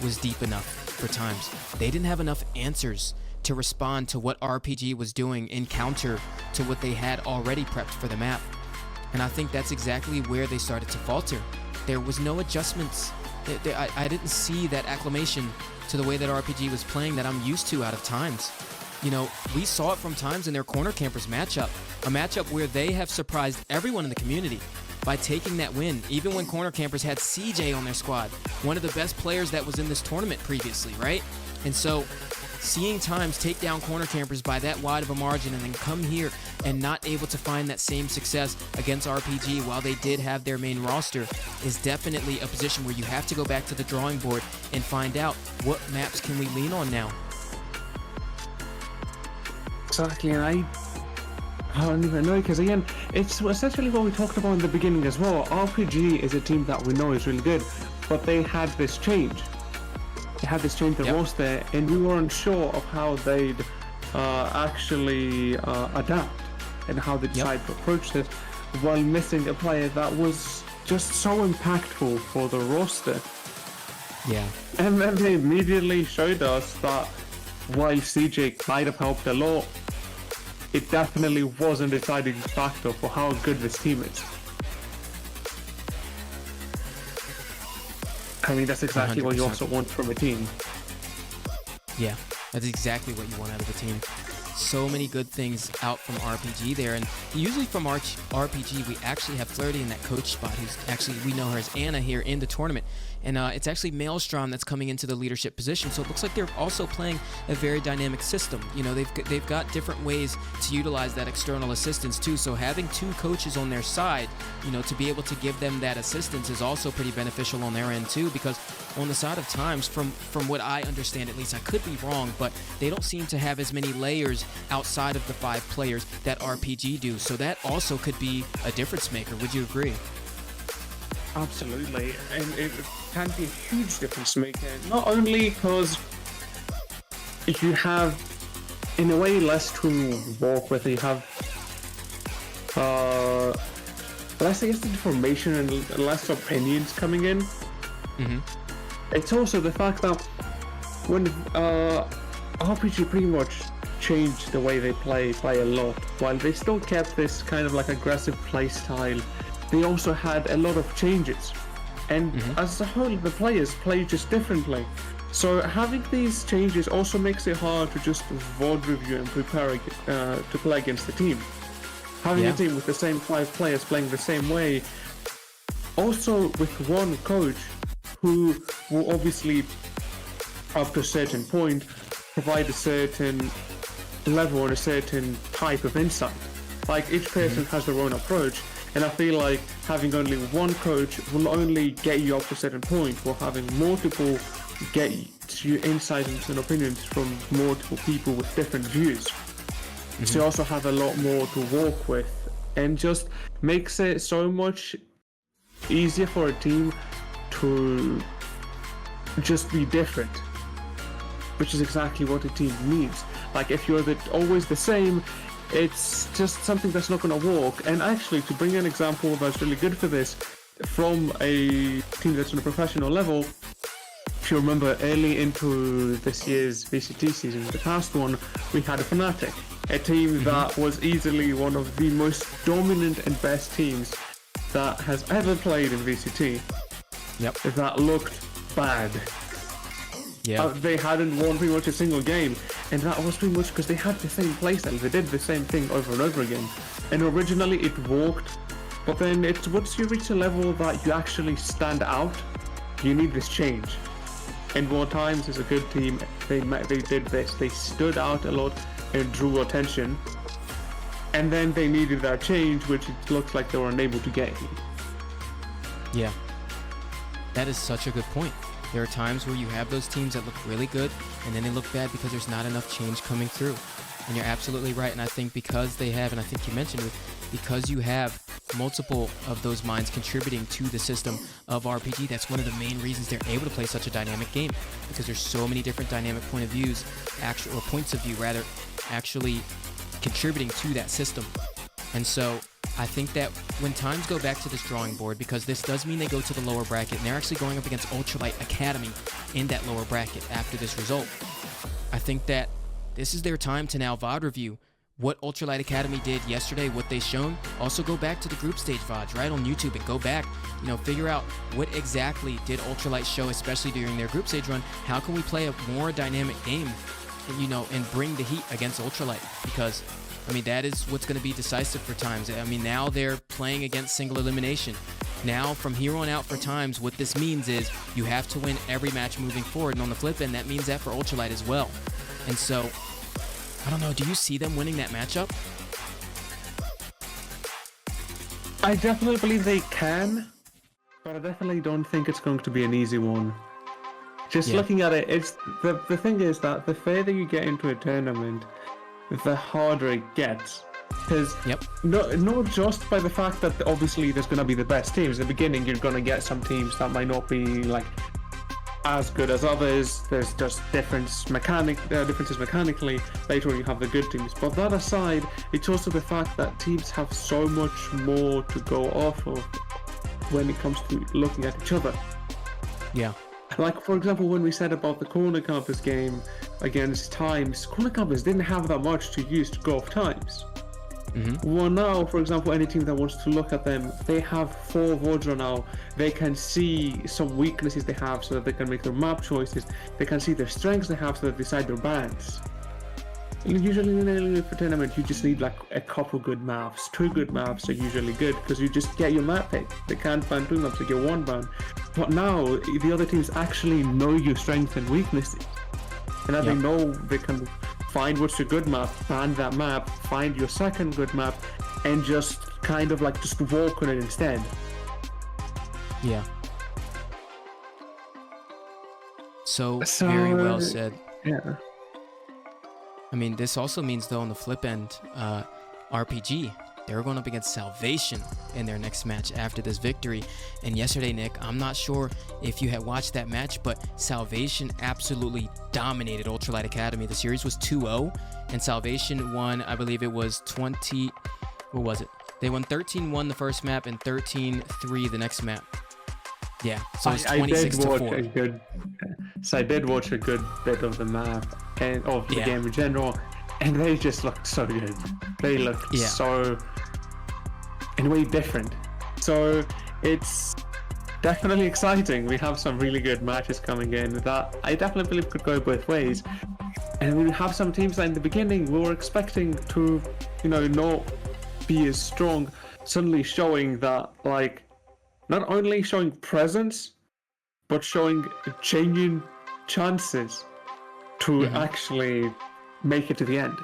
[SPEAKER 3] was deep enough for TIMEZ. They didn't have enough answers to respond to what RPG was doing in counter to what they had already prepped for the map. And I think that's exactly where they started to falter. There was no adjustments. I didn't see that acclimation to the way that RPG was playing that I'm used to out of TIMEZ. You know, we saw it from TIMEZ in their Corner Campers matchup, a matchup where they have surprised everyone in the community by taking that win, even when Corner Campers had CJ on their squad, one of the best players that was in this tournament previously, right? And so, seeing TIMEZ take down Corner Campers by that wide of a margin and then come here and not able to find that same success against RPG while they did have their main roster is definitely a position where you have to go back to the drawing board and find out what maps can we lean on now.
[SPEAKER 4] Exactly, and I don't even know, because again, it's essentially what we talked about in the beginning as well. RPG is a team that we know is really good, but they had this change. They had this change the roster, and we weren't sure of how they'd actually adapt and how they decide to approach this, while missing a player that was just so impactful for the roster.
[SPEAKER 3] Yeah.
[SPEAKER 4] And then they immediately showed us that while CJ might have helped a lot, it definitely wasn't a deciding factor for how good this team is. I mean, that's exactly 100%. What you also want from a team.
[SPEAKER 3] Yeah, that's exactly what you want out of a team. So many good things out from RPG there, and usually from RPG we actually have Flirty in that coach spot, who's actually, we know her as Anna here in the tournament, and it's actually Maelstrom that's coming into the leadership position, so it looks like they're also playing a very dynamic system. You know, they've got different ways to utilize that external assistance too, so having 2 coaches on their side, you know, to be able to give them that assistance is also pretty beneficial on their end too, because on the side of TIMEZ, from what I understand, at least, I could be wrong, but they don't seem to have as many layers outside of the 5 players that RPG do, so that also could be a difference maker. Would you agree?
[SPEAKER 4] Absolutely, and it can be a huge difference maker, not only because you have, in a way, less to work with. You have less, I guess, information and less opinions coming in. It's also the fact that when RPG pretty much changed the way they play by a lot. While they still kept this kind of like aggressive play style, they also had a lot of changes. And as a whole, the players play just differently. So having these changes also makes it hard to just VOD review and prepare to play against the team. Having a team with the same 5 players playing the same way, also with one coach who will obviously, up to a certain point, provide a certain level and a certain type of insight. Like each person has their own approach, and I feel like having only one coach will only get you up to a certain point, while having multiple get you insights and opinions from multiple people with different views. So you also have a lot more to work with, and just makes it so much easier for a team to just be different, which is exactly what a team needs. Like if you're always the same, it's just something that's not going to work. And actually, to bring an example that's really good for this, from a team that's on a professional level, if you remember early into this year's VCT season, the past one, we had a Fnatic, a team that was easily one of the most dominant and best teams that has ever played in VCT.
[SPEAKER 3] Yep.
[SPEAKER 4] That looked bad.
[SPEAKER 3] Yeah.
[SPEAKER 4] They hadn't won pretty much a single game, and that was pretty much because they had the same playstyle. They did the same thing over and over again, and originally it worked, but then it's once you reach a level that you actually stand out, you need this change. And more times as a good team, they did this. They stood out a lot and drew attention, and then they needed that change, which it looks like they were unable to get.
[SPEAKER 3] Yeah. That is such a good point. There are times where you have those teams that look really good, and then they look bad because there's not enough change coming through. And you're absolutely right. And I think because they have, and I think you mentioned it, because you have multiple of those minds contributing to the system of RPG, that's one of the main reasons they're able to play such a dynamic game, because there's so many different dynamic points of view actually contributing to that system. And so I think that when times go back to this drawing board, because this does mean they go to the lower bracket, and they're actually going up against Ultralight Academy in that lower bracket after this result, I think that this is their time to now VOD review what Ultralight Academy did yesterday, what they shown. Also go back to the group stage VODs right on YouTube and go back, figure out what exactly did Ultralight show, especially during their group stage run. How can we play a more dynamic game, and bring the heat against Ultralight? Because that is what's going to be decisive for times. Now they're playing against single elimination. Now, from here on out for times, what this means is you have to win every match moving forward. And on the flip end, that means that for Ultralight as well. And so, I don't know, do you see them winning that matchup?
[SPEAKER 4] I definitely believe they can, but I definitely don't think it's going to be an easy one. Just looking at it, it's the thing is that the further you get into a tournament, the harder it gets. Because not just by the fact that obviously there's going to be the best teams. In the beginning, you're going to get some teams that might not be like as good as others. There's just differences mechanically. Later on, you have the good teams. But that aside, it's also the fact that teams have so much more to go off of when it comes to looking at each other.
[SPEAKER 3] Yeah.
[SPEAKER 4] Like, for example, when we said about the Corner Campus game against TIMEZ, Corner Campus didn't have that much to use to go off TIMEZ. Well, now, for example, any team that wants to look at them, they have 4 VODs now. They can see some weaknesses they have so that they can make their map choices. They can see their strengths they have so that they decide their bans. And usually in a tournament, you just need like a couple good maps. 2 good maps are usually good because you just get your map pick. They can't ban 2 maps, they get 1 ban. But now, the other teams actually know your strengths and weaknesses. And they know they can find what's your good map, ban that map, find your second good map, and just kind of like just walk on it instead.
[SPEAKER 3] Yeah. So very well said.
[SPEAKER 4] Yeah.
[SPEAKER 3] This also means, though, on the flip end, RPG, they're going up against Salvation in their next match after this victory. And yesterday, Nick, I'm not sure if you had watched that match, but Salvation absolutely dominated Ultralight Academy. The series was 2-0, and Salvation won, I believe it was 20... What was it? They won 13-1 the first map and 13-3 the next map. Yeah, so it's 26-4.
[SPEAKER 4] So I did watch a good bit of the map and of the
[SPEAKER 3] Yeah.
[SPEAKER 4] game in general, and they just looked so good. They looked
[SPEAKER 3] Yeah.
[SPEAKER 4] so, in a way, different. So it's definitely exciting. We have some really good matches coming in that I definitely believe could go both ways. And we have some teams that in the beginning we were expecting to, not be as strong, suddenly showing that, like, not only showing presence, but showing genuine chances to actually make it to the end.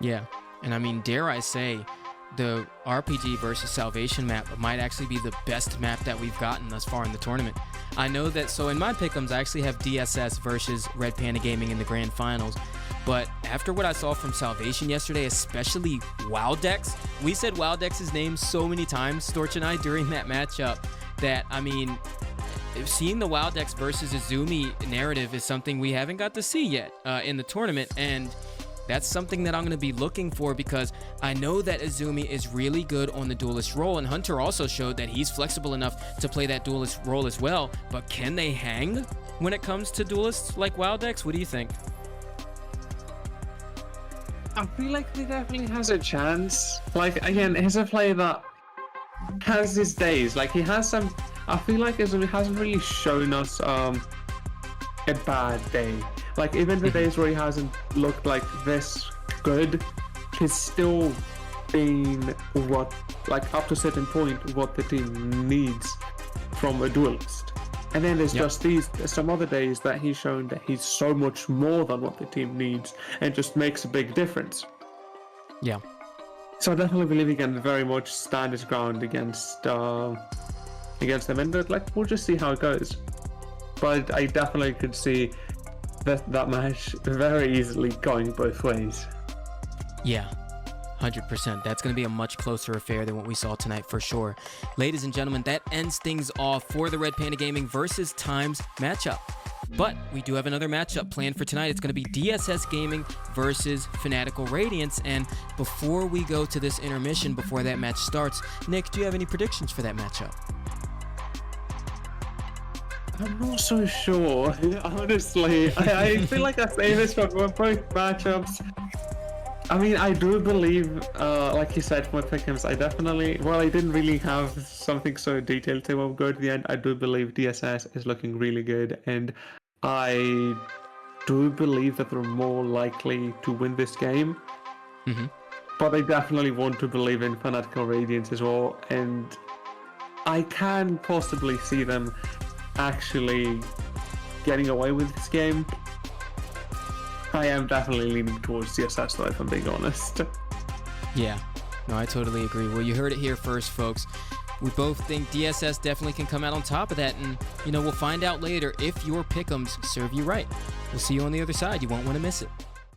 [SPEAKER 3] Yeah, and I mean, dare I say, the RPG versus Salvation map might actually be the best map that we've gotten thus far in the tournament. I know that, so in my pick'ems, I actually have DSS versus Red Panda Gaming in the grand finals. But after what I saw from Salvation yesterday, especially Wildex, we said Wildex's name so many times, Storch and I, during that matchup, that, I mean, seeing the Wildex versus Izumi narrative is something we haven't got to see yet in the tournament, and that's something that I'm going to be looking for, because I know that Izumi is really good on the duelist role, and Hunter also showed that he's flexible enough to play that duelist role as well. But can they hang when it comes to duelists like Wildex? What do you think?
[SPEAKER 4] I feel like he definitely has a chance. Like, again, he's a player that has his days. Like, he has some. I feel like Izumi hasn't really shown us a bad day. Like, even the days where he hasn't looked like this good, he's still been what, like, up to a certain point, what the team needs from a duelist. And then there's just some other days that he's shown that he's so much more than what the team needs and just makes a big difference.
[SPEAKER 3] Yeah.
[SPEAKER 4] So I definitely believe he can very much stand his ground against them, and like, we'll just see how it goes. But I definitely could see that match very easily going both ways.
[SPEAKER 3] Yeah, 100%. That's going to be a much closer affair than what we saw tonight for sure. Ladies and gentlemen, that ends things off for the Red Panda Gaming versus TIMEZ matchup. But we do have another matchup planned for tonight. It's going to be DSS Gaming versus Fanatical Radiance. And before we go to this intermission, before that match starts, Nick, do you have any predictions for that matchup?
[SPEAKER 4] I'm not so sure, honestly. I feel like I say this for both matchups. I mean, I do believe, like you said, for pick'ems, I didn't really have something so detailed to go to the end. I do believe DSS is looking really good, and I do believe that they're more likely to win this game.
[SPEAKER 3] Mm-hmm.
[SPEAKER 4] But I definitely want to believe in Fanatical Radiance as well, and I can possibly see them actually getting away with this game. I am definitely leaning towards DSS though, if I'm being honest.
[SPEAKER 3] Yeah, no, I totally agree. Well, you heard it here first, folks. We both think DSS definitely can come out on top of that, and, we'll find out later if your pick'ems serve you right. We'll see you on the other side. You won't want to miss it.